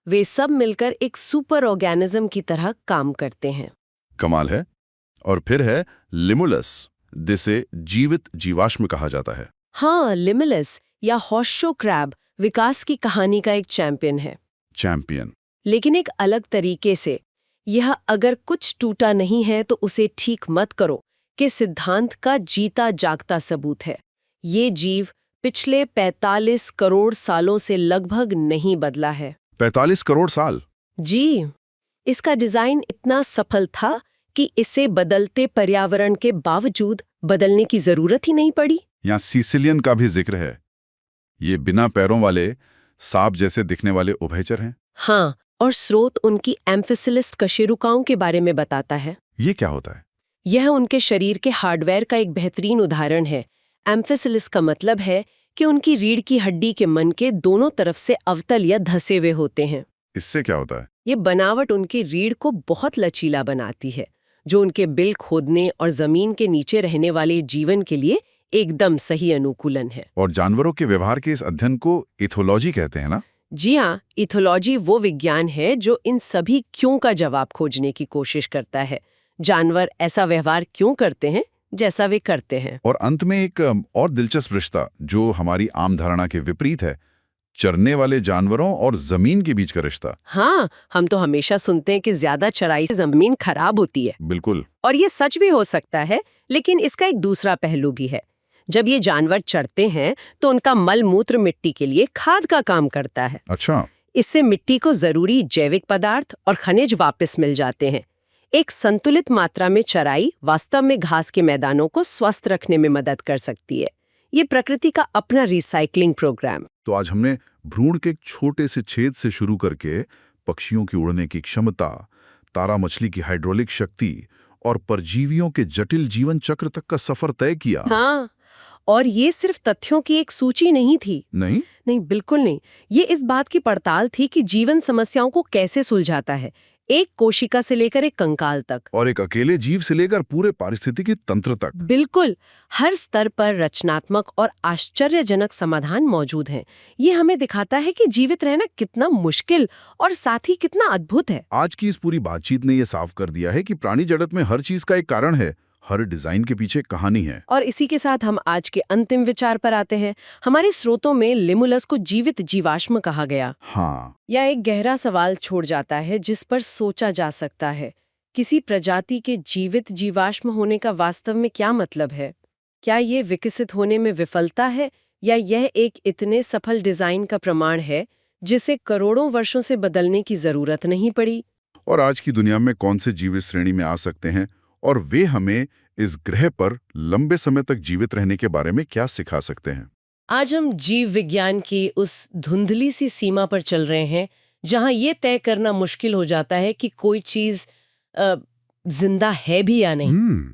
वे सब मिलकर एक सुपर ऑर्गेनिज्म की तरह काम करते हैं। कमाल है। और फिर है लिमुलस, जिसे जीवित जीवाश्म कहा जाता है। हाँ, लिमुलस या हॉर्सशो क्रैब विकास की कहानी का एक चैंपियन है। चैंपियन। लेकिन एक अलग तरीके से। यह अगर कुछ टूटा नहीं है तो उसे ठीक मत करो के सिद्धांत का जीता जागता सबूत है। ये जीव पिछले 45 करोड़ सालों से लगभग नहीं बदला है। 45 करोड़ साल? जी। इसका डिजाइन इतना सफल था कि इसे बदलते पर्यावरण के बावजूद बदलने की जरूरत ही नहीं पड़ी। यहाँ सिसिलियन का भी जिक्र है। ये बिना पैरों वाले सांप जैसे दिखने वाले उभयचर हैं। हाँ, और स्रोत उनकी एम्फिसिलिस कशेरुकाओं के बारे में बताता है। ये क्या होता है? यह उनके शरीर के हार्डवेयर का एक बेहतरीन उदाहरण है। एम्फिसिलिस का मतलब है कि उनकी रीढ़ की हड्डी के मन के दोनों तरफ से अवतल या धसे हुए होते हैं। इससे क्या होता है? ये बनावट उनकी रीढ़ को बहुत लचीला बनाती है, जो उनके बिल खोदने और जमीन के नीचे रहने वाले जीवन के लिए एकदम सही अनुकूलन है। और जानवरों के व्यवहार के इस अध्ययन को इथोलॉजी कहते हैं ना? जी हाँ, इथोलॉजी वो विज्ञान है जो इन सभी क्यों का जवाब खोजने की कोशिश करता है। जानवर ऐसा व्यवहार क्यों करते हैं जैसा वे करते हैं। और अंत में एक और दिलचस्प रिश्ता जो हमारी आम धारणा के विपरीत है, चरने वाले जानवरों और जमीन के बीच का रिश्ता। हाँ, हम तो हमेशा सुनते हैं कि ज्यादा चराई से जमीन खराब होती है। बिल्कुल। और ये सच भी हो सकता है, लेकिन इसका एक दूसरा पहलू भी है। जब ये जानवर चरते हैं तो उनका मल मूत्र मिट्टी के लिए खाद का काम करता है। अच्छा। इससे मिट्टी को जरूरी जैविक पदार्थ और खनिज वापस मिल जाते हैं। एक संतुलित मात्रा में चराई वास्तव में घास के मैदानों को स्वस्थ रखने में मदद कर सकती है। ये प्रकृति का अपना रिसाइकलिंग प्रोग्राम। तो आज हमने भ्रूण के एक छोटे से छेद से शुरू करके पक्षियों की उड़ने की क्षमता, तारा मछली की हाइड्रोलिक शक्ति और परजीवियों के जटिल जीवन चक्र तक का सफर तय किया। हाँ, और ये सिर्फ तथ्यों की एक सूची नहीं थी। नहीं? नहीं, बिल्कुल नहीं। ये इस बात की पड़ताल थी कि जीवन समस्याओं को कैसे सुलझाता है, एक कोशिका से लेकर एक कंकाल तक। और एक अकेले जीव से लेकर पूरे पारिस्थितिकी तंत्र तक। बिल्कुल, हर स्तर पर रचनात्मक और आश्चर्यजनक समाधान मौजूद हैं। ये हमें दिखाता है कि जीवित रहना कितना मुश्किल और साथ ही कितना अद्भुत है। आज की इस पूरी बातचीत ने यह साफ कर दिया है कि प्राणी जगत में हर चीज का एक कारण है, हर डिजाइन के पीछे कहानी है। और इसी के साथ हम आज के अंतिम विचार पर आते हैं। हमारे स्रोतों में लिमुलस को जीवित जीवाश्म कहा गया। हाँ। यह एक गहरा सवाल छोड़ जाता है जिस पर सोचा जा सकता है। किसी प्रजाति के जीवित जीवाश्म होने का वास्तव में क्या मतलब है? क्या ये विकसित होने में विफलता है, या यह एक इतने सफल डिजाइन का प्रमाण है जिसे करोड़ों वर्षों से बदलने की जरूरत नहीं पड़ी? और आज की दुनिया में कौन से जीव इस श्रेणी में आ सकते हैं, और वे हमें इस ग्रह पर लंबे समय तक जीवित रहने के बारे में क्या सिखा सकते हैं? आज हम जीव विज्ञान की उस धुंधली सी सीमा पर चल रहे हैं जहां ये तय करना मुश्किल हो जाता है कि कोई चीज जिंदा है भी या नहीं।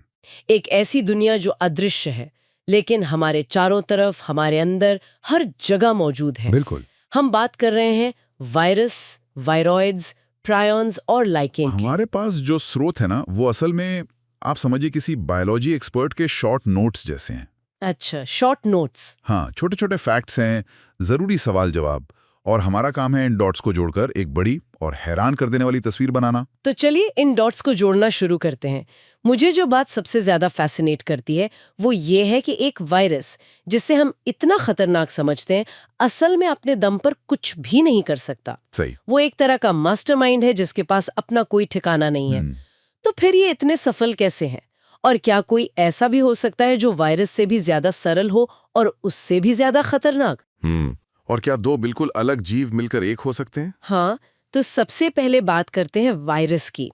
एक ऐसी दुनिया जो अदृश्य है लेकिन हमारे चारों तरफ, हमारे अंदर, हर जगह मौजूद है। बिल्कुल। हम बात कर रहे हैं वायरस, वायरॉइड्स, प्रायॉन्स और लाइकेन की। हमारे पास जो स्रोत है ना, वो असल में आप समझिए किसी बायोलॉजी एक्सपर्ट के शॉर्ट नोट्स जैसे हैं। अच्छा, शॉर्ट नोट्स। हाँ, छोटे छोटे फैक्ट्स हैं, जरूरी सवाल जवाब, और हमारा काम है इन डॉट्स को जोड़कर एक बड़ी और हैरान कर देने वाली तस्वीर बनाना। तो चलिए इन डॉट्स को जोड़ना शुरू करते हैं। मुझे जो बात सबसे ज्यादा फैसिनेट करती है वो ये है कि एक वायरस जिसे हम इतना खतरनाक समझते हैं, असल में अपने दम पर कुछ भी नहीं कर सकता। सही। वो एक तरह का मास्टरमाइंड है जिसके पास अपना कोई ठिकाना नहीं है। तो फिर ये इतने सफल कैसे हैं? और क्या कोई ऐसा भी हो सकता है जो वायरस से भी ज्यादा सरल हो और उससे भी ज्यादा खतरनाक? और क्या दो बिल्कुल अलग जीव मिलकर एक हो सकते हैं? हाँ, तो सबसे पहले बात करते हैं वायरस की।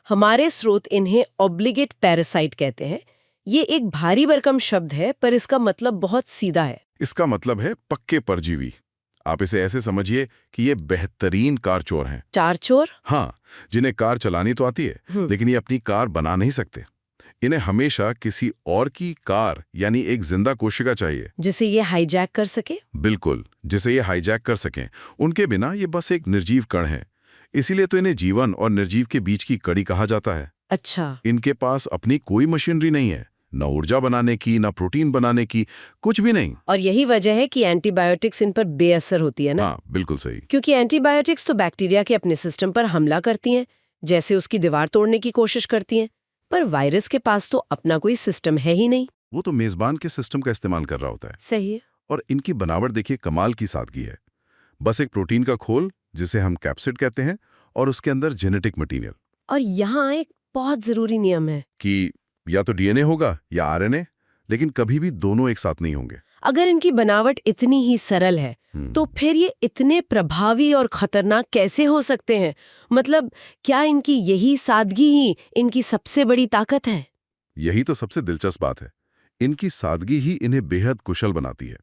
हमारे स्रोत इन्हें ऑब्लिगेट पैरासाइट कहते हैं। ये एक भारी भरकम शब्द है पर इसका मतलब बहुत सीधा है। इसका मतलब है पक्के परजीवी। आप इसे ऐसे समझिए कि ये बेहतरीन कार चोर हैं। चार चोर? हाँ, जिन्हें कार चलानी तो आती है लेकिन ये अपनी कार बना नहीं सकते। इन्हें हमेशा किसी और की कार यानी एक जिंदा कोशिका चाहिए जिसे ये हाईजैक कर सके। बिल्कुल, जिसे ये हाईजैक कर सकें। उनके बिना ये बस एक निर्जीव कण है। इसीलिए तो इन्हें जीवन और निर्जीव के बीच की कड़ी कहा जाता है। अच्छा। इनके पास अपनी कोई मशीनरी नहीं है, न ऊर्जा बनाने की, न प्रोटीन बनाने की, कुछ भी नहीं। और यही वजह है कि एंटीबायोटिक्स इन पर बेअसर होती है ना? हाँ, बिल्कुल सही। क्योंकि एंटीबायोटिक्स तो बैक्टीरिया के अपने सिस्टम पर हमला करती हैं, जैसे उसकी दीवार तोड़ने की कोशिश करती हैं। पर वायरस के पास तो अपना कोई सिस्टम है ही नहीं। वो तो मेजबान के सिस्टम का इस्तेमाल कर रहा होता है। सही है। और इनकी बनावट देखिए, कमाल की सादगी है। बस एक प्रोटीन का खोल जिसे हम कैप्सिड कहते हैं और उसके अंदर जेनेटिक मटीरियल। और यहाँ एक बहुत जरूरी नियम है कि या तो डीएनए होगा या आरएनए, लेकिन कभी भी दोनों एक साथ नहीं होंगे। अगर इनकी बनावट इतनी ही सरल है तो फिर ये इतने प्रभावी और खतरनाक कैसे हो सकते हैं? मतलब क्या इनकी यही सादगी ही इनकी सबसे बड़ी ताकत है? यही तो सबसे दिलचस्प बात है। इनकी सादगी ही इन्हें बेहद कुशल बनाती है।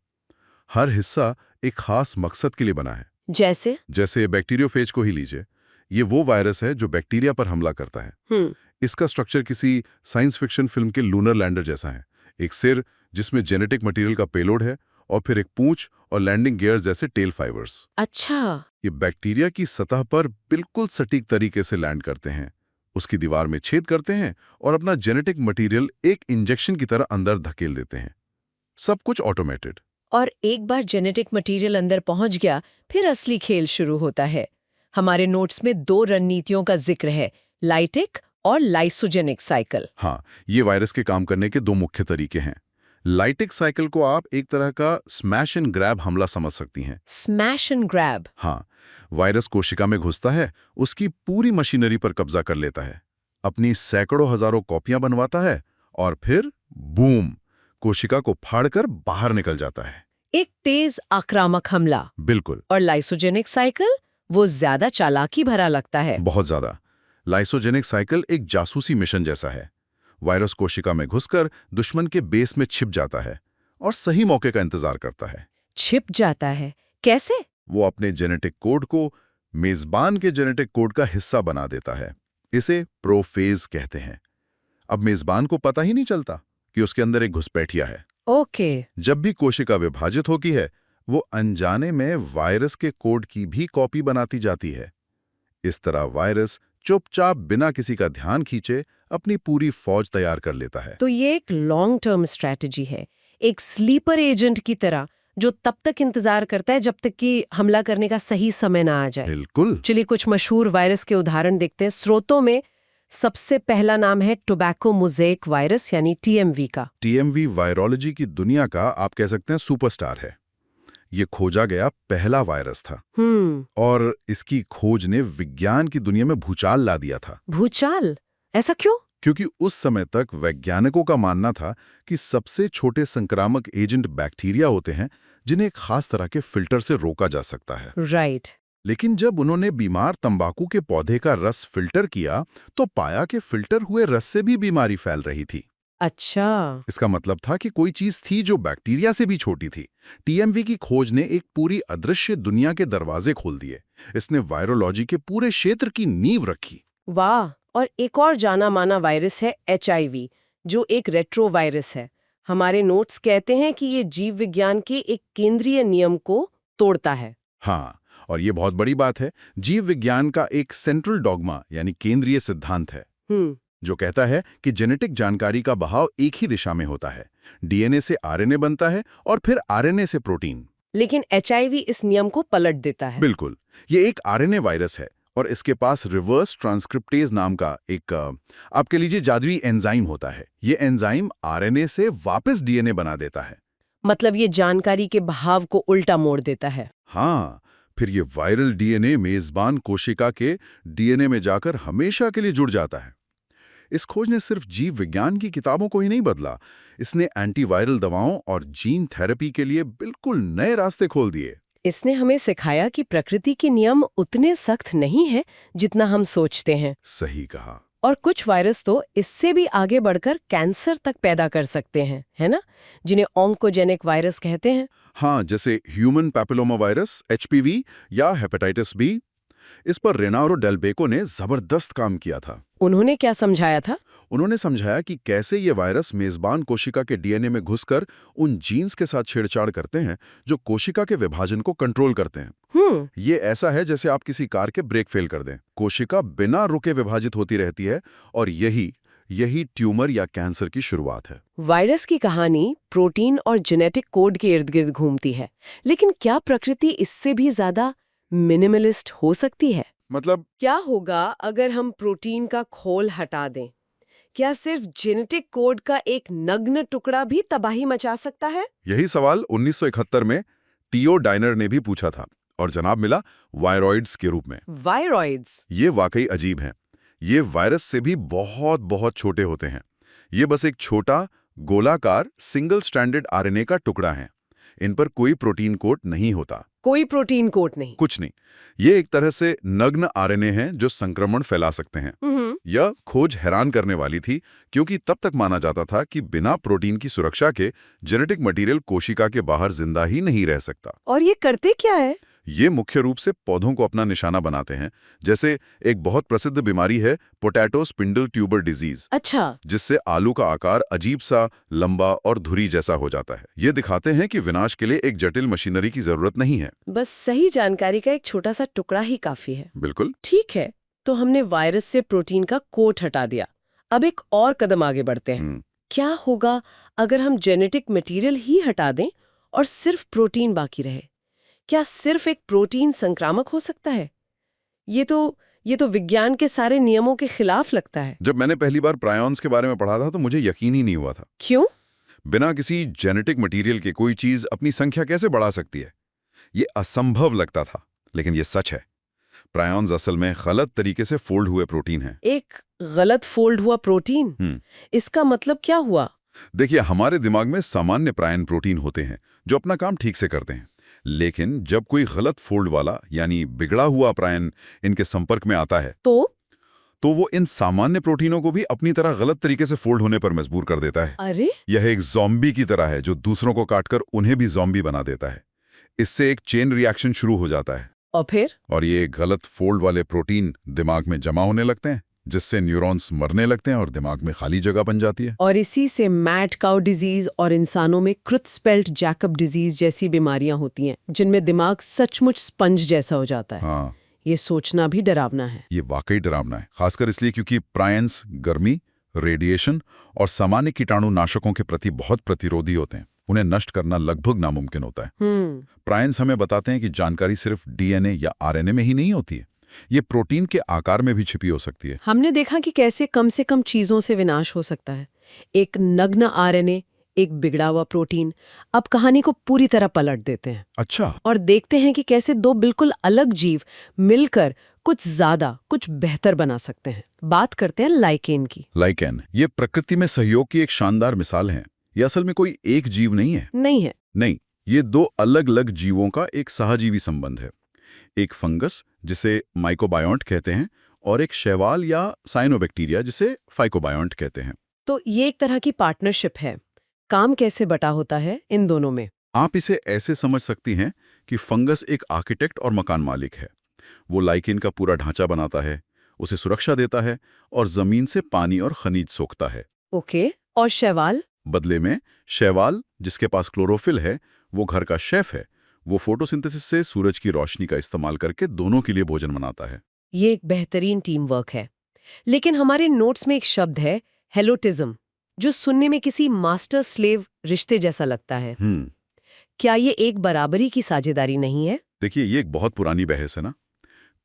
हर हिस्सा एक खास मकसद के लिए बना है। जैसे बैक्टीरियोफेज को ही लीजिए। ये वो वायरस है जो बैक्टीरिया पर हमला करता है। इसका स्ट्रक्चर किसी साइंस फिक्शन फिल्म के लूनर लैंडर जैसा है। एक सिर जिसमें जेनेटिक मटेरियल का पेलोड है और फिर एक पूंछ और लैंडिंग गियर्स जैसे टेल फाइबर्स। अच्छा। ये बैक्टीरिया की सतह पर बिल्कुल सटीक तरीके से लैंड करते हैं, उसकी दीवार में छेद करते हैं और अपना जेनेटिक मटेरियल एक इंजेक्शन की तरह अंदर धकेल देते हैं। सब कुछ ऑटोमेटेड। और एक बार जेनेटिक मटेरियल अंदर पहुंच गया, फिर असली खेल शुरू होता है। हमारे नोट्स में 2 रणनीतियों का जिक्र है, लाइटिक और लाइसोजेनिक साइकिल। हाँ, ये वायरस के काम करने के 2 मुख्य तरीके हैं। लाइटिक साइकिल को आप एक तरह का स्मैश एंड ग्रैब हमला समझ सकती हैं। Smash and grab? हाँ, वायरस कोशिका में घुसता है, उसकी पूरी मशीनरी पर कब्जा कर लेता है, अपनी सैकड़ों हजारों कॉपियां बनवाता है और फिर बूम, कोशिका को फाड़कर बाहर निकल जाता है। एक तेज आक्रामक हमला। बिल्कुल। और लाइसोजेनिक साइकिल, वो ज्यादा चालाकी भरा लगता है। बहुत ज्यादा। लाइसोजेनिक साइकिल एक जासूसी मिशन जैसा है। वायरस कोशिका में घुसकर दुश्मन के बेस में छिप जाता है और सही मौके का इंतजार करता है। छिप जाता है? कैसे? वो अपने जेनेटिक कोड को मेजबान के जेनेटिक कोड का हिस्सा बना देता है। इसे प्रोफेज कहते हैं। अब मेजबान को पता ही नहीं चलता कि उसके अंदर एक घुसपैठिया है। ओके। जब भी कोशिका विभाजित होती है, वो अनजाने में वायरस के कोड की भी कॉपी बनाती जाती है। इस तरह वायरस चुपचाप बिना किसी का ध्यान खींचे अपनी पूरी फौज तैयार कर लेता है। तो ये एक लॉन्ग टर्म स्ट्रैटेजी है, एक स्लीपर एजेंट की तरह, जो तब तक इंतजार करता है जब तक कि हमला करने का सही समय ना आ जाए। बिल्कुल। चलिए कुछ मशहूर वायरस के उदाहरण देखते हैं। स्रोतों में सबसे पहला नाम है टोबैको मोज़ेक वायरस यानी टीएमवी का। टीएमवी वायरोलॉजी की दुनिया का आप कह सकते हैं सुपरस्टार है। ये खोजा गया पहला वायरस था और इसकी खोज ने विज्ञान की दुनिया में भूचाल ला दिया था। भूचाल? ऐसा क्यों? क्योंकि उस समय तक वैज्ञानिकों का मानना था कि सबसे छोटे संक्रामक एजेंट बैक्टीरिया होते हैं जिन्हें एक खास तरह के फिल्टर से रोका जा सकता है। राइट। लेकिन जब उन्होंने बीमार तंबाकू के पौधे का रस फिल्टर किया तो पाया कि फिल्टर हुए रस से भी बीमारी फैल रही थी। अच्छा। इसका मतलब था कि कोई चीज थी जो बैक्टीरिया से भी छोटी थी। टीएमवी की खोज ने एक पूरी अदृश्य दुनिया के दरवाजे खोल दिए। इसने वायरोलॉजी के पूरे क्षेत्र की नींव रखी। वाह। और एक और जाना माना वायरस है एचआईवी, जो एक रेट्रो वायरस है। हमारे नोट्स कहते हैं कि ये जीव विज्ञान के एक केंद्रीय नियम को तोड़ता है। हाँ, और ये बहुत बड़ी बात है। जीव विज्ञान का एक सेंट्रल डॉगमा यानी केंद्रीय सिद्धांत है जो कहता है कि जेनेटिक जानकारी का बहाव एक ही दिशा में होता है। डीएनए से आरएनए बनता है और फिर आरएनए से प्रोटीन। लेकिन एचआईवी इस नियम को पलट देता है। बिल्कुल। ये एक आरएनए वायरस है और इसके पास रिवर्स ट्रांसक्रिप्टेज नाम का एक आप कह लीजिए जादुई एंजाइम होता है। ये एंजाइम आरएनए से वापस डीएनए बना देता है। मतलब ये जानकारी के बहाव को उल्टा मोड़ देता है। हाँ, फिर ये वायरल डीएनए मेजबान कोशिका के डीएनए में जाकर हमेशा के लिए जुड़ जाता है। इस खोज ने सिर्फ जीव विज्ञान की किताबों को ही नहीं बदला, इसने एंटीवायरल दवाओं और जीन थेरेपी के लिए बिल्कुल नए रास्ते खोल दिए। इसने हमें सिखाया कि प्रकृति के नियम उतने सख्त नहीं हैं जितना हम सोचते हैं। सही कहा। और कुछ वायरस तो इससे भी आगे बढ़कर कैंसर तक पैदा कर सकते हैं, है ना, जिन्हें ऑन्कोजेनिक वायरस कहते हैं। हाँ, जैसे ह्यूमन पैपिलोमा वायरस एचपीवी या हेपेटाइटिस बी। इस पर रेनारो डेल बेको ने जबरदस्त काम किया था। उन्होंने क्या समझाया था? उन्होंने समझाया कि कैसे ये वायरस मेजबान कोशिका के डीएनए में घुसकर उन जीन्स के साथ छेड़छाड़ करते हैं जो कोशिका के विभाजन को कंट्रोल करते हैं। ये ऐसा है जैसे आप किसी कार के ब्रेक फेल कर दें। कोशिका बिना रुके विभाजित होती रहती है और यही ट्यूमर या कैंसर की शुरुआत है। वायरस की कहानी प्रोटीन और जेनेटिक कोड के इर्द गिर्द घूमती है, लेकिन क्या प्रकृति इससे भी ज्यादा मिनिमलिस्ट हो सकती है? मतलब क्या होगा अगर हम प्रोटीन का खोल हटा दें? क्या सिर्फ जेनेटिक कोड का एक नग्न टुकड़ा भी तबाही मचा सकता है? यही सवाल 1971 में टीओ डाइनर ने भी पूछा था और जवाब मिला वायरॉइड्स के रूप में। वायरॉइड्स? ये वाकई अजीब हैं। ये वायरस से भी बहुत बहुत छोटे होते हैं। ये बस एक छोटा गोलाकार सिंगल स्ट्रैंडेड आरएनए का टुकड़ा है। इन पर कोई प्रोटीन कोट नहीं होता। कोई प्रोटीन कोट नहीं? कुछ नहीं। ये एक तरह से नग्न आरएनए हैं जो संक्रमण फैला सकते हैं। यह खोज हैरान करने वाली थी क्योंकि तब तक माना जाता था कि बिना प्रोटीन की सुरक्षा के जेनेटिक मटेरियल कोशिका के बाहर जिंदा ही नहीं रह सकता। और ये करते क्या है? ये मुख्य रूप से पौधों को अपना निशाना बनाते हैं। जैसे एक बहुत प्रसिद्ध बीमारी है पोटैटो स्पिंडल ट्यूबर डिजीज, अच्छा। जिससे आलू का आकार अजीब सा लंबा और धुरी जैसा हो जाता है। ये दिखाते हैं कि विनाश के लिए एक जटिल मशीनरी की जरूरत नहीं है। बस सही जानकारी का एक छोटा सा टुकड़ा ही काफी है। बिल्कुल। ठीक है, तो हमने वायरस से प्रोटीन का कोट हटा दिया। अब एक और कदम आगे बढ़ते हैं। क्या होगा अगर हम जेनेटिक मटेरियल ही हटा दें और सिर्फ प्रोटीन बाकी रहे? क्या सिर्फ एक प्रोटीन संक्रामक हो सकता है? ये तो विज्ञान के सारे नियमों के खिलाफ लगता है। जब मैंने पहली बार प्रायॉन्स के बारे में पढ़ा था तो मुझे यकीन ही नहीं हुआ था। क्यों? बिना किसी जेनेटिक मटेरियल के कोई चीज अपनी संख्या कैसे बढ़ा सकती है? ये असंभव लगता था, लेकिन ये सच है। प्रायॉन्स असल में गलत तरीके से फोल्ड हुए प्रोटीन हैं। एक गलत फोल्ड हुआ प्रोटीन? इसका मतलब क्या हुआ? देखिए, हमारे दिमाग में सामान्य प्रायन प्रोटीन होते हैं जो अपना काम ठीक से करते हैं, लेकिन जब कोई गलत फोल्ड वाला यानी बिगड़ा हुआ प्रायन इनके संपर्क में आता है तो वो इन सामान्य प्रोटीनों को भी अपनी तरह गलत तरीके से फोल्ड होने पर मजबूर कर देता है। अरे, यह एक ज़ॉम्बी की तरह है जो दूसरों को काटकर उन्हें भी ज़ॉम्बी बना देता है। इससे एक चेन रिएक्शन शुरू हो जाता है और फिर? और ये गलत फोल्ड वाले प्रोटीन दिमाग में जमा होने लगते हैं, जिससे न्यूरॉन्स मरने लगते हैं और दिमाग में खाली जगह बन जाती है। और इसी से मैड काउ डिजीज और इंसानों में क्रुट्सपेल्ट जैकब डिजीज जैसी बीमारियां होती हैं, जिनमें दिमाग सचमुच स्पंज जैसा हो जाता है। हाँ, ये सोचना भी डरावना है। ये वाकई डरावना है, खासकर इसलिए क्योंकि प्रायंस गर्मी, रेडिएशन और सामान्य कीटाणुनाशकों के प्रति बहुत प्रतिरोधी होते हैं। उन्हें नष्ट करना लगभग नामुमकिन होता है। प्रायंस हमें बताते हैं कि जानकारी सिर्फ डीएनए या आरएनए में ही नहीं होती है, ये प्रोटीन के आकार में भी छिपी हो सकती है। हमने देखा कि कैसे कम से कम चीजों से विनाश हो सकता है। एक नग्न आरएनए, एक बिगड़ा हुआ प्रोटीन अब कहानी को पूरी तरह पलट देते हैं। अच्छा। और देखते हैं कि कैसे दो बिल्कुल अलग जीव मिलकर कुछ ज्यादा, कुछ बेहतर बना सकते हैं। बात करते हैं लाइकेन की। लाइकेन, ये प्रकृति में सहयोग की एक शानदार मिसाल है। ये असल में कोई एक जीव नहीं है। नहीं, ये दो अलग अलग जीवों का एक सहजीवी संबंध है। एक फंगस जिसे माइकोबायोन्ट कहते हैं और एक शैवाल या साइनोबैक्टीरिया जिसे फाइकोबायोन्ट कहते हैं। तो ये एक तरह की पार्टनरशिप है। काम कैसे बटा होता है इन दोनों में? आप इसे ऐसे समझ सकती हैं कि फंगस एक आर्किटेक्ट और मकान मालिक है। वो लाइकेन का पूरा ढांचा बनाता है, उसे सुरक्षा देता है और जमीन से पानी और खनिज सोखता है। ओके, और शैवाल? बदले में शैवाल, जिसके पास क्लोरोफिल है, वो घर का शेफ है। वो फोटोसिंथेसिस से सूरज की रोशनी का इस्तेमाल करके दोनों के लिए भोजन बनाता है। ये एक बेहतरीन टीम वर्क है। लेकिन हमारे नोट्स में एक शब्द है हेलोटिज्म, जो सुनने में किसी मास्टर स्लेव रिश्ते जैसा लगता है। क्या ये एक बराबरी की साझेदारी नहीं है? देखिए, ये एक बहुत पुरानी बहस है ना।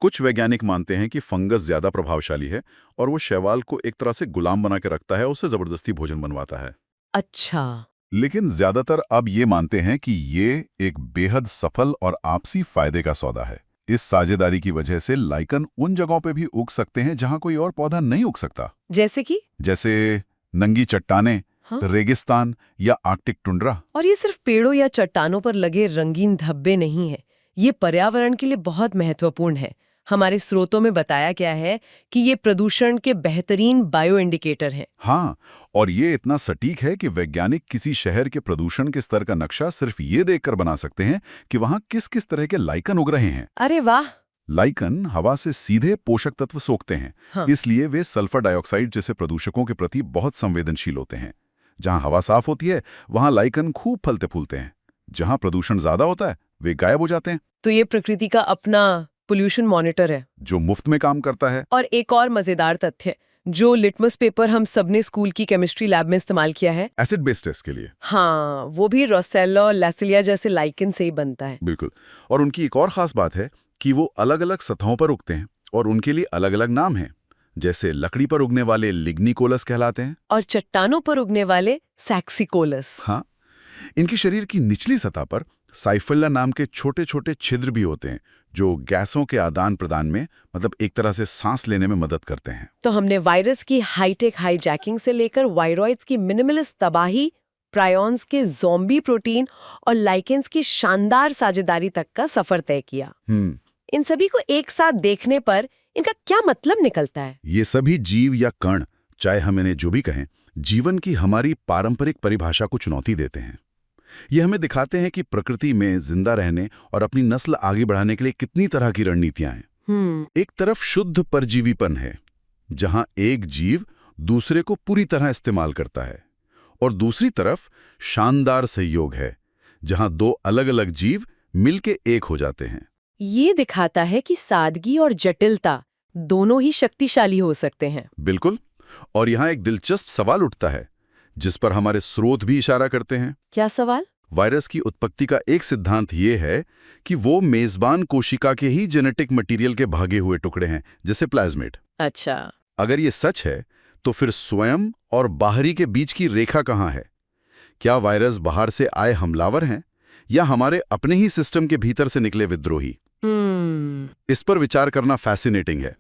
कुछ वैज्ञानिक मानते हैं कि फंगस ज्यादा प्रभावशाली है और वो शैवाल को एक तरह से गुलाम बना के रखता है, उससे जबरदस्ती भोजन बनवाता है। अच्छा। लेकिन ज्यादातर अब ये मानते हैं कि ये एक बेहद सफल और आपसी फायदे का सौदा है। इस साझेदारी की वजह से लाइकन उन जगहों पे भी उग सकते हैं जहां कोई और पौधा नहीं उग सकता। जैसे कि? जैसे नंगी चट्टानें, रेगिस्तान या आर्कटिक टुंड्रा। और ये सिर्फ पेड़ों या चट्टानों पर लगे रंगीन धब्बे नहीं है, ये पर्यावरण के लिए बहुत महत्वपूर्ण है। हमारे स्रोतों में बताया गया है कि ये प्रदूषण के बेहतरीन बायो इंडिकेटर हैं। हाँ, और ये इतना सटीक है कि वैज्ञानिक किसी शहर के प्रदूषण के स्तर का नक्शा सिर्फ ये देखकर बना सकते हैं कि वहां किस किस तरह के लाइकन उग रहे हैं। अरे वाह! लाइकन हवा से सीधे पोषक तत्व सोखते हैं। इसलिए वे सल्फर डाइऑक्साइड जैसे प्रदूषकों के प्रति बहुत संवेदनशील होते हैं। जहां हवा साफ होती है वहां लाइकन खूब फलते फूलते हैं। जहां प्रदूषण ज्यादा होता है वे गायब हो जाते हैं। तो ये प्रकृति का अपना पोल्यूशन मॉनिटर है जो मुफ्त में काम करता है। और एक और मजेदार तथ्य, जो लिटमस पेपर हम सबने स्कूल की केमिस्ट्री लैब में इस्तेमाल किया है एसिड बेस टेस्ट के लिए। हाँ, वो भी रोसेला और लैसिलिया जैसे लाइकन से ही बनता है। बिल्कुल। और उनकी एक और खास बात है कि वो अलग अलग सतहों पर उगते हैं और उनके लिए अलग अलग नाम हैं। जैसे लकड़ी पर उगने वाले लिग्निकोलस कहलाते हैं और चट्टानों पर उगने वाले सैक्सिकोलस। हाँ, इनके शरीर की निचली सतह पर साइफिल्ला नाम के छोटे छोटे छिद्र भी होते हैं जो गैसों के आदान प्रदान में, मतलब एक तरह से सांस लेने में मदद करते हैं। तो हमने वायरस की हाईटेक हाईजैकिंग से लेकर वायरॉइड्स की मिनिमलिस्ट तबाही, प्रायॉन्स के ज़ॉम्बी प्रोटीन और लाइकेंस की शानदार साझेदारी तक का सफर तय किया। इन सभी को एक साथ देखने पर इनका क्या मतलब निकलता है? ये सभी जीव या कण, चाहे हम इन्हें जो भी कहें, जीवन की हमारी पारंपरिक परिभाषा को चुनौती देते हैं। ये हमें दिखाते हैं कि प्रकृति में जिंदा रहने और अपनी नस्ल आगे बढ़ाने के लिए कितनी तरह की रणनीतियां हैं। एक तरफ शुद्ध परजीवीपन है, जहां एक जीव दूसरे को पूरी तरह इस्तेमाल करता है, और दूसरी तरफ शानदार सहयोग है, जहां दो अलग अलग जीव मिलके एक हो जाते हैं। ये दिखाता है कि सादगी और जटिलता दोनों ही शक्तिशाली हो सकते हैं। बिल्कुल। और यहाँ एक दिलचस्प सवाल उठता है, जिस पर हमारे स्रोत भी इशारा करते हैं। क्या सवाल? वायरस की उत्पत्ति का एक सिद्धांत ये है कि वो मेजबान कोशिका के ही जेनेटिक मटेरियल के भागे हुए टुकड़े हैं, जैसे प्लाज्मिड। अच्छा। अगर ये सच है, तो फिर स्वयं और बाहरी के बीच की रेखा कहाँ है? क्या वायरस बाहर से आए हमलावर हैं, या हमारे अपने ही सिस्टम के भीतर से निकले विद्रोही? इस पर विचार करना फैसिनेटिंग है।